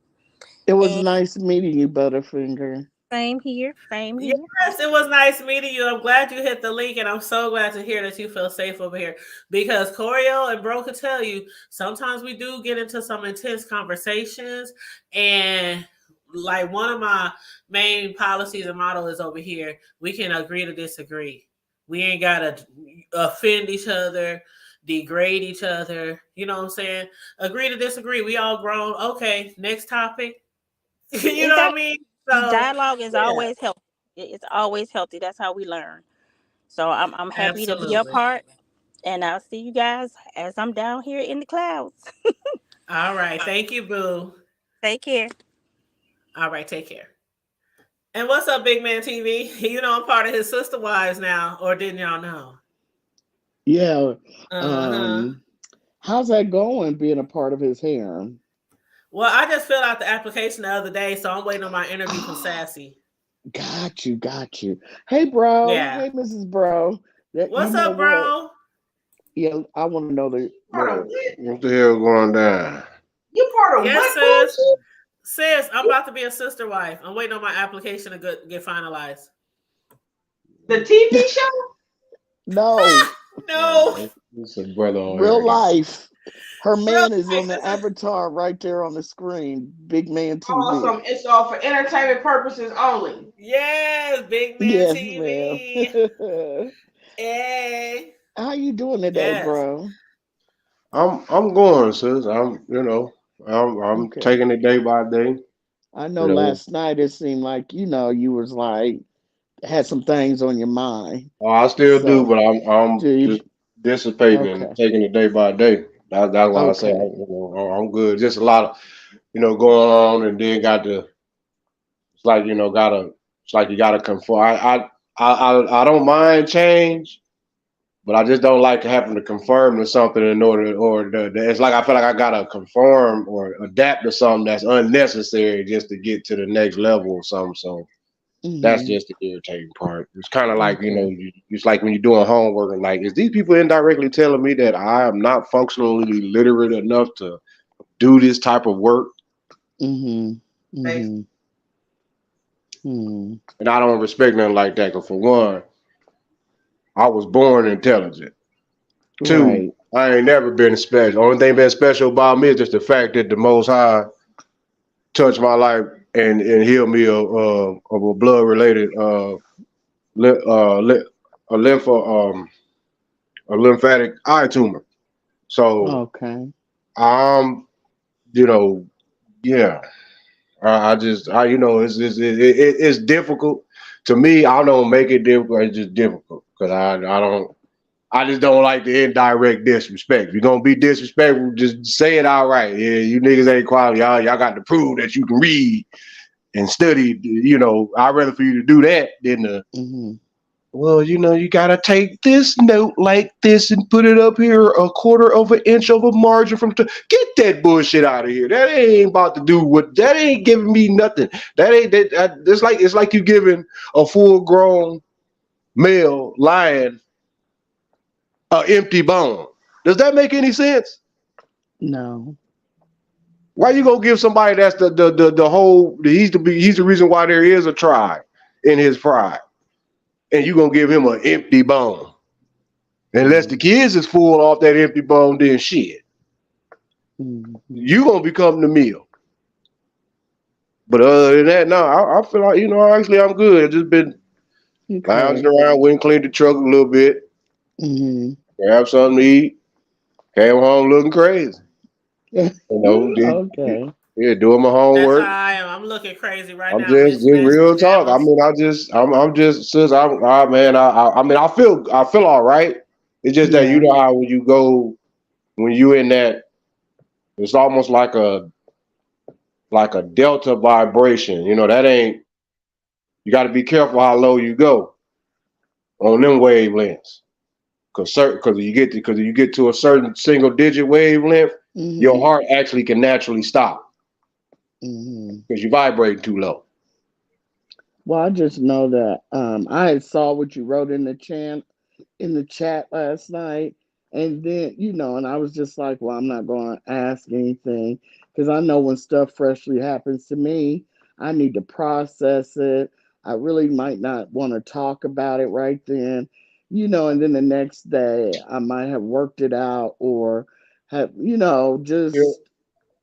It was And nice meeting you, Butterfinger. same here. Same here. Yes, it was nice meeting you. I'm glad you hit the link, and I'm so glad to hear that you feel safe over here. Because Coriel and Bro could tell you, sometimes we do get into some intense conversations, and like one of my main policies and motto is over here: we can agree to disagree. We ain't gotta offend each other, degrade each other. You know what I'm saying? Agree to disagree. We all grown. Okay, next topic. You know what I Exactly. mean? So Dialogue is yeah, always healthy. It's always healthy. That's how we learn. So I'm happy to be a absolutely. part. And I'll see you guys as I'm down here in the clouds. All right. Thank you, Boo. Take care. All right. Take care. And what's up, Big Man TV? You know I'm part of his sister wives now, or didn't y'all know? Yeah. Uh huh. Um, How's that going? Being a part of his harem? Well, I just filled out the application the other day, so I'm waiting on my interview from Sassy. Got you, got you. Hey, bro. Yeah. Hey, Mrs. Bro. That you What's know up, what? bro? Yeah, I want to know What the hell going down? You part of Yes, what sis. bullshit? Sis, I'm about to be a sister wife. I'm waiting on my application to get finalized. The TV show? no No. It's a brother on real here. life. Her Real man is life. on the avatar right there on the screen. Big Man TV. Awesome. It's all for entertainment purposes only. Yes, Big Man Yes, TV. ma'am. Hey. How you doing today, Yes. bro? I'm going, sis. I'm I'm Okay. taking it day by day. I know You know. last night it seemed like, you was like had some things on your mind. I still do, So but I'm do you just dissipating and okay. taking it day by day. That's why I say Okay. I'm good. Just a lot of going on, and then it's like it's like you gotta conform. I don't mind change, but I just don't like having to conform to something in order, it's like I feel like I gotta conform or adapt to something that's unnecessary just to get to the next level or something. So that's Hmm. just the irritating part. It's kind of like Okay. it's like when you're doing homework and like, is these people indirectly telling me that I am not functionally literate enough to do this type of work? Hmm. Hmm. Hmm. And I don't respect nothing like that. Because for one, I was born intelligent. Two, Right. I ain't never been special. Only thing been special about me is just the fact that the Most High touched my life and healed me of a blood related li- li- a a lymphatic eye tumor. So Okay. I'm you know yeah I just it's difficult to me. I don't make it difficult. It's just difficult because I just don't like the indirect disrespect. If you're gonna be disrespectful, just say it outright. Yeah, you niggas ain't quality. Y'all got to prove that you can read and study. I'd rather for you to do that than to, Hmm. well, you gotta take this note like this and put it up here a quarter of an inch of a margin from. Get that bullshit out of here. That ain't about to do what. That ain't giving me nothing. That ain't that. It's like you giving a full grown male lion an empty bone. Does that make any sense? No. Why you gonna give somebody that's the whole? He's the reason why there is a tribe in his pride, and you gonna give him an empty bone? Unless the Hmm. kids is full off that empty bone, then shit, Hmm. you gonna become the meal. But other than that, no, I feel like actually I'm good. I just been lounging Okay. around, went and cleaned the truck a little bit, Hmm. grabbed something to eat, came home looking crazy. Did Okay. yeah, doing my That's how homework. I am. I'm looking crazy right I'm now, just mismatched real talk. I pajamas. mean, I'm just since man, I mean, I feel all right. It's just that you Yeah. know how when you in that, it's almost like a delta vibration. That ain't. You got to be careful how low you go on them wavelengths, because you get to a certain single digit wavelength, your Hmm. heart actually can naturally stop Hmm. because you vibrating too low. Well, I just know that I had saw what you wrote in the chat last night, and then and I was just like, well, I'm not going to ask anything because I know when stuff freshly happens to me, I need to process it. I really might not want to talk about it right then, and then the next day I might have worked it out or have Yeah. just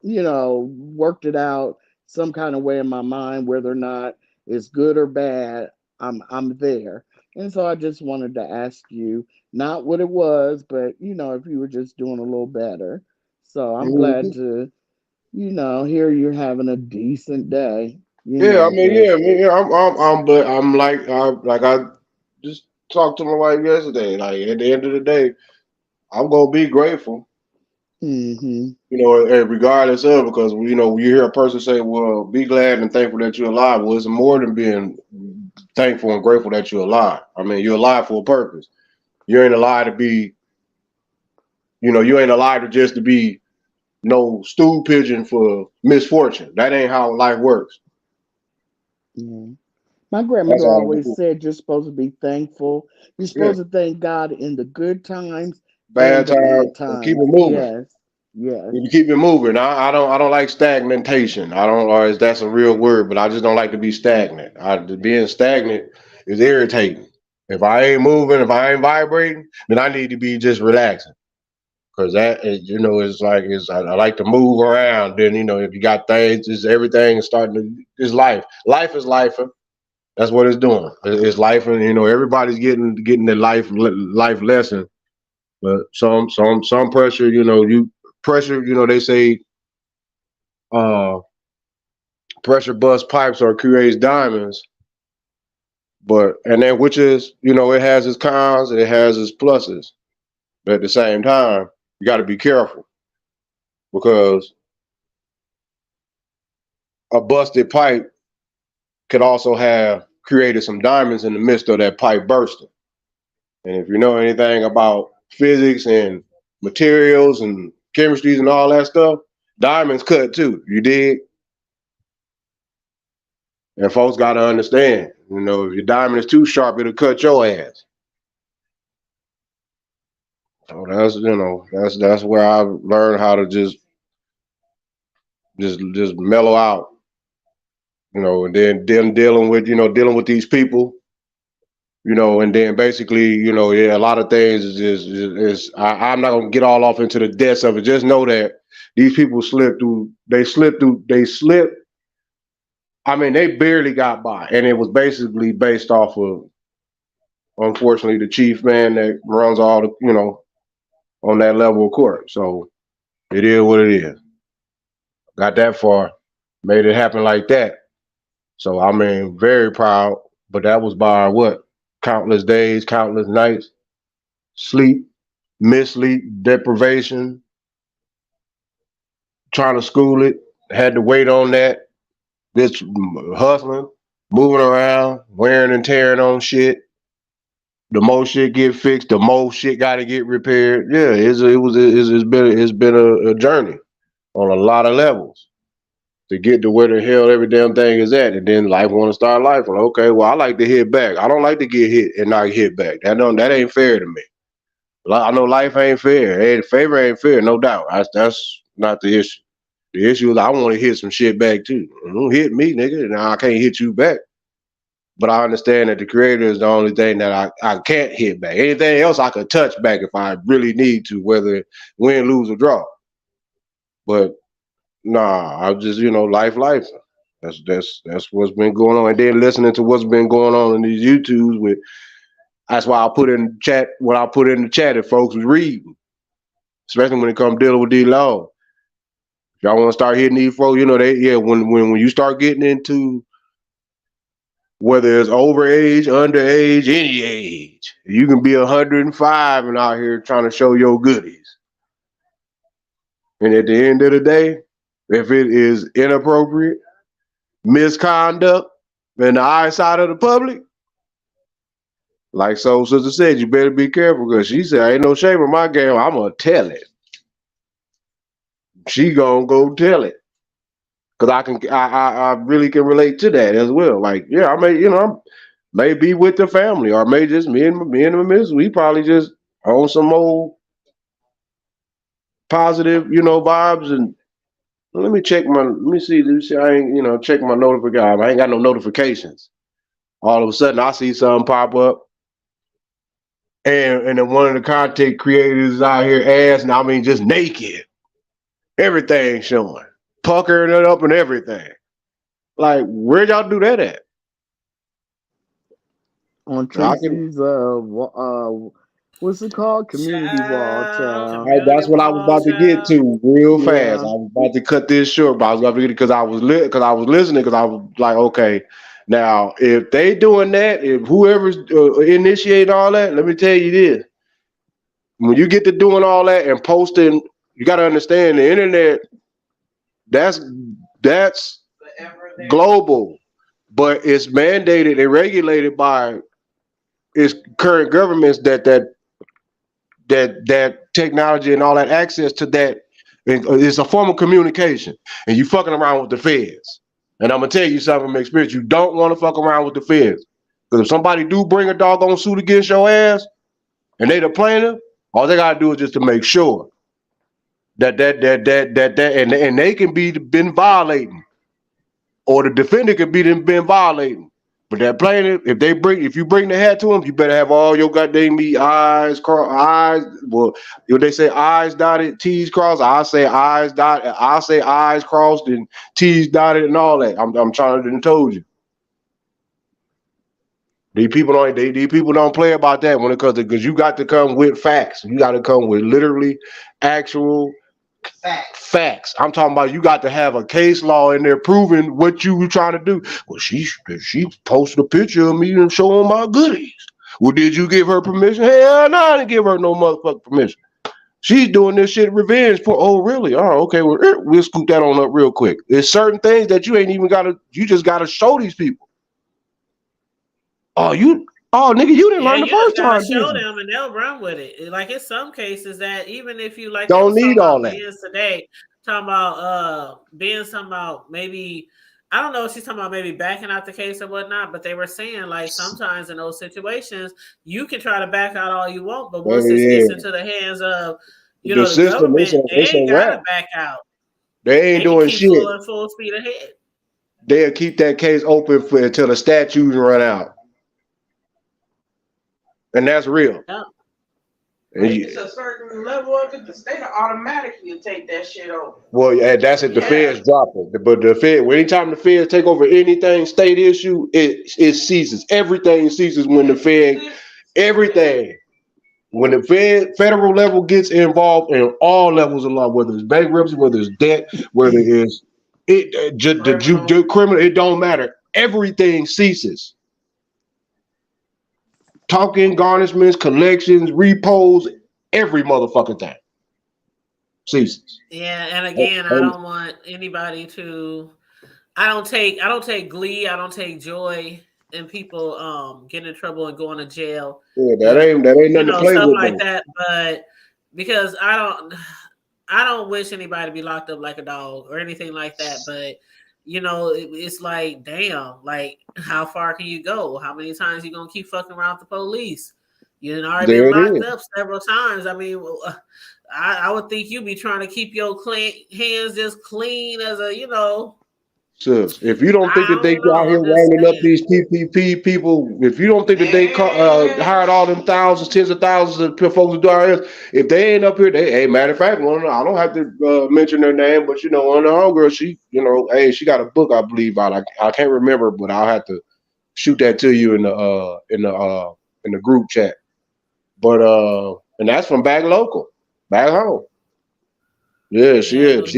worked it out some kind of way in my mind, whether or not it's good or bad. I'm there. And so I just wanted to ask you, not what it was, but if you were just doing a little better. So I'm glad Mhm. to, hear you're having a decent day, Yeah, I mean, yeah, I because mean, yeah, but I'm like I just talked to my wife yesterday. Like at the end of the day, I'm gonna be grateful, mm-hmm. and regardless of, because when you hear a person say, "Well, be glad and thankful that you're alive," well, it's more than being thankful and grateful that you're alive. I mean, you're alive for a purpose. You ain't alive to be, You ain't alive just to be no stool pigeon for misfortune. That ain't how life works. Yeah. My That's grandmother all. always said you're supposed to be thankful. You're Yeah. supposed to thank God in the good times and Bad the time. bad Keep times. it moving. Yes. Yes. You keep it moving. I don't like stagnation. I don't, or is that's a real word, but I just don't like to be stagnant. Being stagnant is irritating. If I ain't moving, if I ain't vibrating, then I need to be just relaxing. Cause it's like I like to move around. Then if you got things, it's everything is starting to. It's life. Life is life. That's what it's doing. It's life, and everybody's getting the life lesson. But some pressure, pressure. They say uh pressure bust pipes or creates diamonds. But and then which is it has its cons and it has its pluses. But at the same time, you got to be careful because a busted pipe could also have created some diamonds in the midst of that pipe bursting. And if you know anything about physics and materials and chemistries and all that stuff, diamonds cut too. You dig? And folks got to understand, if your diamond is too sharp, it'll cut your ass. So that's where I learned how to just mellow out, and then dealing with these people, and then basically, yeah, a lot of things I'm not gonna get all off into the depths of it. Just know that these people slipped. I mean, they barely got by, and it was basically based off of, unfortunately, the chief man that runs all the, on that level of court. So it is what it is. Got that far, made it happen like that. So I mean, very proud. But that was by what? Countless days, countless nights, sleep, missleep, deprivation, trying to school it, had to wait on that, this hustling, moving around, wearing and tearing on shit. The more shit get fixed, the more shit got to get repaired. Yeah, it's been a journey on a lot of levels to get to where the hell every damn thing is at, and then life want to start life. And okay, well, I like to hit back. I don't like to get hit and not hit back. That ain't fair to me. I know life ain't fair. Hey, favor ain't fair, no doubt. That's not the issue. The issue is I want to hit some shit back too. Don't hit me, nigga. Now I can't hit you back. But I understand that the creator is the only thing that I can't hit back. Anything else I could touch back if I really need to, whether win, lose, or draw. But nah, I just life. That's what's been going on. And then listening to what's been going on in these YouTubes with. That's why I put in chat what I put in the chat if folks was reading, especially when it comes dealing with these laws. If y'all want to start hitting these folks, when you start getting into whether it's overage, underage, any age, you can be 105 and out here trying to show your goodies. And at the end of the day, if it is inappropriate, misconduct in the eyesight of the public, like Soul Sister said, you better be careful because she said, ain't no shame in my game. I'm going to tell it. She going to go tell it. Because I really can relate to that as well. Like, yeah, I may be with the family or may just me and my missus, we probably just on some old positive, vibes. And let me see. I ain't, check my notification. I ain't got no notifications. All of a sudden I see something pop up. And then one of the content creators is out here ass, and I mean just naked. Everything showing. Puckering it up and everything. Like, where'd y'all do that at? On Tracy's what's it called? Community wall, child. That's what I was about to get to real fast. I was about to cut this short, but I was about to get it because I was listening because I was like, okay, now if they doing that, if whoever's initiating all that, let me tell you this: when you get to doing all that and posting, you got to understand the internet. That's global, but it's mandated and regulated by its current governments that that technology and all that access to that. It's a form of communication, and you fucking around with the feds. And I'm gonna tell you something from experience. You don't want to fuck around with the feds, because if somebody do bring a doggone suit against your ass, and they the plaintiff, all they gotta do is just to make sure that and they can be been violating, or the defendant could be been violating. But that plaintiff, if you bring the hat to them, you better have all your goddamn eyes eyes. Well, if they say eyes dotted, T's crossed, I say eyes dotted. I say eyes crossed and T's dotted and all that. I'm trying to told you. These people don't play about that when it comes to, because you got to come with facts. You got to come with literally actual facts. I'm talking about you got to have a case law in there proving what you were trying to do. Well, she posted a picture of me and showing my goodies. Well, did you give her permission? Hell no, I didn't give her no motherfucking permission. She's doing this shit revenge for. Oh, really? Oh, okay. Well, we'll scoop that on up real quick. There's certain things that you ain't even gotta. You just gotta show these people. Oh, nigga, you didn't learn the first time. Show them and they'll run with it. Like in some cases that even if you like don't need all that. Benz today, talking about Benz talking about maybe, I don't know if she's talking about maybe backing out the case or whatnot, but they were saying like sometimes in those situations you can try to back out all you want, but once it gets into the hands of the system, government, they ain't gotta back out. They ain't doing shit. Full speed ahead. They'll keep that case open until the statutes run out. And that's real. Yeah. It's a certain level of it. The state automatically take that shit over. Well, yeah, that's it. The feds drop it. But the Fed, anytime the feds take over anything state issue, it ceases. Everything ceases when the Fed, everything. When the federal level gets involved in all levels of law, whether it's bankruptcy, whether it's debt, whether it's the criminal, it don't matter. Everything ceases. Talking, garnishments, collections, repos, every motherfucking thing ceases. Yeah, and again, I don't want anybody to. I don't take glee. I don't take joy in people getting in trouble and going to jail. Yeah, that ain't nothing to play stuff with. Like that, but because I don't wish anybody to be locked up like a dog or anything like that, but. It's like, damn, like, how far can you go? How many times you gonna keep fucking around with the police? You already been locked up several times. I mean, I would think you'd be trying to keep your hands just clean as a, Sis, if you don't think that they out here rounding up these PPP people, if you don't think that they hired all them thousands, tens of thousands of folks to do our ass, if they ain't up here, matter of fact, I don't have to mention their name, but one of the homegirls, she, she got a book, I believe, out. I can't remember, but I'll have to shoot that to you in the group chat. But and that's from back home. Yeah, she is.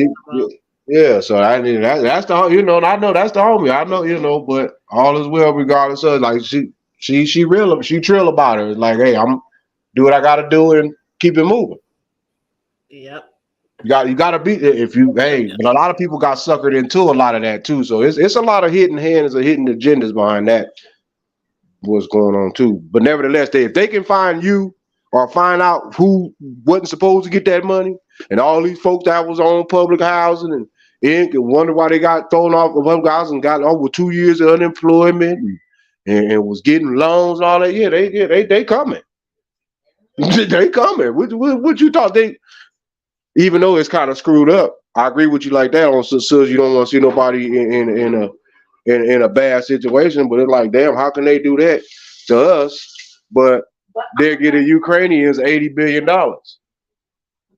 Yeah, so that's the I know that's the homie. I know, but all is well regardless of, like, she real, she trill about it. It's like, hey, I'm do what I gotta do and keep it moving. Yep. You gotta be but a lot of people got suckered into a lot of that too. So it's a lot of hidden hands or hidden agendas behind that. What's going on too. But nevertheless, if they can find you or find out who wasn't supposed to get that money, and all these folks that was on public housing and wonder why they got thrown off of public housing and got over 2 years of unemployment and was getting loans and all that. Yeah, they coming. They coming. What you thought they? Even though it's kind of screwed up, I agree with you like that. On so you don't want to see nobody in a bad situation, but it's like, damn, how can they do that to us? But they're getting Ukrainians $80 billion.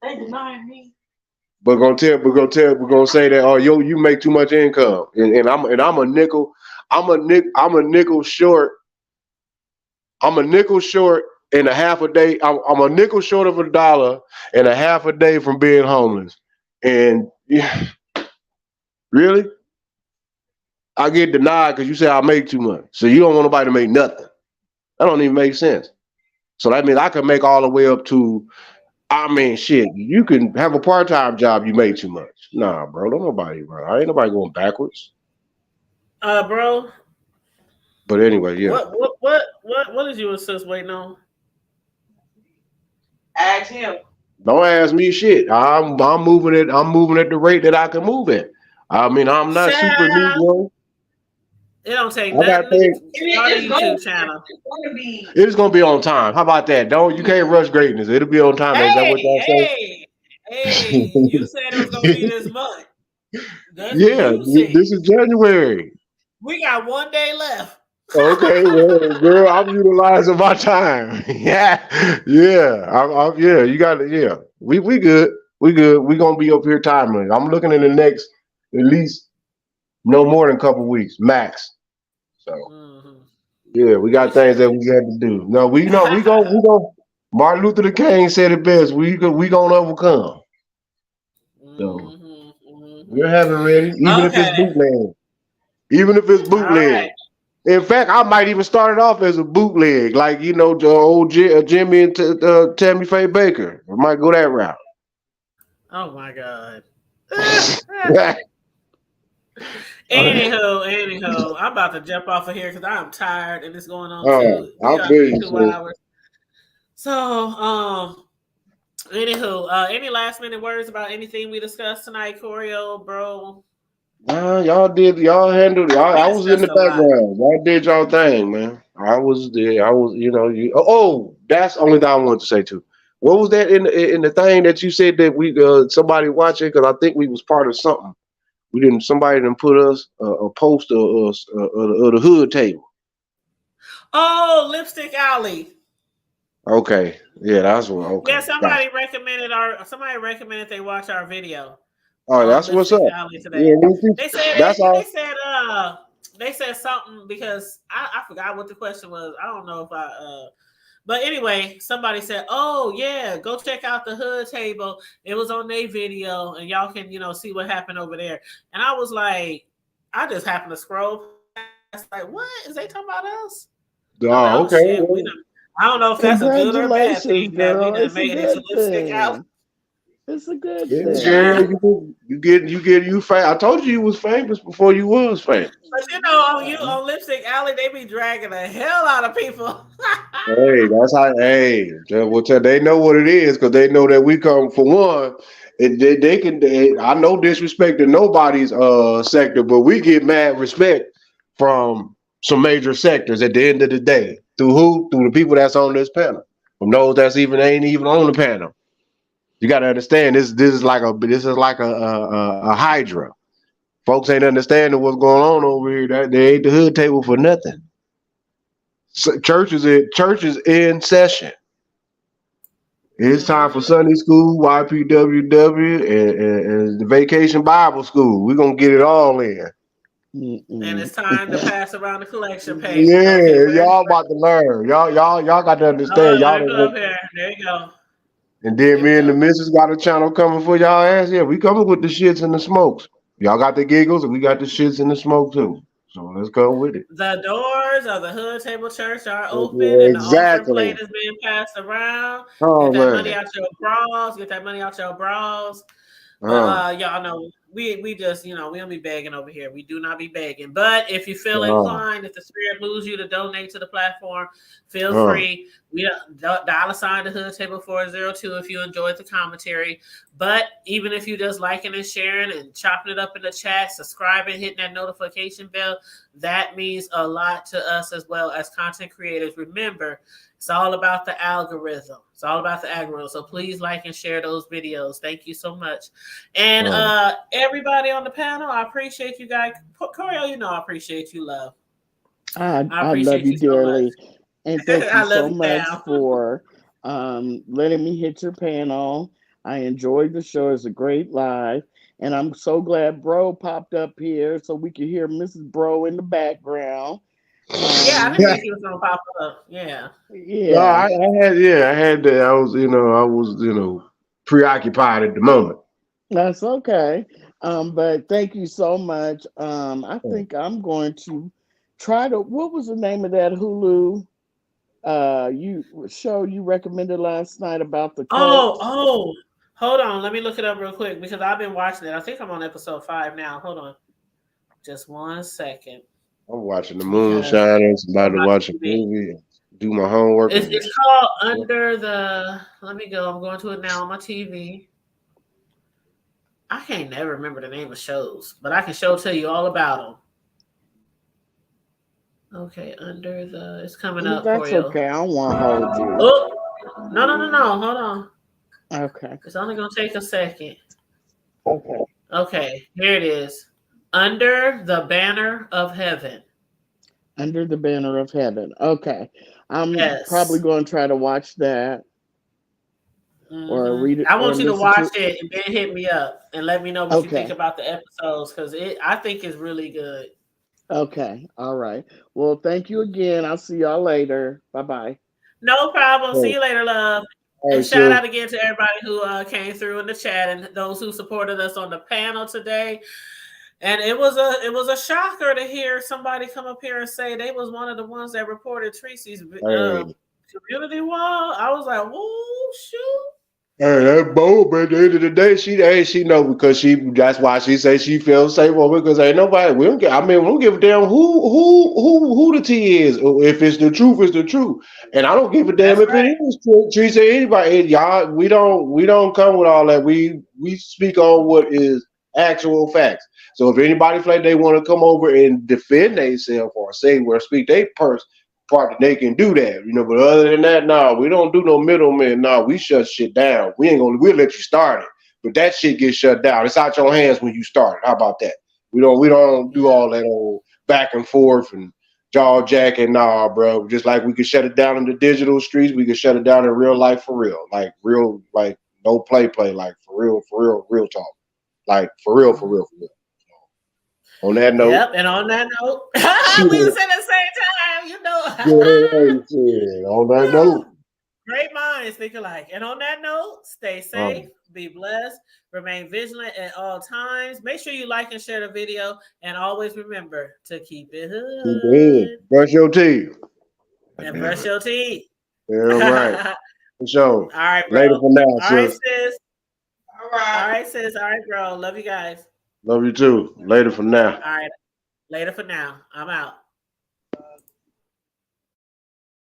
They denying me. We're gonna say that, oh, you make too much income, and I'm a nickel short. I'm a nickel short in a half a day. I'm a nickel short of $1 and a half a day from being homeless. And yeah, really, I get denied because you say I make too much. So you don't want nobody to make nothing. That don't even make sense. So that means I can make all the way up to. Shit, you can have a part-time job, you make too much. Nah, bro, don't nobody, bro. Ain't nobody going backwards. Bro. But anyway, yeah. What is you and sis waiting on? Ask him. Don't ask me shit. I'm moving it. I'm moving at the rate that I can move it. I mean, I'm not super Child, Negro. it don't take I got nothing to things. start a It's going YouTube channel. to be. It's gonna be on time. How about that? You can't rush greatness. It'll be on time. Is that what Hey, y'all say? you said it was gonna be this month. That's what Yeah, you said. this is January. We got 1 day left. Okay, well, girl, I'm utilizing my time. Yeah, yeah, yeah. You got it. Yeah, we good. We good. We gonna be up here timely. I'm looking in the next at least no more than a couple weeks max. So Mhm. yeah, we got things that we got to do. No, we know we go. Martin Luther King said it best. We gonna overcome. So we're having ready, even if it's Okay. bootleg. Even if it's All bootleg. right. In fact, I might even start it off as a bootleg, like old Jimmy and Tammy Faye Baker. I might go that route. Oh my God. Yeah. Anywho, I'm about to jump off of here because I'm tired and it's going on too. I We are feel you, 2 hours. So, any last minute words about anything we discussed tonight, Corio, bro? Y'all handled. We I was in discussed the a lot. background. Y'all did y'all thing, man. I was there. I was, Oh, that's the only thing I wanted to say too. What was that in the thing that you said that we somebody watching? Because I think we was part of something. Somebody didn't put us a poster of the hood table. Oh, Lipstick Alley. Okay, yeah, that's what. Okay, Yeah, gotcha. somebody recommended they watch our video Oh, on that's what's Lipstick up. Alley today. Yeah, that's They all. said they said something because I forgot what the question was. I don't know if but anyway, somebody said, "Oh yeah, go check out the hood table. It was on their video, and y'all can see what happened over there." And I was like, I just happened to scroll past, like, what is they talking about us? I'm like, Oh, oh okay. shit, Well, I don't know if that's a good or a bad Congratulations, thing that we girl. done It's a made it to good Lipstick Alley. thing. It's a good yeah, thing. girl, you famous. I told you was famous before you was famous. But Yeah. on Lipstick Alley, they be dragging the hell out of people. Hey, that's how. Hey, they know what it is because they know that we come for one. And they can. I know disrespect to nobody's sector, but we get mad respect from some major sectors at the end of the day. Through who? Through the people that's on this panel. From those that's ain't even on the panel. You got to understand this is like a hydra. Folks ain't understanding what's going on over here. That they ain't the hood table for nothing. So churches in session. It's time for Sunday school, YPWW, and the Vacation Bible School. We're gonna get it all in. And Mm-mm. it's time to pass around the collection papers. Okay, Yeah, where's y'all about to learn. Y'all got to understand. let Y'all me done put went, up here. There you go. and then There we me and the go. missus got a channel coming for y'all ass. Yeah, we coming with the shits and the smokes. Y'all got the giggles, and we got the shits and the smoke too. So let's go with it. The doors of the Hood Table Church are open, Yeah, and the offering exactly. plate is being passed around. Get Oh that money man. out your bras. Get that money out your bras. But Uh, y'all know we just we don't be begging over here. We do not be begging. But if you feel uh, inclined, if the spirit moves you to donate to the platform, feel uh, free. We $sign the Hood Table 402 if you enjoyed the commentary. But even if you just liking and sharing and chopping it up in the chat, subscribing, hitting that notification bell, that means a lot to us as well as content creators. Remember, it's all about the algorithm. It's all about the algorithm. So please like and share those videos. Thank you so much. And uh. everybody on the panel, I appreciate you guys. Corio, I appreciate you, love. I I love appreciate you you so much. dearly. And thank you I love so you much down. for letting me hit your panel. I enjoyed the show. It's a great live. And I'm so glad Bro popped up here so we could hear Mrs. Bro in the background. Yeah, I didn't think he was gonna pop up. Yeah. No, Yeah, I had that. I was, preoccupied at the moment. that's okay. But thank you so much. I think I'm going to try to, what was the name of that Hulu you show you recommended last night about the cult? Oh, hold on. Let me look it up real quick because I've been watching it. I think I'm on episode 5 now. Hold on. Just 1 second. I'm watching the Because Moonshiners, about on to my watch a TV. movie. do my homework. It's called Under the. Let me go. I'm going to it now on my TV. I can't never remember the name of shows, but I can tell you all about them. Okay, Under the. It's coming up for That's you. okay. I don't want to hold you. Oh, no. Hold on. Okay. It's only gonna take a second. Okay. Okay, here it is. Under the Banner of Heaven. Under the Banner of Heaven. Okay. I'm Yes. probably going to try to watch that. Or read it. I want you to listen watch it and then hit me up and let me know what you think Okay. about the episodes because I think it's really good. Okay. All right. Well, thank you again. I'll see y'all later. Bye-bye. No problem. See Hey. you later, love. Hey, And shout sis. out again to everybody who came through in the chat and those who supported us on the panel today. And it was a shocker to hear somebody come up here and say they was one of the ones that reported Tracy's community wall. I was like, whoa, shoot. Hey, that bold, but at the end of the day, she know because that's why she say she feels safe over because ain't nobody we don't give a damn who the T is. If it's the truth, it's the truth. And I don't give a damn if it is Teresa, anybody. Y'all, we don't come with all that. We speak on what is actual facts. So if anybody feel like they want to come over and defend themselves or say or speak their part, they can do that, but other than that, we don't do no middleman. We shut shit down. We'll let you start it, but that shit gets shut down. It's out your hands when you start it. How about that? We don't do all that old back and forth and jaw jacking. Bro. Just like we could shut it down in the digital streets, we could shut it down in real life for real. Like no play, like for real talk. Like for real. On that note. Yep, and on that note, we was at the same time, On that note. Great minds think alike. And on that note, stay safe, be blessed, remain vigilant at all times. Make sure you like and share the video, and always remember to keep it hood. Brush your teeth. And brush your teeth. Yeah, right. For sure. All right, bro. Later for now, all right, sis. All right. All right, sis. All right, bro. Love you guys. Love you too. Later for now. All right. Later for now. I'm out.